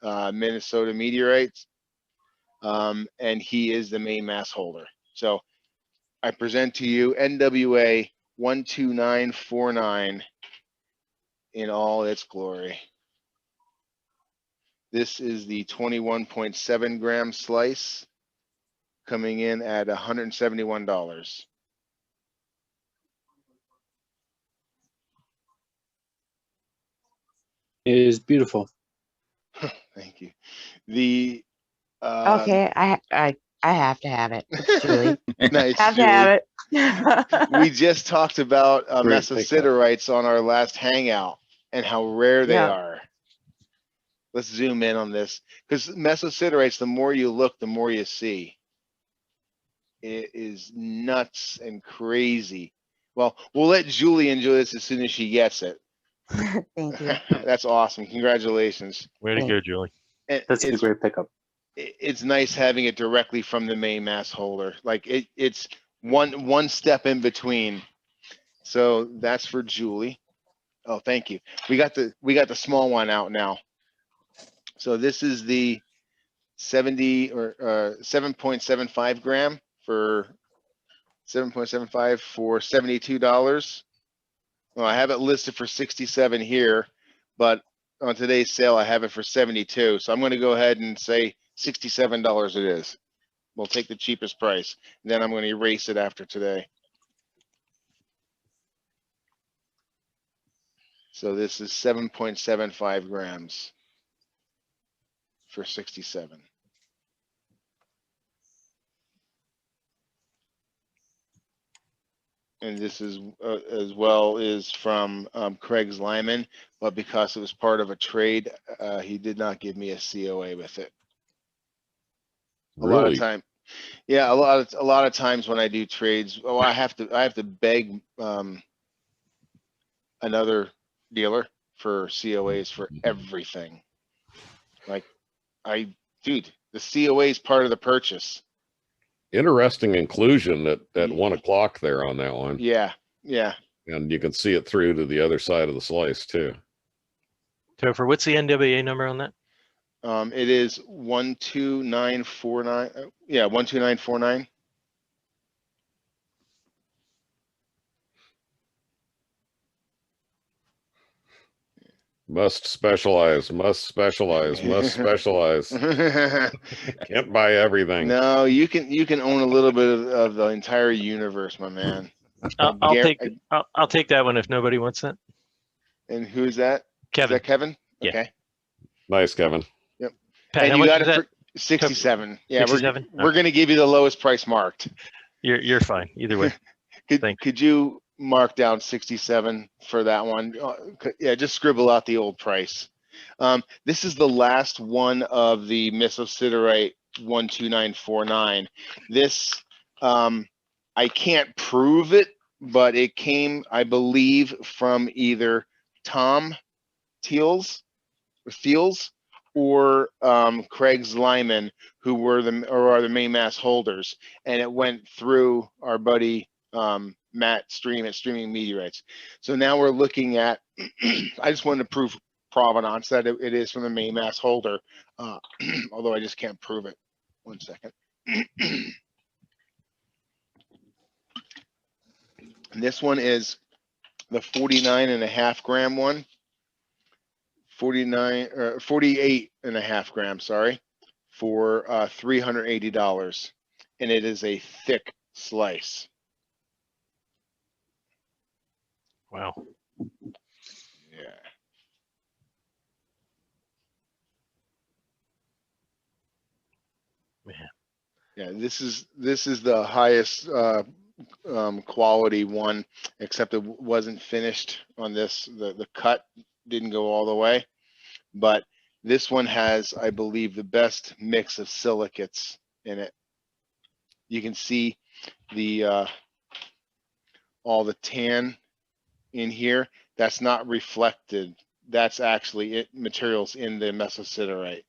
Minnesota Meteorites, and he is the main mass holder. So I present to you NWA 12949 in all its glory. This is the 21.7 gram slice, coming in at $171. It is beautiful. Thank you. The Okay, I have to have it. It's Julie. Nice, have Julie. to have it. We just talked about Great Mesosiderites on our last hangout and how rare they Yeah. are. Let's zoom in on this, because Mesosiderites, the more you look, the more you see. It is nuts and crazy. Well, we'll let Julie enjoy this as soon as she gets it. Thank you. That's awesome. Congratulations. Way to go, Julie. And That's a great pickup. it's nice having it directly from the main mass holder. Like it's one step in between. So that's for Julie. Oh, thank you. We got the small one out now. So this is the 7.75 gram for 7.75 for $72. Well, I have it listed for 67 here, but on today's sale I have it for 72. So I'm going to go ahead and say $67 it is. We'll take the cheapest price, and then I'm going to erase it after today. So this is 7.75 grams for 67. And this is as well is from Craig's Lyman, but because it was part of a trade, he did not give me a COA with it. A lot of time, yeah, a lot of times when I do trades, oh, I have to beg another dealer for COAs for everything. Like, dude, the COA is part of the purchase. Interesting inclusion at 1 o'clock there on that one. Yeah, yeah. And you can see it through to the other side of the slice too. Topher, what's the NWA number on that? It is 12949. Yeah, 12949. Must specialize, must specialize, must specialize. Can't buy everything. No, you can own a little bit of the entire universe, my man. I'll take that one if nobody wants that. And who's that? Kevin. Is that Kevin? Yeah. Okay. Nice, Kevin. Yep. Pat, and how you much got is it that? for 67. Yeah, 67? we're going to give you the lowest price marked. You're fine either way. Could you mark down 67 for that one? Yeah, just scribble out the old price. This is the last one of the Mesosiderite 12949. This I can't prove it, but it came, I believe, from either Tom Thiels or Craig's Lyman, who are the main mass holders, and it went through our buddy Matt Stream at Streaming Meteorites. So now we're looking at, I just wanted to prove provenance that it is from the main mass holder, although I just can't prove it. 1 second. And this one is the 49.5 gram one. 48.5 grams, sorry, for $380, and it is a thick slice. Wow. Yeah. Man. Yeah, this is the highest quality one, except it wasn't finished on this. The cut didn't go all the way, but this one has, I believe, the best mix of silicates in it. You can see the all the tan in here. That's not reflected. That's actually materials in the Mesosiderite.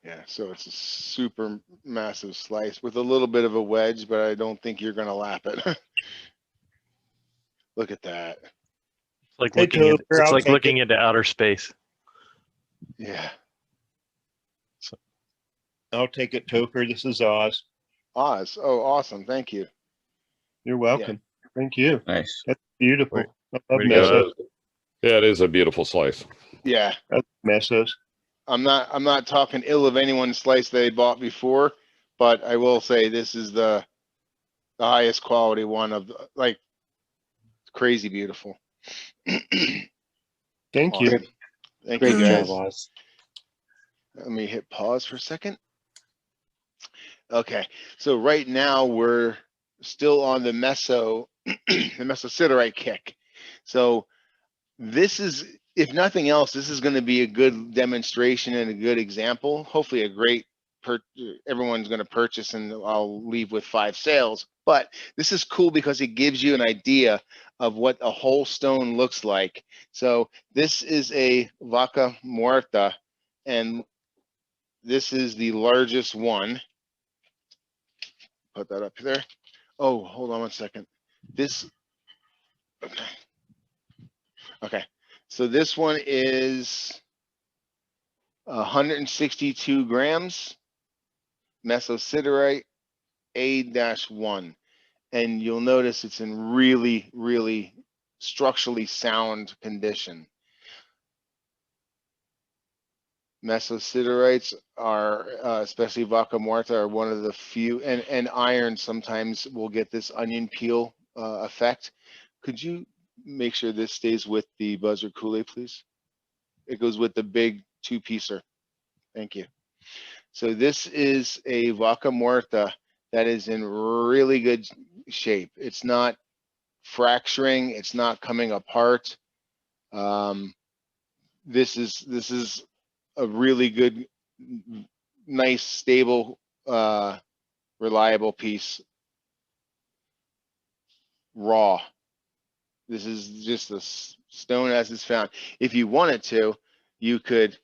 Yeah, so it's a super massive slice with a little bit of a wedge, but I don't think you're gonna lap it. Look at that. It's like Hey, looking at, Tober, it's I'll like take looking it. into outer space. Yeah. I'll take it, Toper. This is Oz. Oz. Oh, awesome. Thank you. You're welcome. Thank you. Nice. That's beautiful. I love way to go. mesos. Yeah, it is a beautiful slice. Yeah. I love mesos. I'm not talking ill of anyone's slice they bought before, but I will say this is the highest quality one of like crazy beautiful. Thank you. Awesome. Thank Great you guys. job, Oz. Let me hit pause for a second. Okay, so right now we're still on the the Mesosiderite kick. So this is, if nothing else, this is going to be a good demonstration and a good example. Hopefully a great, everyone's going to purchase, and I'll leave with 5 sales. But this is cool because it gives you an idea of what a whole stone looks like. So this is a Vaca Muerta, and this is the largest one. Put that up there. Oh, hold on one second. This, okay. Okay, so this one is 162 grams, Mesosiderite A-1. And you'll notice it's in really, really structurally sound condition. Mesosiderites are, especially Vaca Muerta, are one of the few, and iron sometimes will get this onion peel effect. Could you make sure this stays with the Buzzard Coulee, please? It goes with the big 2-piecer. Thank you. So this is a Vaca Muerta that is in really good shape. It's not fracturing. It's not coming apart. This is a really good, nice, stable, reliable piece. Raw. This is just a stone as it's found. If you wanted to, you could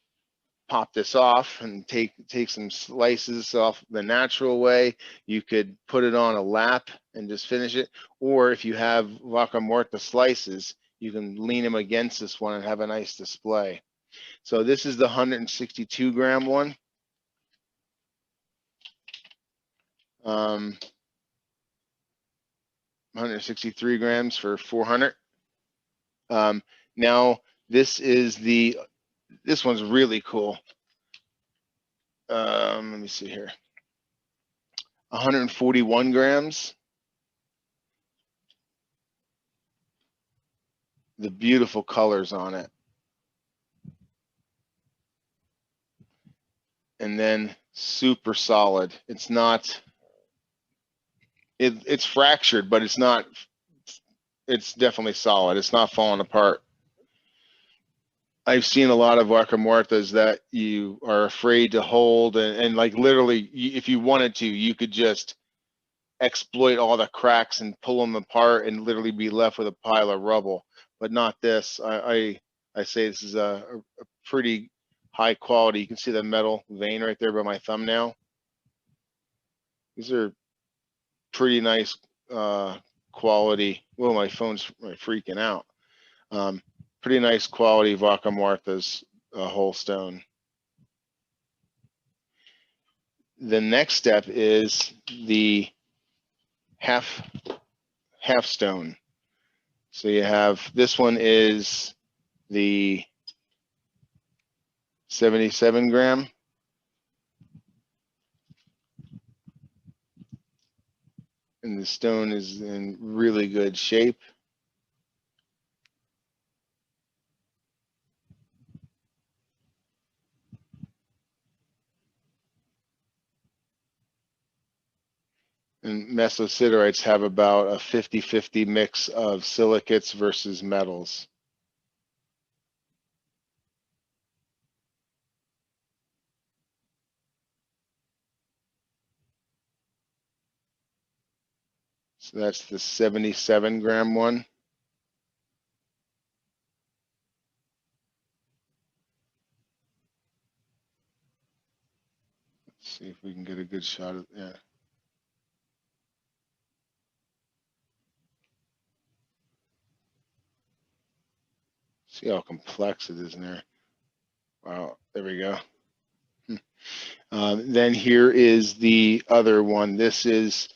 pop this off and take some slices off the natural way. You could put it on a lap and just finish it. Or if you have Vaca Muerta slices, you can lean them against this one and have a nice display. So this is the 162 gram one. 163 grams for 400. Now this is this one's really cool. Let me see here. 141 grams. The beautiful colors on it. And then super solid. It's not, it's fractured, but it's not, it's definitely solid. It's not falling apart. I've seen a lot of Vaca Muertas that you are afraid to hold, and like literally, if you wanted to, you could just exploit all the cracks and pull them apart and literally be left with a pile of rubble. But not this. I say this is a pretty high quality. You can see the metal vein right there by my thumbnail. These are pretty nice quality. Well, my phone's freaking out. Pretty nice quality Vaca Muertas, whole stone. The next step is the half stone. So you have, this one is the 77 gram. And the stone is in really good shape. And Mesosiderites have about a 50-50 mix of silicates versus metals. So that's the 77-gram one. Let's see if we can get a good shot of that. See how complex it is in there. Wow, there we go. Then here is the other one. This is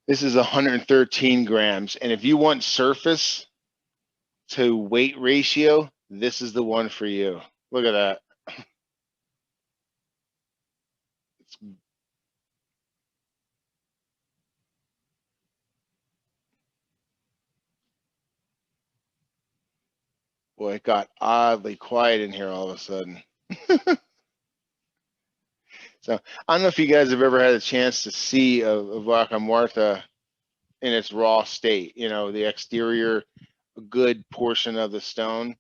113 grams. And if you want surface to weight ratio, this is the one for you. Look at that. Boy, it got oddly quiet in here all of a sudden. So I don't know if you guys have ever had a chance to see a Vaca Muerta in its raw state, you know, the exterior, a good portion of the stone.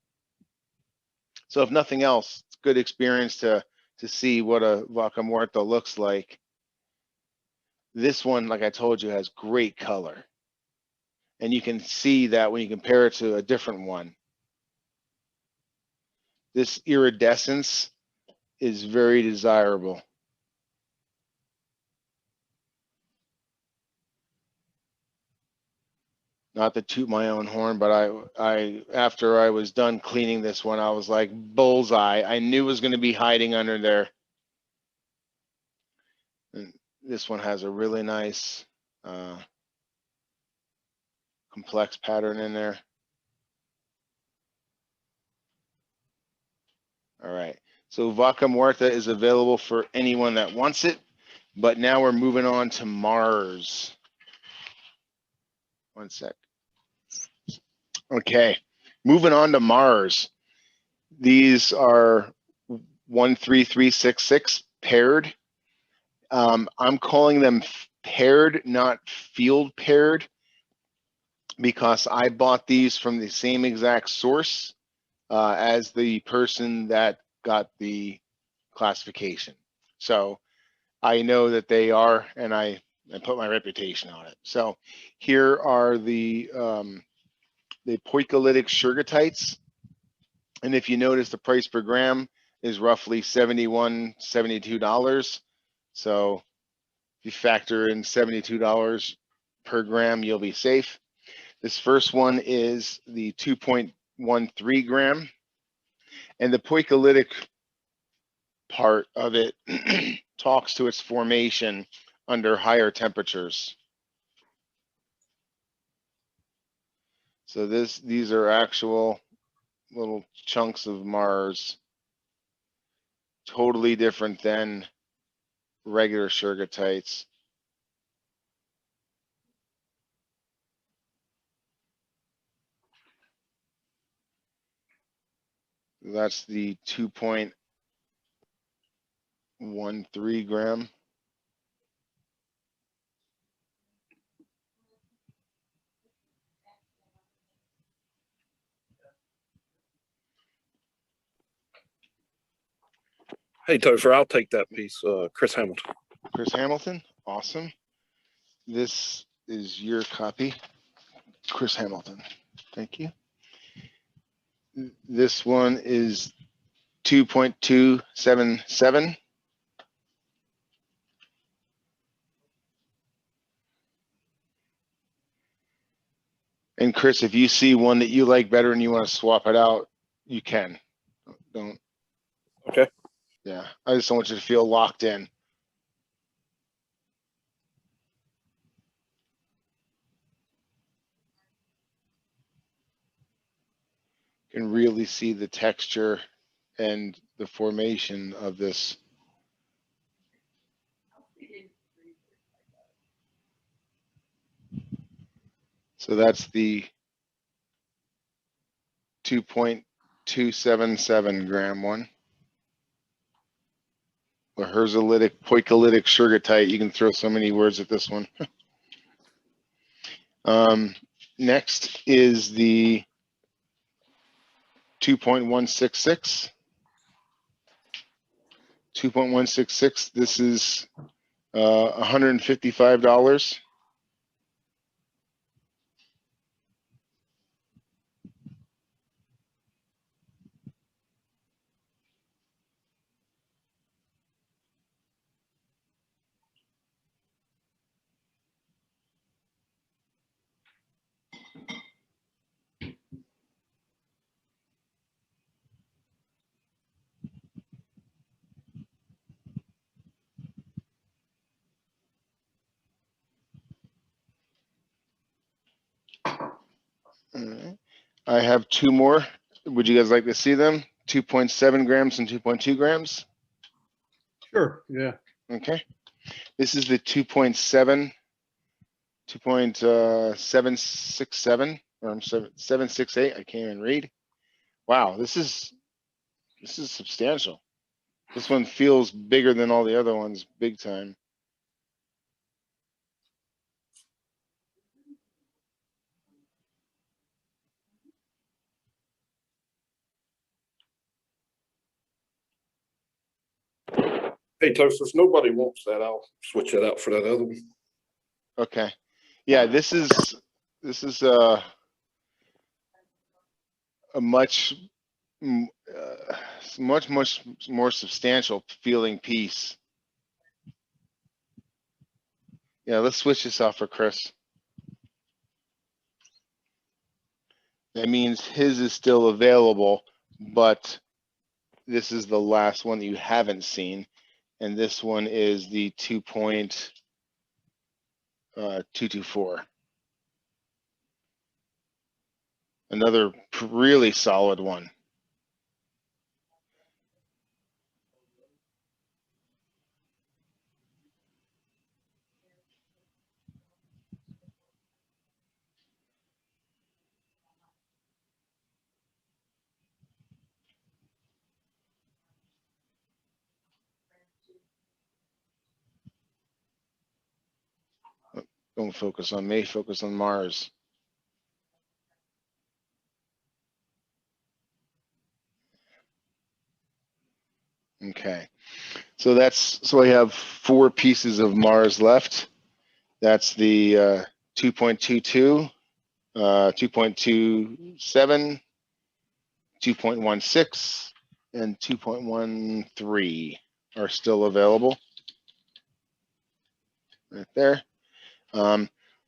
So if nothing else, it's a good experience to see what a Vaca Muerta looks like. This one, like I told you, has great color. And you can see that when you compare it to a different one. This iridescence is very desirable. Not to toot my own horn, but I after I was done cleaning this one, I was like, bullseye. I knew it was going to be hiding under there. And this one has a really nice complex pattern in there. All right, so Vaca Muerta is available for anyone that wants it, but now we're moving on to Mars. One sec. Okay, moving on to Mars. These are 13366 paired. I'm calling them paired, not field paired, because I bought these from the same exact source as the person that got the classification. So I know that they are, and I put my reputation on it. So here are the Eucrite-mmict Shergottites. And if you notice, the price per gram is roughly $71, $72. So if you factor in $72 per gram, you'll be safe. This first one is the 2.13 gram. And the Eucrite-mmict part of it talks to its formation under higher temperatures. So these are actual little chunks of Mars, totally different than regular Shergottites. That's the 2.13 gram. Hey, Topher, I'll take that piece. Chris Hamilton. Chris Hamilton, awesome. This is your copy, Chris Hamilton. Thank you. This one is 2.277. And Chris, if you see one that you like better and you want to swap it out, you can. Don't. Okay. Yeah, I just don't want you to feel locked in. You can really see the texture and the formation of this. So that's the 2.277 gram one. Lherzolitic Shergottite. You can throw so many words at this one. Next is the 2.166. 2.166. This is $155. I have two more. Would you guys like to see them? 2.7 grams and 2.2 grams. Sure, yeah. Okay. This is the 2.767, or 768. I can't even read. Wow, this is substantial. This one feels bigger than all the other ones, big time. Hey, Toasters, nobody wants that. I'll switch that out for that other one. Okay. Yeah, this is a much more substantial feeling piece. Yeah, let's switch this off for Chris. That means his is still available, but this is the last one that you haven't seen. And this one is the 2.224. Another really solid one. Don't focus on me, focus on Mars. Okay, so I have 4 pieces of Mars left. That's the 2.22, 2.27, 2.16, and 2.13 are still available. Right there.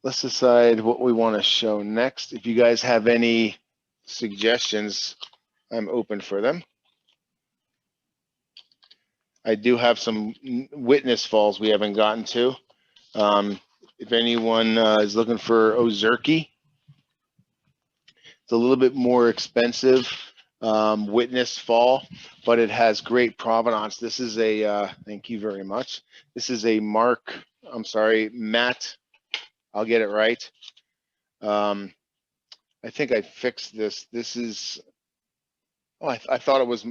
Let's decide what we want to show next. If you guys have any suggestions, I'm open for them. I do have some witness falls we haven't gotten to. If anyone is looking for Ozerki, it's a little bit more expensive witness fall, but it has great provenance. This is a, thank you very much. This is a Matt, I'll get it right. I think I fixed this. This is, oh, I thought it was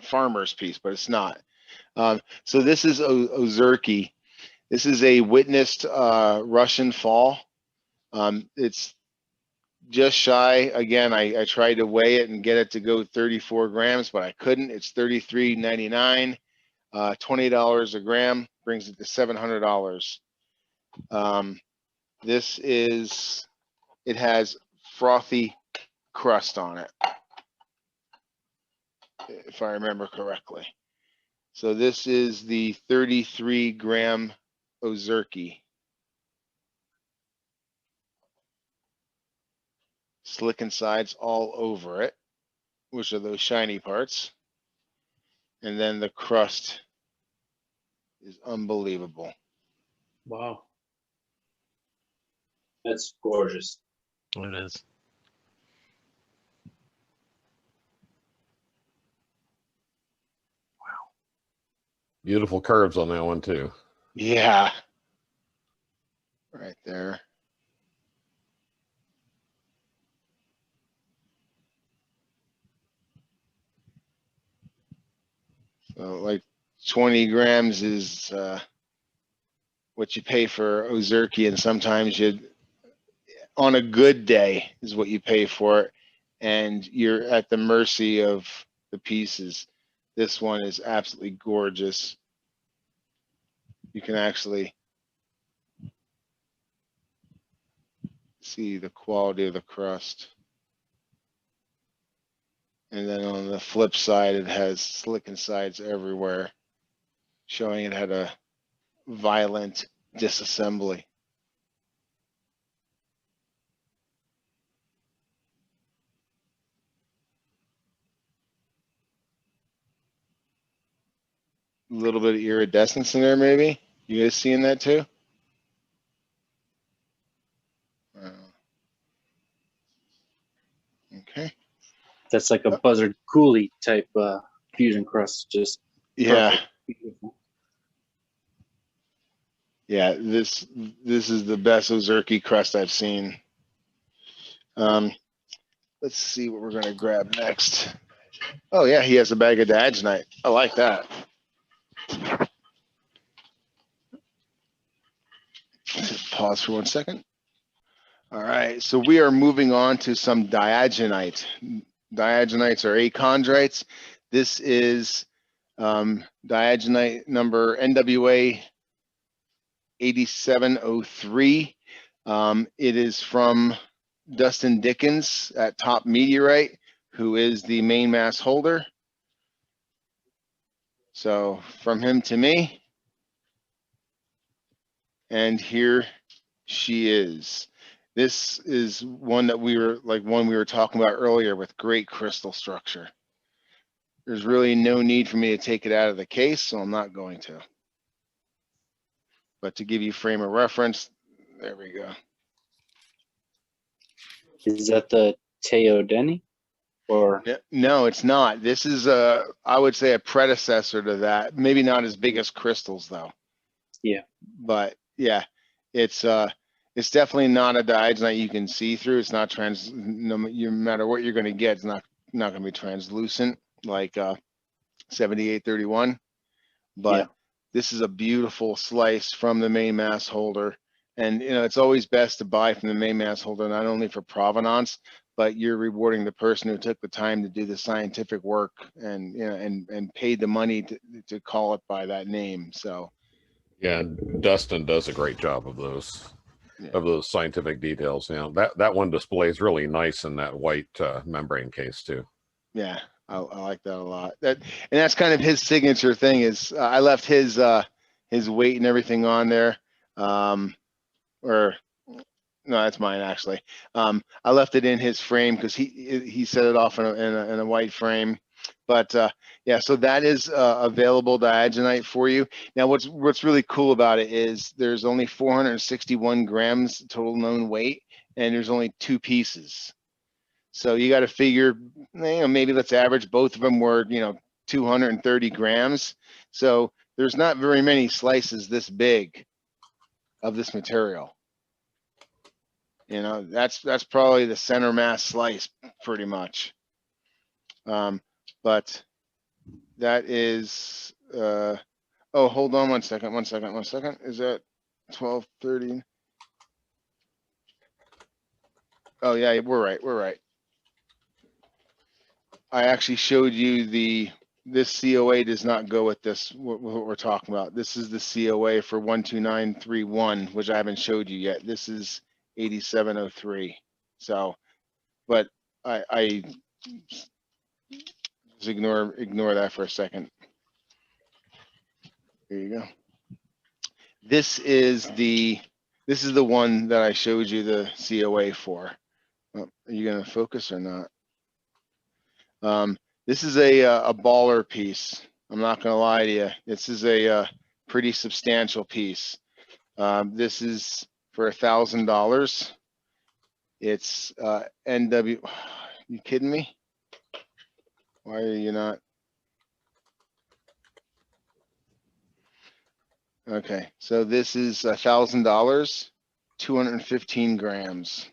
Farmer's piece, but it's not. So this is Ozerki. This is a witnessed Russian fall. It's just shy. Again, I tried to weigh it and get it to go 34 grams, but I couldn't. It's $33.99. $20 a gram brings it to $700. This is, it has frothy crust on it, if I remember correctly. So this is the 33 gram Ozerki. Slick insides all over it, which are those shiny parts. And then the crust is unbelievable. Wow. That's gorgeous. It is. Beautiful curves on that one too. Yeah. Right there. So like 20 grams is what you pay for Ozerki, and sometimes you, on a good day, is what you pay for it, and you're at the mercy of the pieces. This one is absolutely gorgeous. You can actually see the quality of the crust. And then on the flip side, it has slick insides everywhere, showing it had a violent disassembly. A little bit of iridescence in there, maybe. You guys seeing that too? Okay. That's like a Buzzard Coulee type fusion crust. Just yeah, perfect. Beautiful. Yeah. This is the best Ozerki crust I've seen. Let's see what we're gonna grab next. Oh yeah, he has a bag of Diogenite. I like that. Just pause for 1 second. All right, so we are moving on to some Diogenite. Diogenites are achondrites. This is Diogenite number NWA 8703. It is from Dustin Dickens at Top Meteorite, who is the main mass holder. So from him to me, and here she is. This is one that we were talking about earlier with great crystal structure. There's really no need for me to take it out of the case, so I'm not going to. But to give you frame of reference, there we go. Is that the Teodeni? Or no, it's not. This is I would say a predecessor to that. Maybe not as big as crystals though. Yeah. But yeah, it's definitely not a Diogenite you can see through. It's not no matter what you're going to get, it's not going to be translucent like 7831. But yeah, this is a beautiful slice from the main mass holder. And it's always best to buy from the main mass holder, not only for provenance, but you're rewarding the person who took the time to do the scientific work and and paid the money to call it by that name. So yeah, Dustin does a great job of those scientific details. That one displays really nice in that white membrane case too. Yeah, I like that a lot. And that's kind of his signature thing. Is I left his weight and everything on there, no, that's mine actually. I left it in his frame because he set it off in a white frame. But yeah, so that is available Diogenite for you. Now, what's really cool about it is there's only 461 grams total known weight, and there's only 2 pieces. So you got to figure, maybe let's average both of them were 230 grams. So there's not very many slices this big of this material. That's probably the center mass slice pretty much. But that is, oh, hold on 1 second. Is that 1230? Oh yeah, we're right. I actually showed you this COA does not go with this, what we're talking about. This is the COA for 12931, which I haven't showed you yet. This is 8703. So, but I just ignore that for a second. Here you go. This is the one that I showed you the COA for. Are you gonna focus or not? This is a baller piece. I'm not gonna lie to you. This is a pretty substantial piece. This is for $1,000. It's NW. You kidding me? Why are you not? Okay, so this is $1,000, 215 grams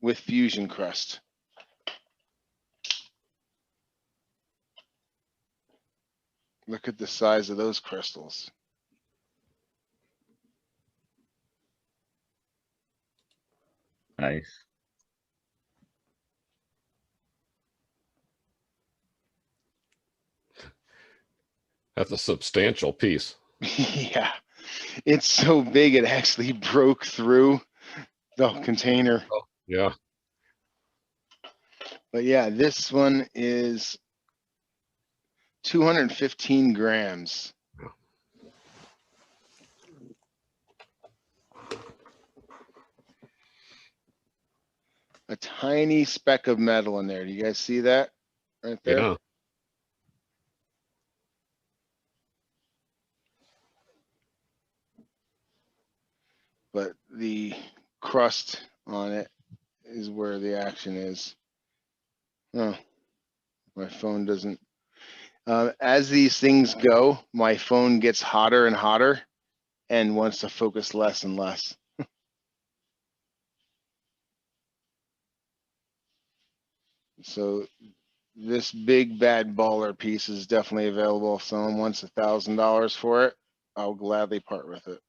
with fusion crust. Look at the size of those crystals. Nice. That's a substantial piece. Yeah, it's so big it actually broke through the container. Oh, yeah. But yeah, this one is 215 grams. A tiny speck of metal in there. Do you guys see that right there? Yeah. But the crust on it is where the action is. Oh, my phone doesn't. As these things go, my phone gets hotter and hotter and wants to focus less and less. So this big bad baller piece is definitely available. If someone wants $1,000 for it, I'll gladly part with it.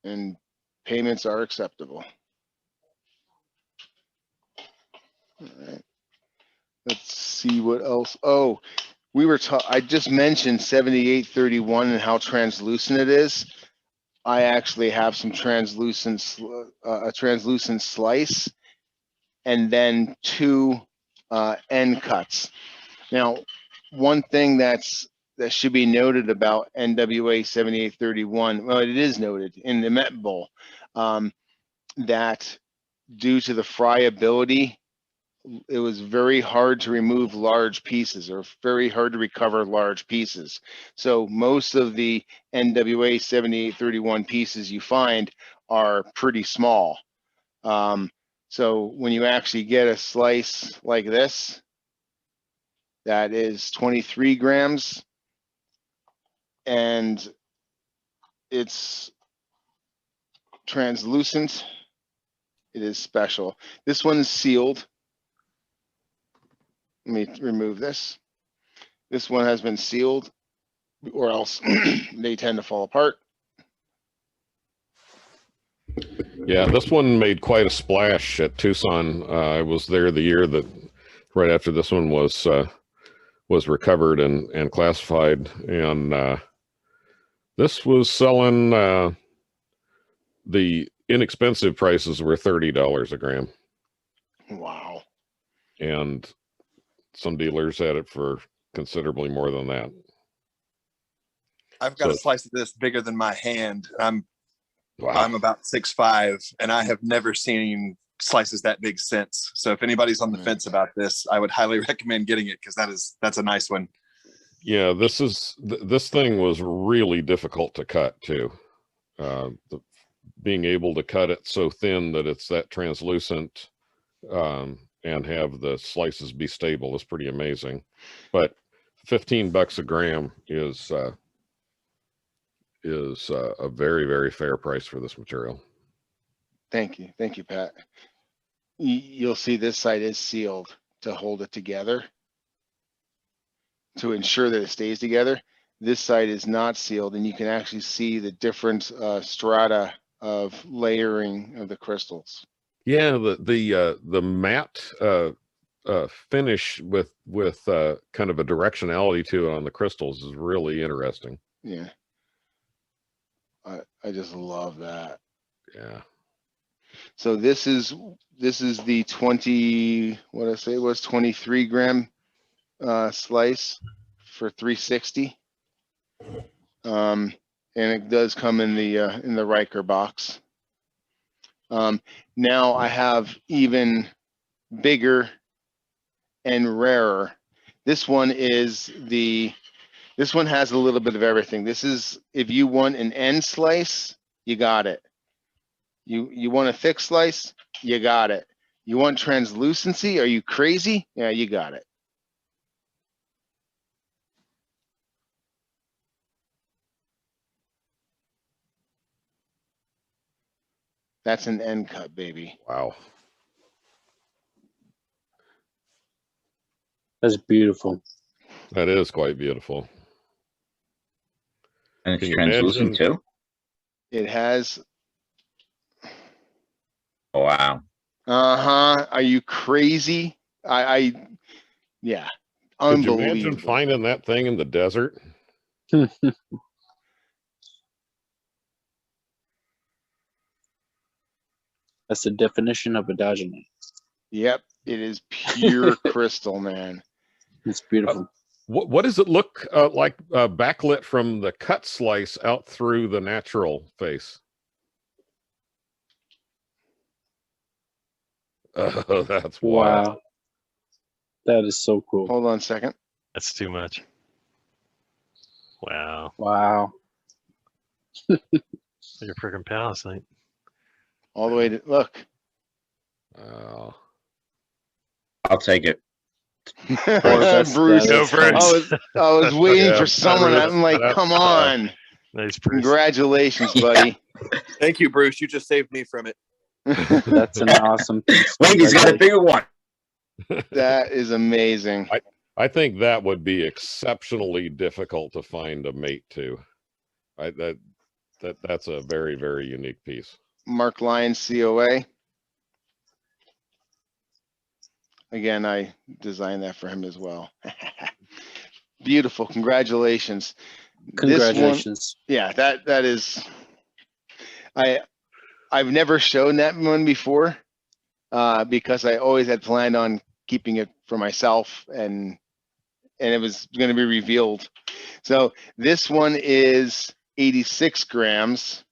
And payments are acceptable. All right. Let's see what else. Oh, I just mentioned 7831 and how translucent it is. I actually have some translucent, a translucent slice, and then two end cuts. Now, one thing that should be noted about NWA 7831, well, it is noted in the Met Bowl, that due to the friability, it was very hard to remove large pieces or very hard to recover large pieces. So most of the NWA 7831 pieces you find are pretty small. So when you actually get a slice like this, that is 23 grams, and it's translucent. It is special. This one is sealed. Let me remove this. This one has been sealed, or else they tend to fall apart. Yeah, this one made quite a splash at Tucson. I was there the year that right after this one was recovered and classified, and this was selling. The inexpensive prices were $30 a gram. Wow. And some dealers had it for considerably more than that. I've got a slice of this bigger than my hand. I'm about 6'5", and I have never seen slices that big since. So if anybody's on the fence about this, I would highly recommend getting it, because that's a nice one. Yeah, this thing was really difficult to cut too. Being able to cut it so thin that it's that translucent, and have the slices be stable is pretty amazing. But $15 a gram is a very, very fair price for this material. Thank you, Pat. You'll see this side is sealed to hold it together, to ensure that it stays together. This side is not sealed, and you can actually see the different strata of layering of the crystals. Yeah, the matte finish with kind of a directionality to it on the crystals is really interesting. Yeah, I just love that. Yeah. So this is the 20, what I say was 23 gram slice for 360. And it does come in the Riker box. Now I have even bigger and rarer. This one has a little bit of everything. This is, if you want an end slice, you got it. You want a thick slice, you got it. You want translucency? Are you crazy? Yeah, you got it. That's an end cut, baby. Wow. That's beautiful. That is quite beautiful. And it's Can you translucent imagine? too. It has. Oh, wow. Are you crazy? Yeah. Could you imagine Unbelievable. finding that thing in the desert? That's the definition of a Diogenite. Yep, it is pure crystal, man. It's beautiful. What does it look like backlit from the cut slice out through the natural face? Oh, that's wild. Wow. That is so cool. Hold on a second. That's too much. Wow. Wow. Like a freaking Pallasite. All the way to look. Oh. I'll take it. Bruce, I was waiting for someone. I'm like, come on. Nice, Bruce. Congratulations, buddy. Thank you, Bruce. You just saved me from it. That's an awesome thing. He's got a bigger one. That is amazing. I think that would be exceptionally difficult to find a mate to. That's a very, very unique piece. Mark Lyon COA. Again, I designed that for him as well. Beautiful. Congratulations. Congratulations. Yeah, that is. I've never shown that one before because I always had planned on keeping it for myself, and it was going to be revealed. So this one is 86 grams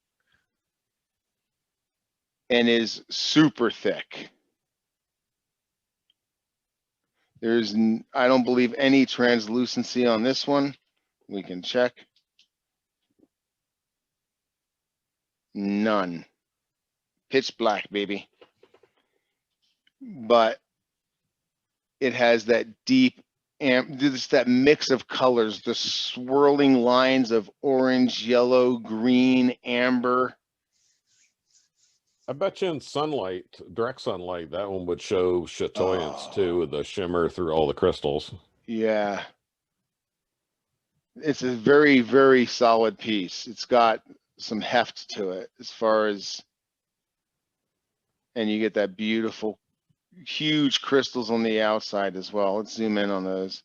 and is super thick. There's, I don't believe, any translucency on this one. We can check. None. Pitch black, baby. But it has that deep, just that mix of colors, the swirling lines of orange, yellow, green, amber. I bet you in sunlight, direct sunlight, that one would show chatoyance too, with the shimmer through all the crystals. Yeah. It's a very, very solid piece. It's got some heft to it as far as, and you get that beautiful, huge crystals on the outside as well. Let's zoom in on those.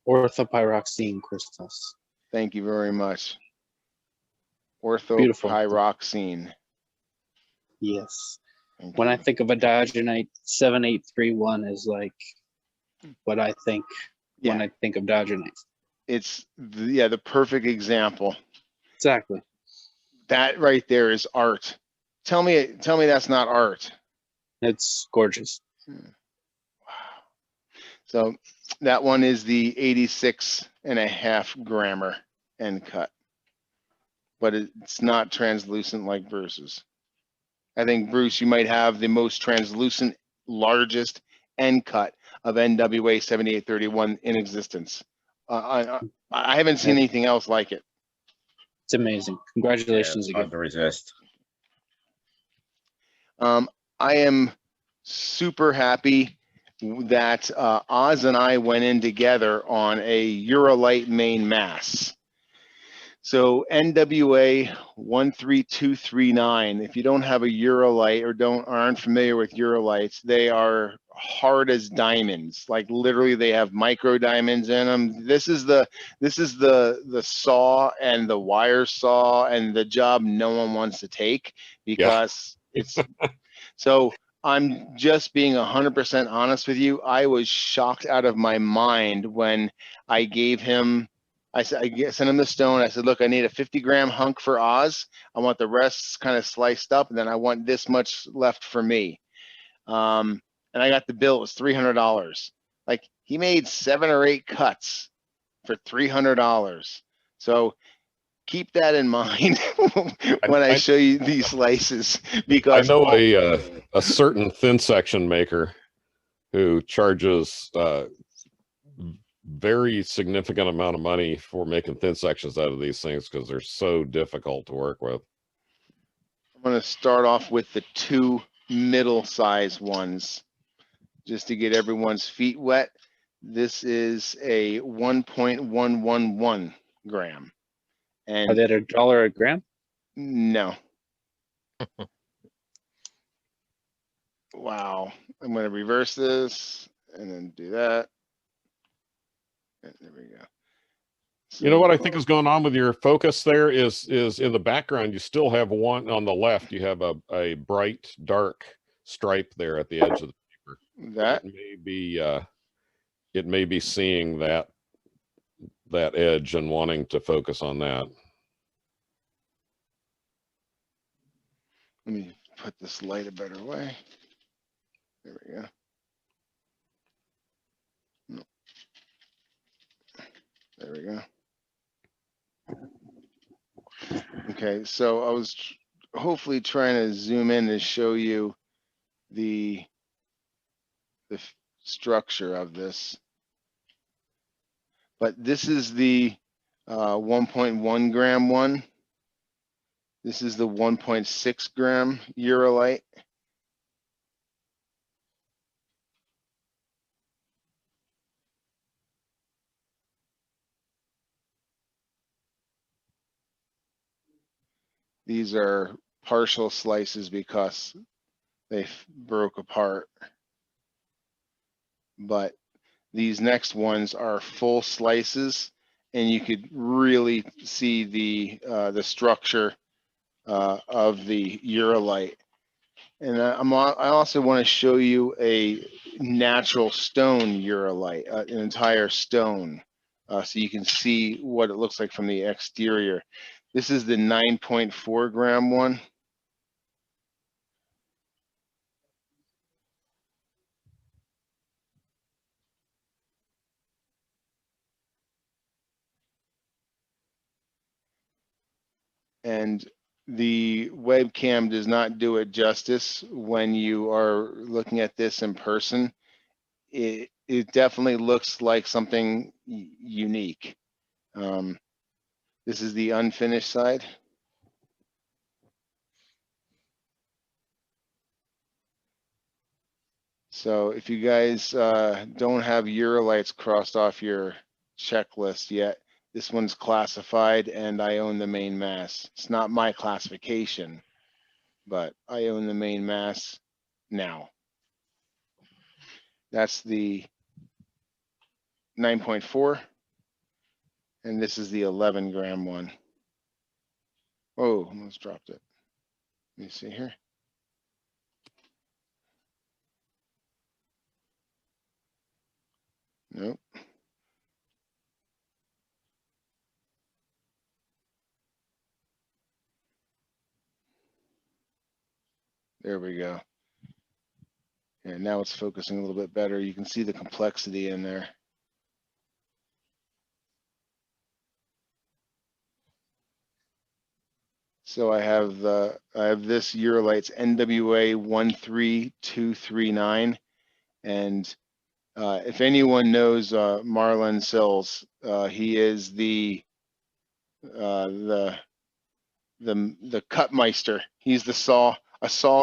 Orthopyroxene crystals. Thank you very much. Beautiful. Orthopyroxene. Yes. When I think of a Diogenite, 7831 is like what I think when I think of Diogenite. It's the perfect example. Exactly. That right there is art. Tell me that's not art. It's gorgeous. Wow. So that one is the 86.5 grammer end cut, but it's not translucent like Bruce's. I think, Bruce, you might have the most translucent, largest end cut of NWA 7831 in existence. I haven't seen anything else like it. It's amazing. Congratulations again. Hard to resist. I am super happy that Oz and I went in together on a Ureilite main mass. So NWA 13239, if you don't have a Ureilite or aren't familiar with Ureilites, they are hard as diamonds. Like literally they have micro diamonds in them. This is the saw and the wire saw and the job no one wants to take because it's so I'm just being 100% honest with you. I was shocked out of my mind when I gave him, I sent him the stone. I said, look, I need a 50-gram hunk for Oz. I want the rest kind of sliced up, and then I want this much left for me. And I got the bill. It was $300. Like he made 7 or 8 cuts for $300. So keep that in mind when I show you these slices, because I know a certain thin section maker who charges very significant amount of money for making thin sections out of these things because they're so difficult to work with. I'm going to start off with the 2 middle-sized ones. just to get everyone's feet wet, this is a 1.111 gram. And Are they at $1 a gram? no. Wow. I'm going to reverse this and then do that. And there we go. You know what I think is going on with your focus there is in the background, you still have one on the left. You have a bright, dark stripe there at the edge of the paper. That it may be seeing that edge and wanting to focus on that. Let me put this light a better way. There we go. No. There we go. Okay, so I was hopefully trying to zoom in to show you the structure of this. But this is the 1.1 gram one. This is the 1.6 gram Ureilite. These are partial slices because they broke apart. But these next ones are full slices, and you could really see the structure of the Ureilite. And I also want to show you a natural stone Ureilite, an entire stone, so you can see what it looks like from the exterior. This is the 9.4 gram one. And the webcam does not do it justice when you are looking at this in person. It definitely looks like something unique. This is the unfinished side. So if you guys don't have Ureilites crossed off your checklist yet, this one's classified and I own the main mass. It's not my classification, but I own the main mass now. That's the 9.4. And this is the 11 gram one. Oh, almost dropped it. Let me see here. Nope. There we go. And now it's focusing a little bit better. You can see the complexity in there. So I have this Ureilite's NWA 13239, and if anyone knows Marlon Sills, he is the cutmeister. He's the saw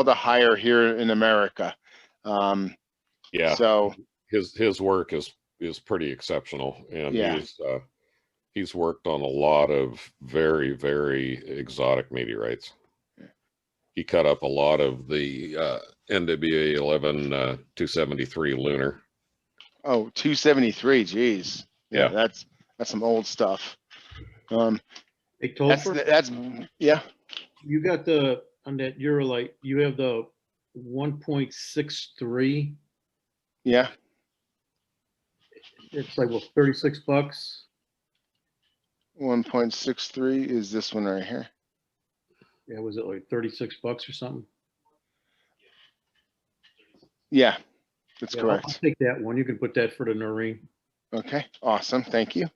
to hire here in America. Yeah. So his work is pretty exceptional, and yeah. He's worked on a lot of very, very exotic meteorites. He cut up a lot of the NWA 273 Lunar. Oh, 273, geez. Yeah, that's some old stuff. Hey, Topher, that's yeah. You got on that Ureilite, you have the 1.63. Yeah. It's like, well, $36. 1.63 is this one right here. Yeah, was it like $36 or something? Yeah, that's correct. I'll take that one. You can put that for the Noreen. Okay, awesome. Thank you.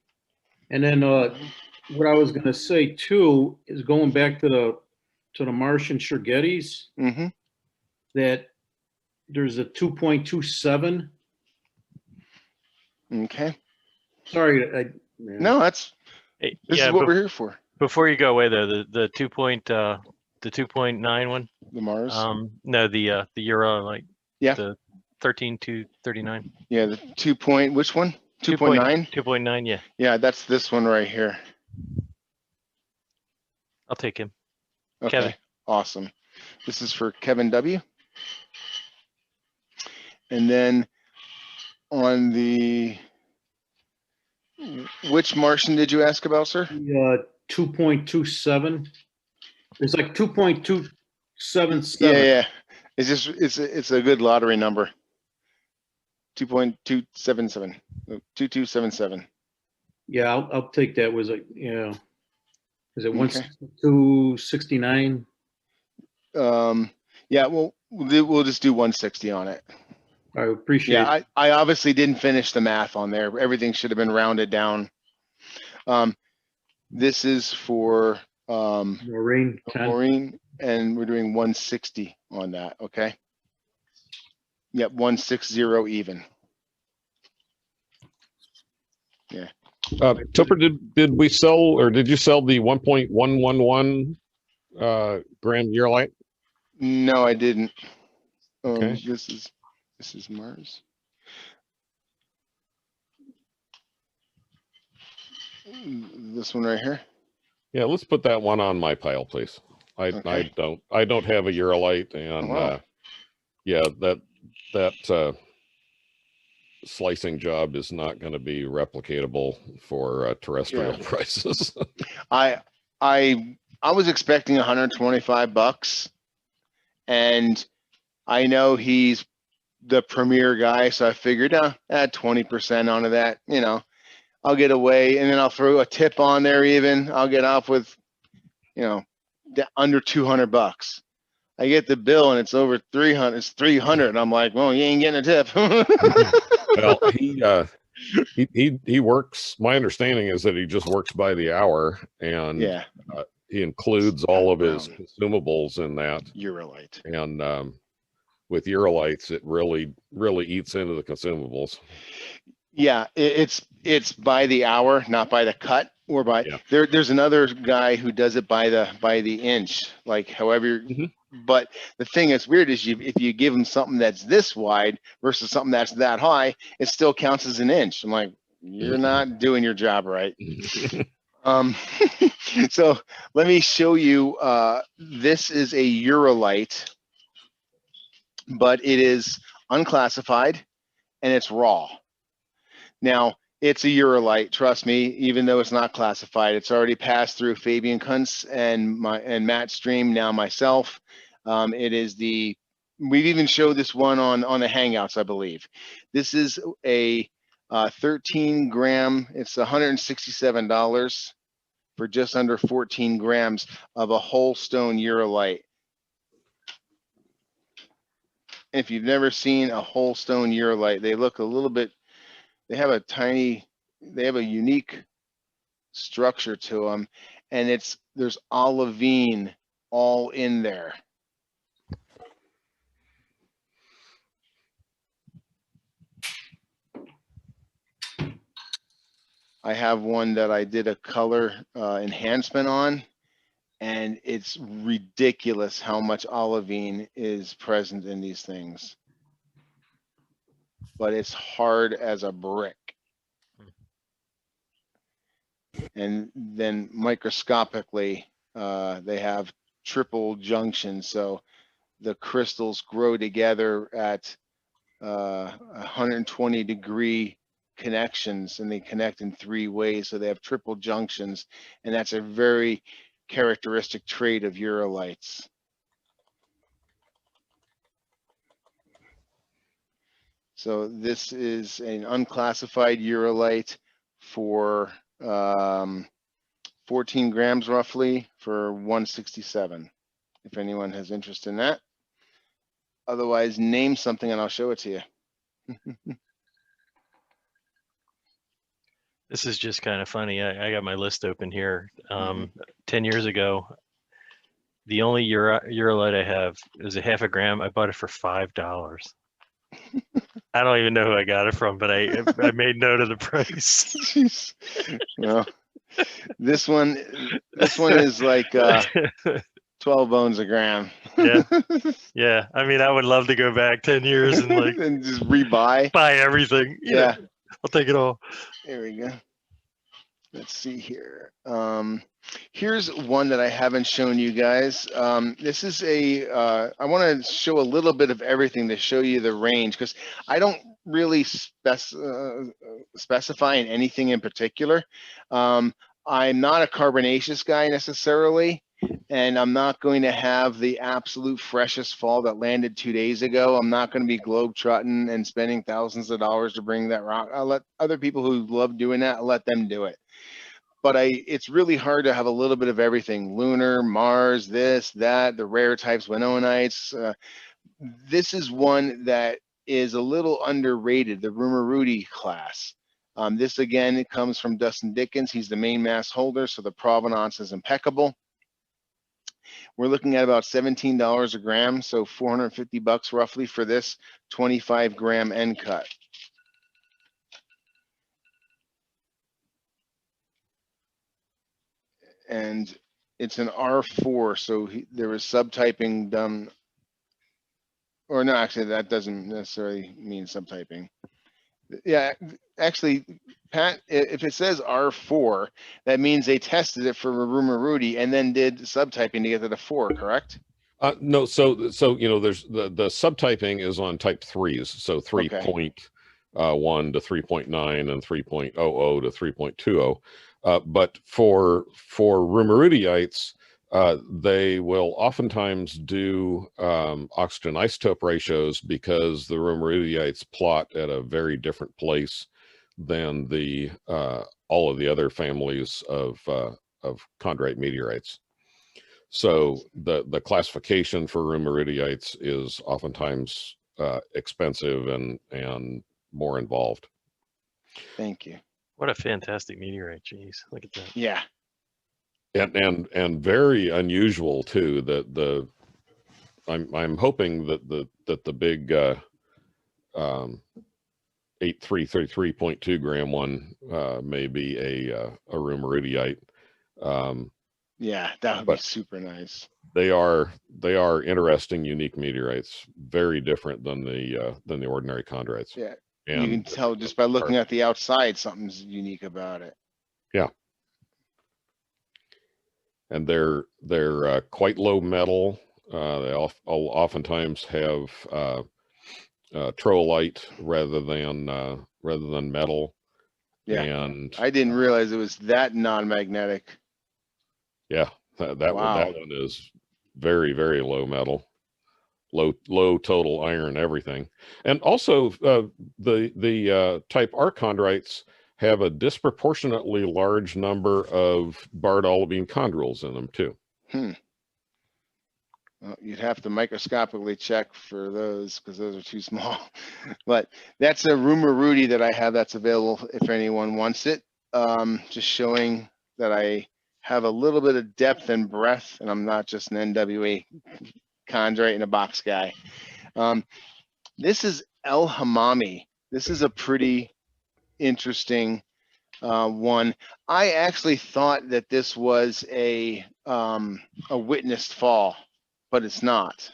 And then what I was going to say too is going back to the Martian Shergottites, that there's a 2.27. Okay. Sorry, no, this is what we're here for. Before you go away though, the 2.9 one. The Mars. No, the Ureilite. Yeah. The 13,239. Yeah, the 2 point, which one? 2.9? 2.9, yeah. Yeah, that's this one right here. I'll take him. Okay, Kevin. awesome. This is for Kevin W. And then on the, which Martian did you ask about, sir? 2.27. It's like 2.277. Yeah. It's just it's a good lottery number. 2.277. 2277. Yeah, I'll take that. Was it, yeah. Is it Okay. 269? Yeah, we'll just do 160 on it. I appreciate Yeah, I obviously didn't finish the math on there. Everything should have been rounded down. This is for Maureen, and we're doing 160 on that, okay? Yep, 160 even. Yeah. Topher, did we sell, or did you sell the 1.111 gram Ureilite? No, I didn't. Okay. This is Mars. This one right here. Yeah, let's put that one on my pile, please. I don't have a Ureilite, and wow. Yeah, that slicing job is not going to be replicatable for terrestrial prices. I was expecting $125, and I know he's the premier guy, so I figured add 20% onto that, you know, I'll get away, and then I'll throw a tip on there even. I'll get off with, you know, under $200. I get the bill and it's over 300. It's 300. And I'm like, well, you ain't getting a tip. Well, he works. My understanding is that he just works by the hour, and he includes all of his consumables in that Ureilite. And with Ureilites, it really eats into the consumables. Yeah, it's by the hour, not by the cut, or by there's another guy who does it by the inch, like however. But the thing that's weird is if you give him something that's this wide versus something that's that high, it still counts as an inch. I'm like, you're not doing your job right. So let me show you. This is a Ureilite, but it is unclassified and it's raw. Now, it's a Ureilite, trust me, even though it's not classified. It's already passed through Fabian Kuntz and Matt Stream, now myself. It is we've even showed this one on the Hangouts, I believe. This is a 13 gram, it's $167 for just under 14 grams of a whole stone Ureilite. If you've never seen a whole stone Ureilite, they look a little bit, they have a unique structure to them, and there's olivine all in there. I have one that I did a color enhancement on, and it's ridiculous how much olivine is present in these things. But it's hard as a brick. And then microscopically, they have triple junctions. So the crystals grow together at 120 degree connections, and they connect in 3 ways. So they have triple junctions, and that's a very characteristic trait of Ureilites. So this is an unclassified Ureilite for 14 grams roughly for 167. If anyone has interest in that. Otherwise, name something and I'll show it to you. This is just kind of funny. I got my list open here. 10 years ago, the only Ureilite I have is a half a gram. I bought it for $5. I don't even know who I got it from, but I made note of the price. Jeez. Well, this one is like 12 bones a gram. Yeah. Yeah. I mean, I would love to go back 10 years and like and just rebuy. buy everything. You know, I'll take it all. There we go. Let's see here. Here's one that I haven't shown you guys. This is I want to show a little bit of everything to show you the range, because I don't really specify in anything in particular. I'm not a carbonaceous guy necessarily, and I'm not going to have the absolute freshest fall that landed 2 days ago. I'm not going to be globetrotting and spending thousands of dollars to bring that rock. I'll let other people who love doing that, I'll let them do it. But it's really hard to have a little bit of everything. Lunar, Mars, this, that, the rare types, Winonaites. This is one that is a little underrated, the Rumuruti class. This, again, it comes from Dustin Dickens. He's the main mass holder, so the provenance is impeccable. We're looking at about $17 a gram, so 450 bucks roughly for this 25 gram end cut. And it's an R4, so there was subtyping done. Or no, actually, that doesn't necessarily mean subtyping. Yeah, actually, Pat, if it says R4, that means they tested it for Rumuruti and then did subtyping to get to the 4, correct? No, so you know, there's the subtyping is on type 3s, so 3.1 to 3.9 and 3.00 to 3.20. But for Rumurutiites, they will oftentimes do oxygen isotope ratios, because the Rumurutiites plot at a very different place than the all of the other families of chondrite meteorites. So the classification for Rumurutiites is oftentimes expensive and more involved. Thank you. What a fantastic meteorite. Jeez, look at that. Yeah. And very unusual too. That I'm hoping that the big 8333.2 gram one may be a Rumurutiite. Yeah, that would be super nice. They are interesting, unique meteorites, very different than the ordinary chondrites. Yeah, and you can tell just by looking at the outside, something's unique about it. Yeah. And they're quite low metal. They oftentimes have troilite rather than metal. Yeah, and I didn't realize it was that non-magnetic. Yeah, that Wow. one is very, very low metal, low total iron, everything. And also the type R chondrites have a disproportionately large number of barred olivine chondrules in them too. Well, you'd have to microscopically check for those, because those are too small. But that's a Rumuruti that I have that's available if anyone wants it. Just showing that I have a little bit of depth and breadth, and I'm not just an NWA chondrite in a box guy. This is El Hammami. This is a pretty interesting one. I actually thought that this was a witnessed fall, but it's not.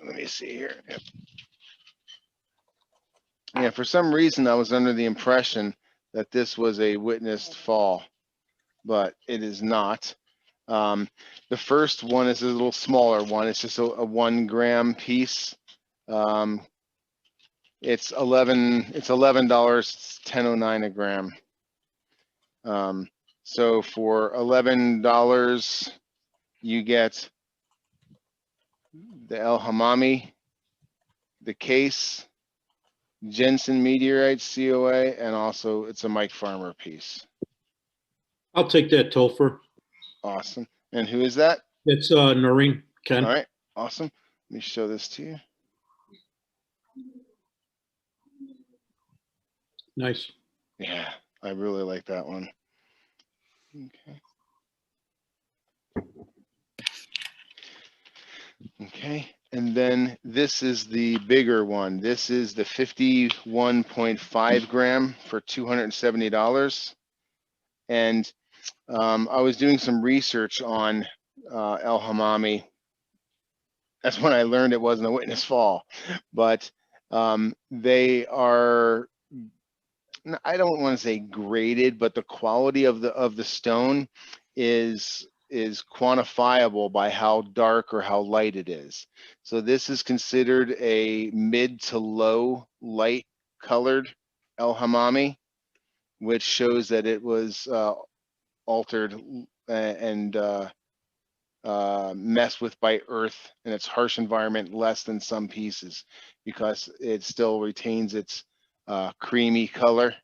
Let me see here. Yep. Yeah, for some reason I was under the impression that this was a witnessed fall, but it is not. The first one is a little smaller one. It's just a 1 gram piece. It's $11. It's $10.09 a gram. So for $11, you get the El Hammami, the case, Jensen Meteorite COA, and also it's a Mike Farmer piece. I'll take that, Topher. Awesome. And who is that? It's Noreen, Ken. All right, awesome. Let me show this to you. Nice. Yeah, I really like that one. Okay. Okay, and then this is the bigger one. This is the 51.5 gram for $270. And I was doing some research on El Hammami. That's when I learned it wasn't a witness fall, but they are, I don't want to say graded, but the quality of the stone is quantifiable by how dark or how light it is. So this is considered a mid to low light colored El Hammami, which shows that it was altered and messed with by earth in its harsh environment less than some pieces, because it still retains its creamy color,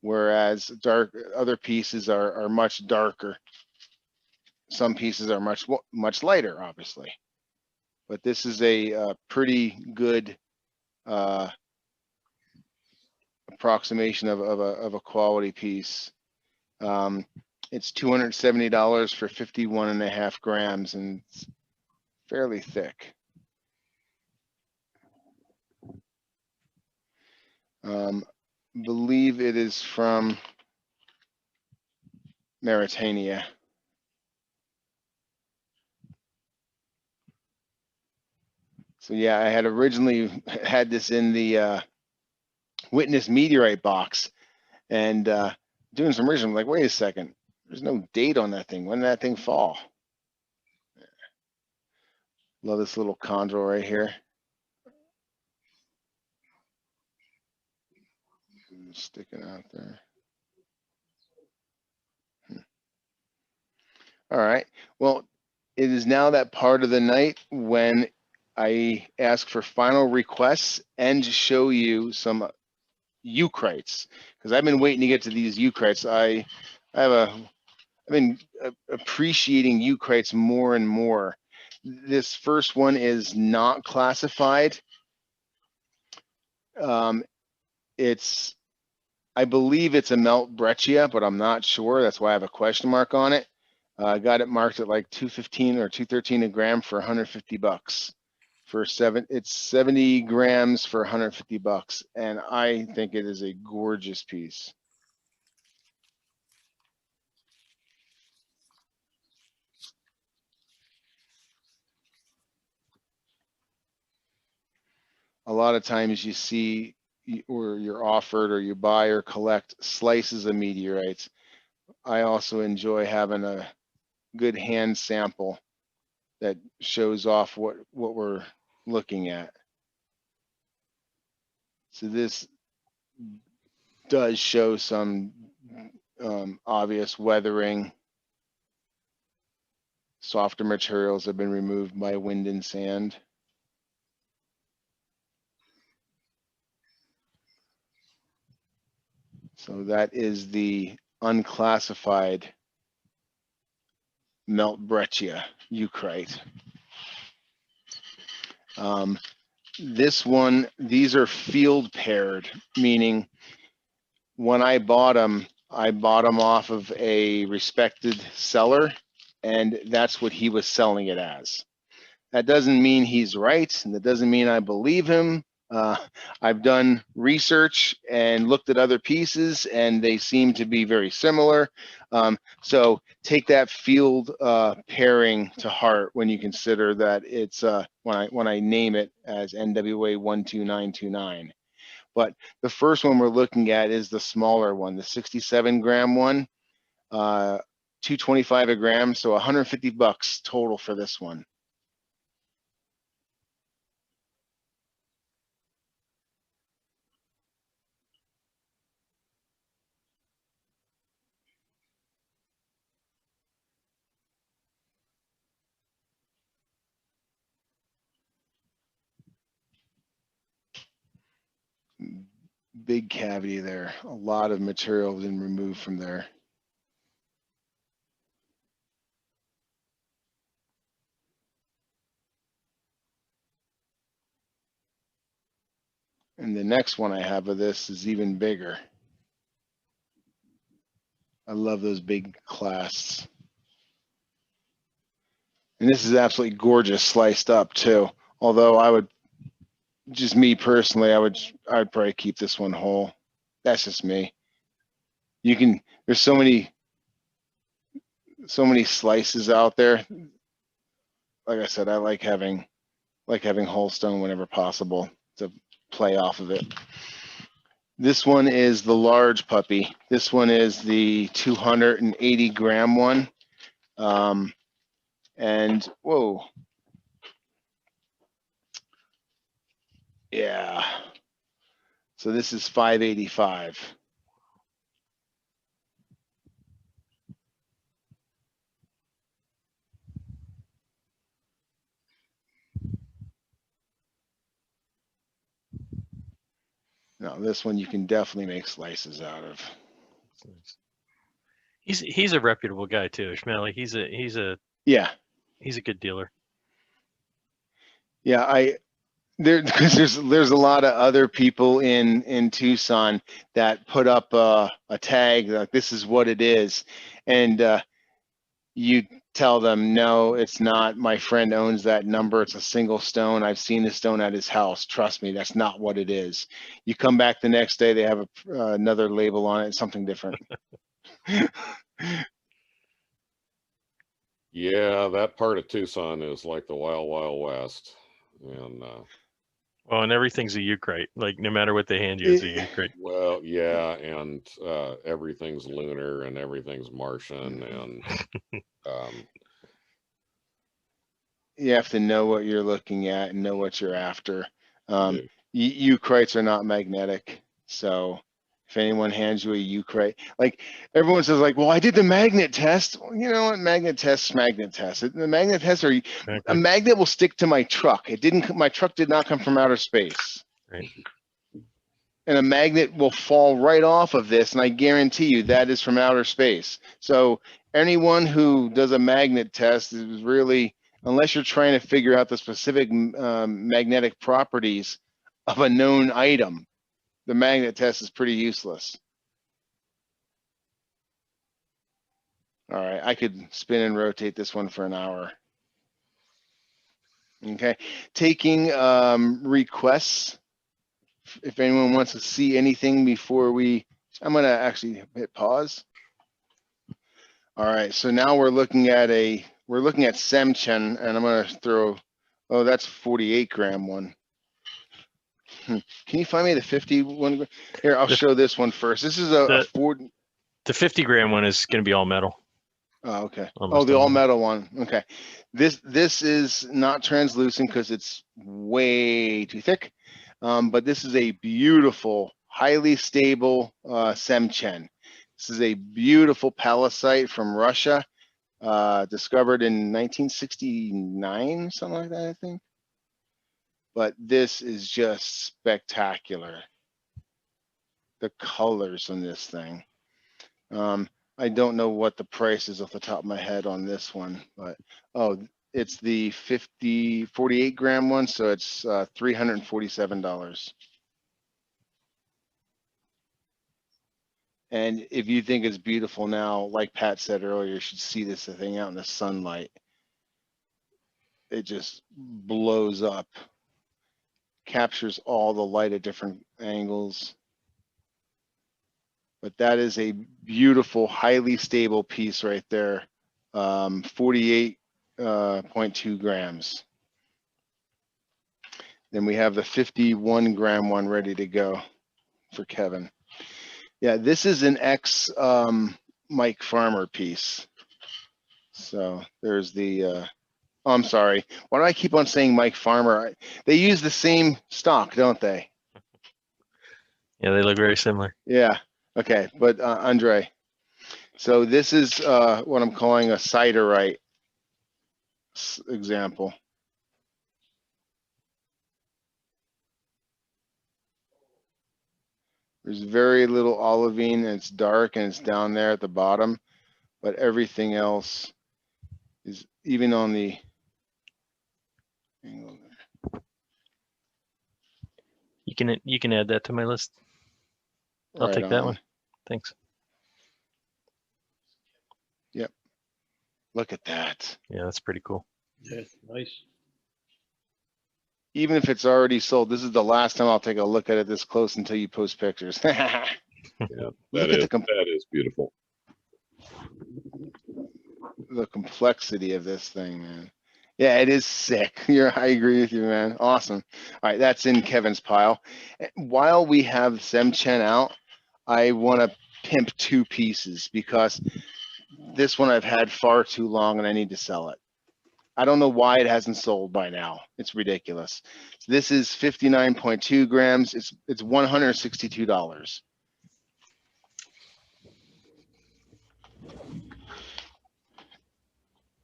whereas other pieces are much darker. Some pieces are much lighter, obviously, but this is a pretty good approximation of a quality piece. It's $270 for 51.5 grams, and it's fairly thick. Believe it is from Mauritania. So yeah, I had originally had this in the Witness Meteorite box, and doing some research, I'm like, wait a second, there's no date on that thing. When did that thing fall? Love this little chondrite right here. Sticking out there. All right. Well, it is now that part of the night when I ask for final requests and show you some Eucrites, because I've been waiting to get to these Eucrites. I've been appreciating Eucrites more and more. This first one is not classified. I believe it's a melt breccia, but I'm not sure. That's why I have a question mark on it. I got it marked at like $2.15 or $2.13 a gram for $150. It's 70 grams for $150, and I think it is a gorgeous piece. A lot of times you see, or you're offered, or you buy or collect slices of meteorites. I also enjoy having a good hand sample that shows off what we're looking at. So this does show some obvious weathering. Softer materials have been removed by wind and sand. So that is the unclassified melt breccia eucrite. This one, these are field paired, meaning when I bought them off of a respected seller, and that's what he was selling it as. That doesn't mean he's right, and that doesn't mean I believe him. I've done research and looked at other pieces, and they seem to be very similar. So take that field pairing to heart when you consider that it's when I name it as NWA 12929. But the first one we're looking at is the smaller one, the 67 gram one, $225 a gram, so $150 total for this one. Big cavity there. A lot of material has been removed from there. And the next one I have of this is even bigger. I love those big clasts. And this is absolutely gorgeous sliced up too. Although I would, just me personally, I'd probably keep this one whole. That's just me. There's so many so many slices out there. Like I said, I like having whole stone whenever possible to play off of it. This one is the large puppy. This one is the 280 gram one. And whoa. Yeah. So this is 585. No, this one you can definitely make slices out of. He's a reputable guy too, Schmelly. He's a good dealer. Yeah, because there's a lot of other people in Tucson that put up a tag like this is what it is, and you tell them no, it's not. My friend owns that number. It's a single stone. I've seen the stone at his house. Trust me, that's not what it is. You come back the next day, they have another label on it, something different. Yeah, that part of Tucson is like the wild, wild west. And well, and everything's a Eucrite. Like no matter what they hand you, it's a Eucrite. Well, yeah, and everything's lunar and everything's Martian, and you have to know what you're looking at and know what you're after. Eucrites are not magnetic, so if anyone hands you a Eucrite, like everyone says, like, well, I did the magnet test. Well, you know what? Magnet tests. The magnet tests are a magnet will stick to my truck. It didn't. My truck did not come from outer space. Right. And a magnet will fall right off of this, and I guarantee you that is from outer space. So anyone who does a magnet test is really, unless you're trying to figure out the specific magnetic properties of a known item, the magnet test is pretty useless. All right, I could spin and rotate this one for an hour. Okay, taking requests. If anyone wants to see anything before I'm gonna actually hit pause. All right, so now we're looking at Seymchan, and I'm gonna throw, oh, that's 48 gram one. Can you find me the 51? Here, I'll show this one first. This is a 40. The 50 gram one is going to be all metal. Oh, okay. Almost the all metal one. Okay. This is not translucent because it's way too thick. But this is a beautiful, highly stable Seymchan. This is a beautiful Pallasite from Russia, discovered in 1969, something like that, I think. But this is just spectacular. The colors on this thing. I don't know what the price is off the top of my head on this one, but it's the 48 gram one, so it's $347. And if you think it's beautiful now, like Pat said earlier, you should see this thing out in the sunlight. It just blows up. Captures all the light at different angles. But that is a beautiful, highly stable piece right there. 48.2 grams. Then we have the 51 gram one ready to go for Kevin. Yeah, this is an ex Mike Farmer piece. So there's the oh, I'm sorry. Why do I keep on saying Mike Farmer? They use the same stock, don't they? Yeah, they look very similar. Yeah. Okay, but Andre. So this is what I'm calling a siderite example. There's very little olivine, and it's dark, and it's down there at the bottom, but everything else is even on the angle there. You can add that to my list. I'll Right take that on. one. Thanks. Yep. Look at that. Yeah, that's pretty cool. Yeah, nice. Even if it's already sold, this is the last time I'll take a look at it this close until you post pictures. Yeah, that is beautiful. the complexity of this thing, man. Yeah, it is sick. I agree with you, man. Awesome. All right, that's in Kevin's pile. While we have Seymchan out, I want to pimp two pieces because this one I've had far too long and I need to sell it. I don't know why it hasn't sold by now. It's ridiculous. This is 59.2 grams. It's $162.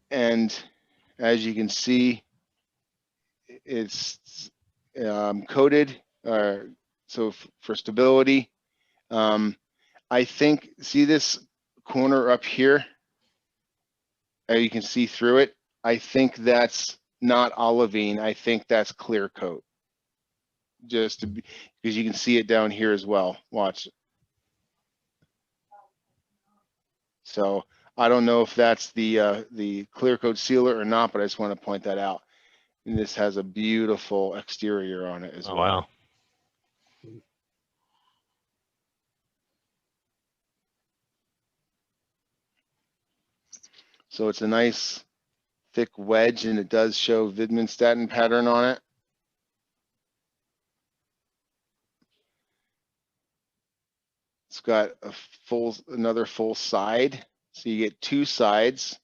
And as you can see, it's coated so for stability. I think, see this corner up here? You can see through it. I think that's not olivine. I think that's clear coat. Just to be, because you can see it down here as well. Watch. So I don't know if that's the clear coat sealer or not, but I just want to point that out. And this has a beautiful exterior on it as well. Wow. So it's a nice thick wedge, and it does show Widmanstätten pattern on it. It's got another full side. So you get two sides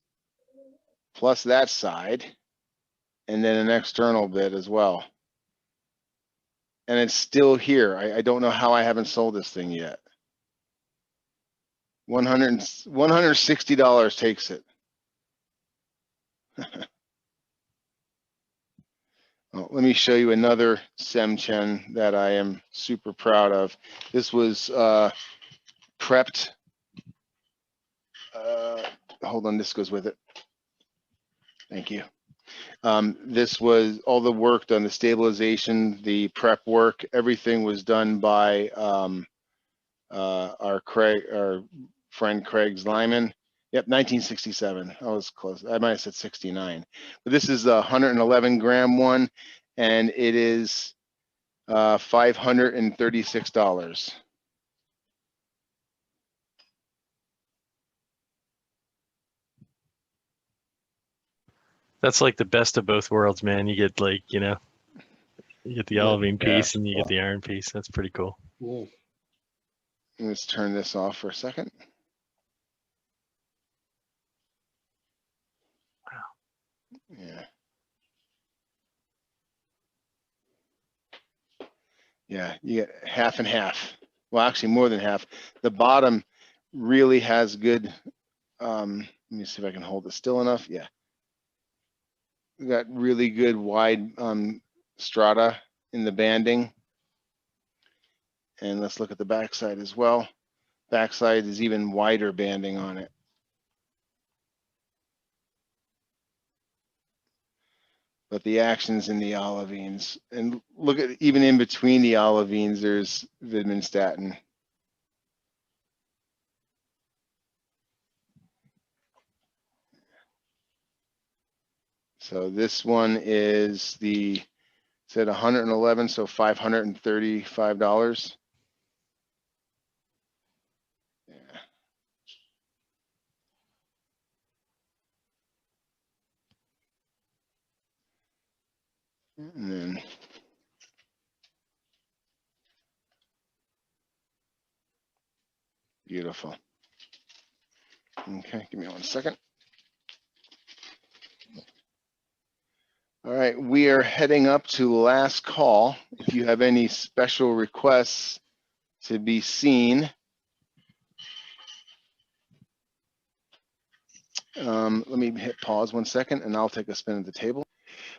plus that side, and then an external bit as well. And it's still here. I don't know how I haven't sold this thing yet. $160 takes it. Well, let me show you another Seymchan that I am super proud of. This was prepped. Hold on, this goes with it. Thank you. This was all the work done, the stabilization, the prep work, everything was done by our friend Craig Zlyman. Yep, 1967. I was close. I might have said 69. But this is the 111 gram one, and it is $536. That's like the best of both worlds, man. You get like, you get the olivine piece and you get the iron piece. That's pretty cool. Cool. Let's turn this off for a second. Yeah. Yeah, you get half and half. Well, actually more than half. The bottom really has good, let me see if I can hold it still enough. Yeah. We got really good wide strata in the banding. And let's look at the backside as well. Backside is even wider banding on it. But the action's in the olivines. And look at, even in between the olivines, there's Widmanstätten. So this one is said 111, so $535. Yeah. And then beautiful. Okay, give me 1 second. All right, we are heading up to last call. If you have any special requests to be seen, let me hit pause 1 second and I'll take a spin at the table.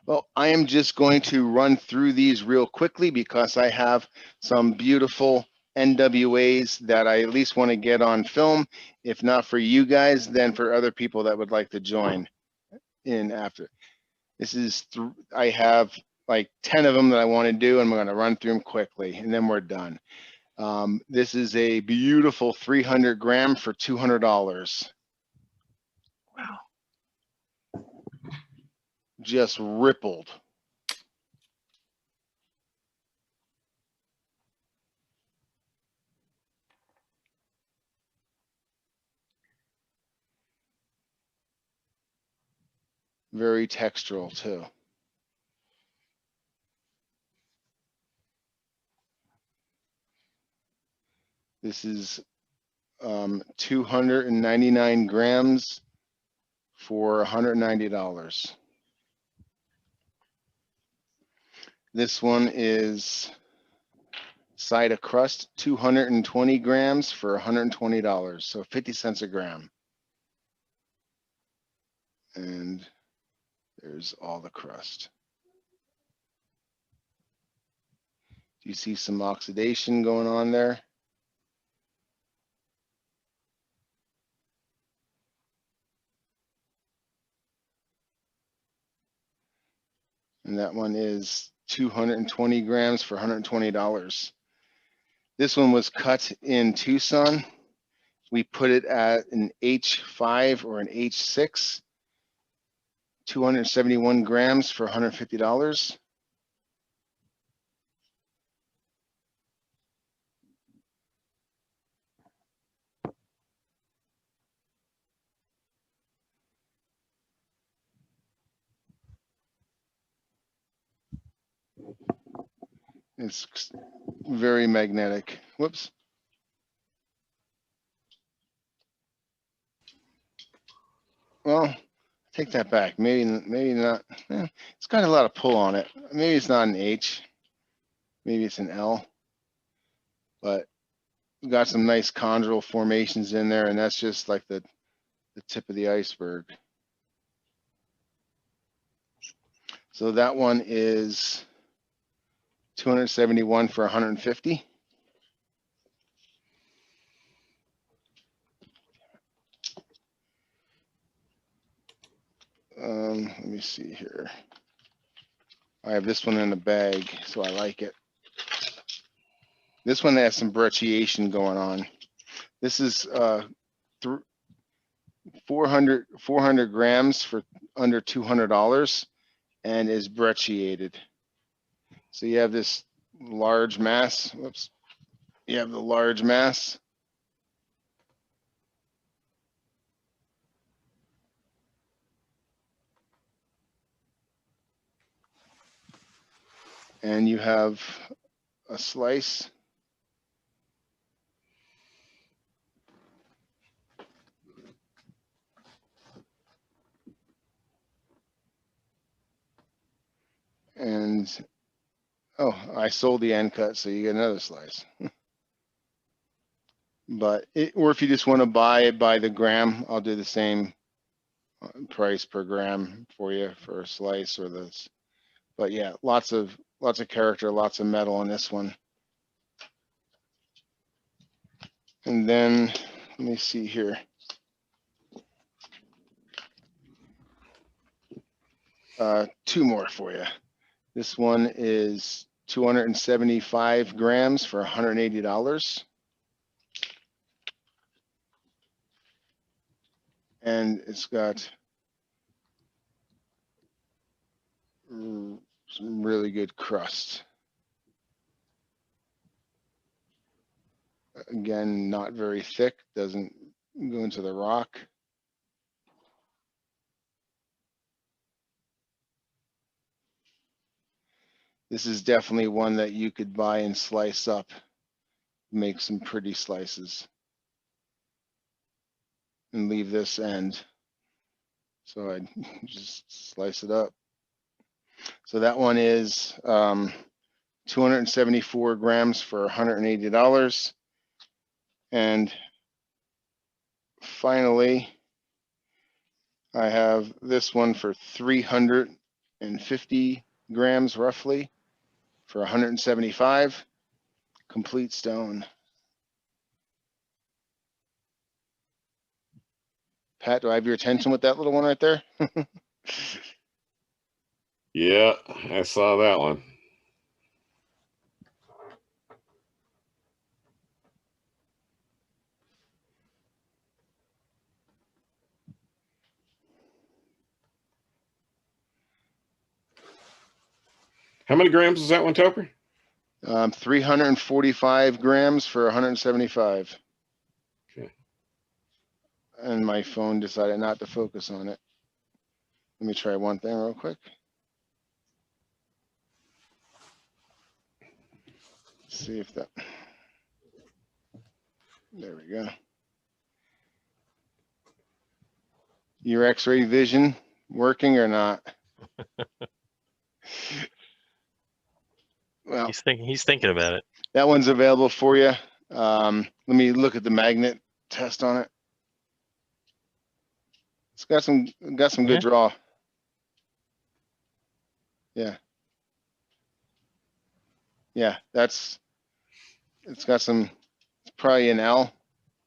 Well, I am just going to run through these real quickly because I have some beautiful NWAs that I at least want to get on film. If not for you guys, then for other people that would like to join in after. This is, I have like 10 of them that I want to do, and I'm going to run through them quickly, and then we're done. This is a beautiful 300 gram for $200. Wow. Just rippled. Very textural too. This is 299 grams for $190. This one is side of crust, 220 grams for $120, so 50 cents a gram. And there's all the crust. Do you see some oxidation going on there? And that one is 220 grams for $120. This one was cut in Tucson. We put it at an H5 or an H6, 271 grams for $150. It's very magnetic. Whoops. Well, take that back. Maybe not. It's got a lot of pull on it. Maybe it's not an H. Maybe it's an L. But we got some nice chondral formations in there, and that's just like the tip of the iceberg. So that one is 271 for 150. Let me see here. I have this one in a bag, so I like it. This one has some brecciation going on. This is 400 grams for under $200 and is brecciated. So you have this large mass. Whoops. You have the large mass. And you have a slice. And oh, I sold the end cut, so you get another slice. But or if you just want to buy it by the gram, I'll do the same price per gram for you for a slice or this. But yeah, lots of character, lots of metal on this one. And then let me see here. Two more for you. This one is 275 grams for $180. And it's got some really good crust. Again, not very thick, doesn't go into the rock. This is definitely one that you could buy and slice up, make some pretty slices, and leave this end. So I'd just slice it up. So that one is 274 grams for $180. And finally, I have this one for 350 grams roughly for 175. Complete stone. Pat, do I have your attention with that little one right there? Yeah, I saw that one. How many grams is that one, Topper? 345 grams for 175. Okay. And my phone decided not to focus on it. Let me try one thing real quick. See if that, there we go. Your X-ray vision working or not? Well, he's thinking about it. That one's available for you. Let me look at the magnet test on it. It's got some good draw. Yeah. Yeah, it's got some, it's probably an L,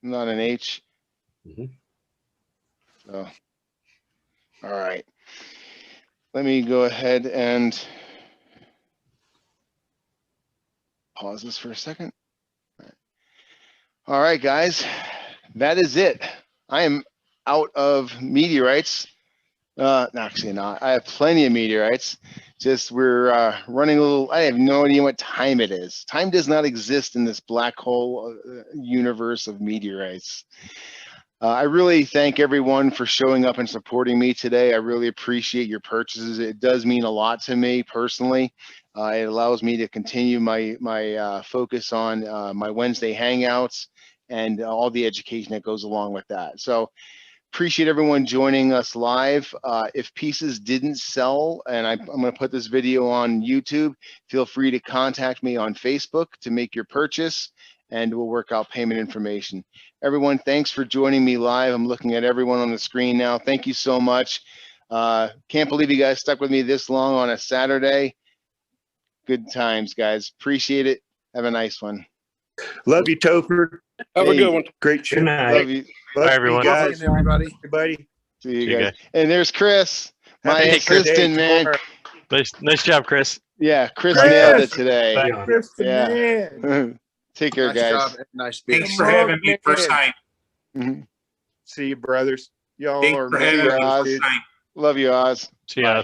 not an H. So, all right. Let me go ahead and pause this for a second. All right, guys, that is it. I am out of meteorites. No, actually not. I have plenty of meteorites. Just we're running a little, I have no idea what time it is. Time does not exist in this black hole universe of meteorites. I really thank everyone for showing up and supporting me today. I really appreciate your purchases. It does mean a lot to me personally. It allows me to continue my focus on my Wednesday hangouts and all the education that goes along with that. So appreciate everyone joining us live. If pieces didn't sell, and I'm going to put this video on YouTube, feel free to contact me on Facebook to make your purchase, and we'll work out payment information. Everyone, thanks for joining me live. I'm looking at everyone on the screen now. Thank you so much. Can't believe you guys stuck with me this long on a Saturday. Good times, guys. Appreciate it. Have a nice one. Love you, Topher. Have a good one. Great show. Good night. Love you. Love Bye, everyone. you guys. Everybody. See you guys. And there's Chris, my Happy assistant, birthday, man. Topher. Nice job, Chris. Yeah, Chris Chris! nailed it today. Chris the Yeah. man. Take care, Nice guys. job. Nice being Thanks for having me first time. Mhm. See you, brothers. Y'all Thanks are for having me Oz. first time. Love you, Oz. See ya.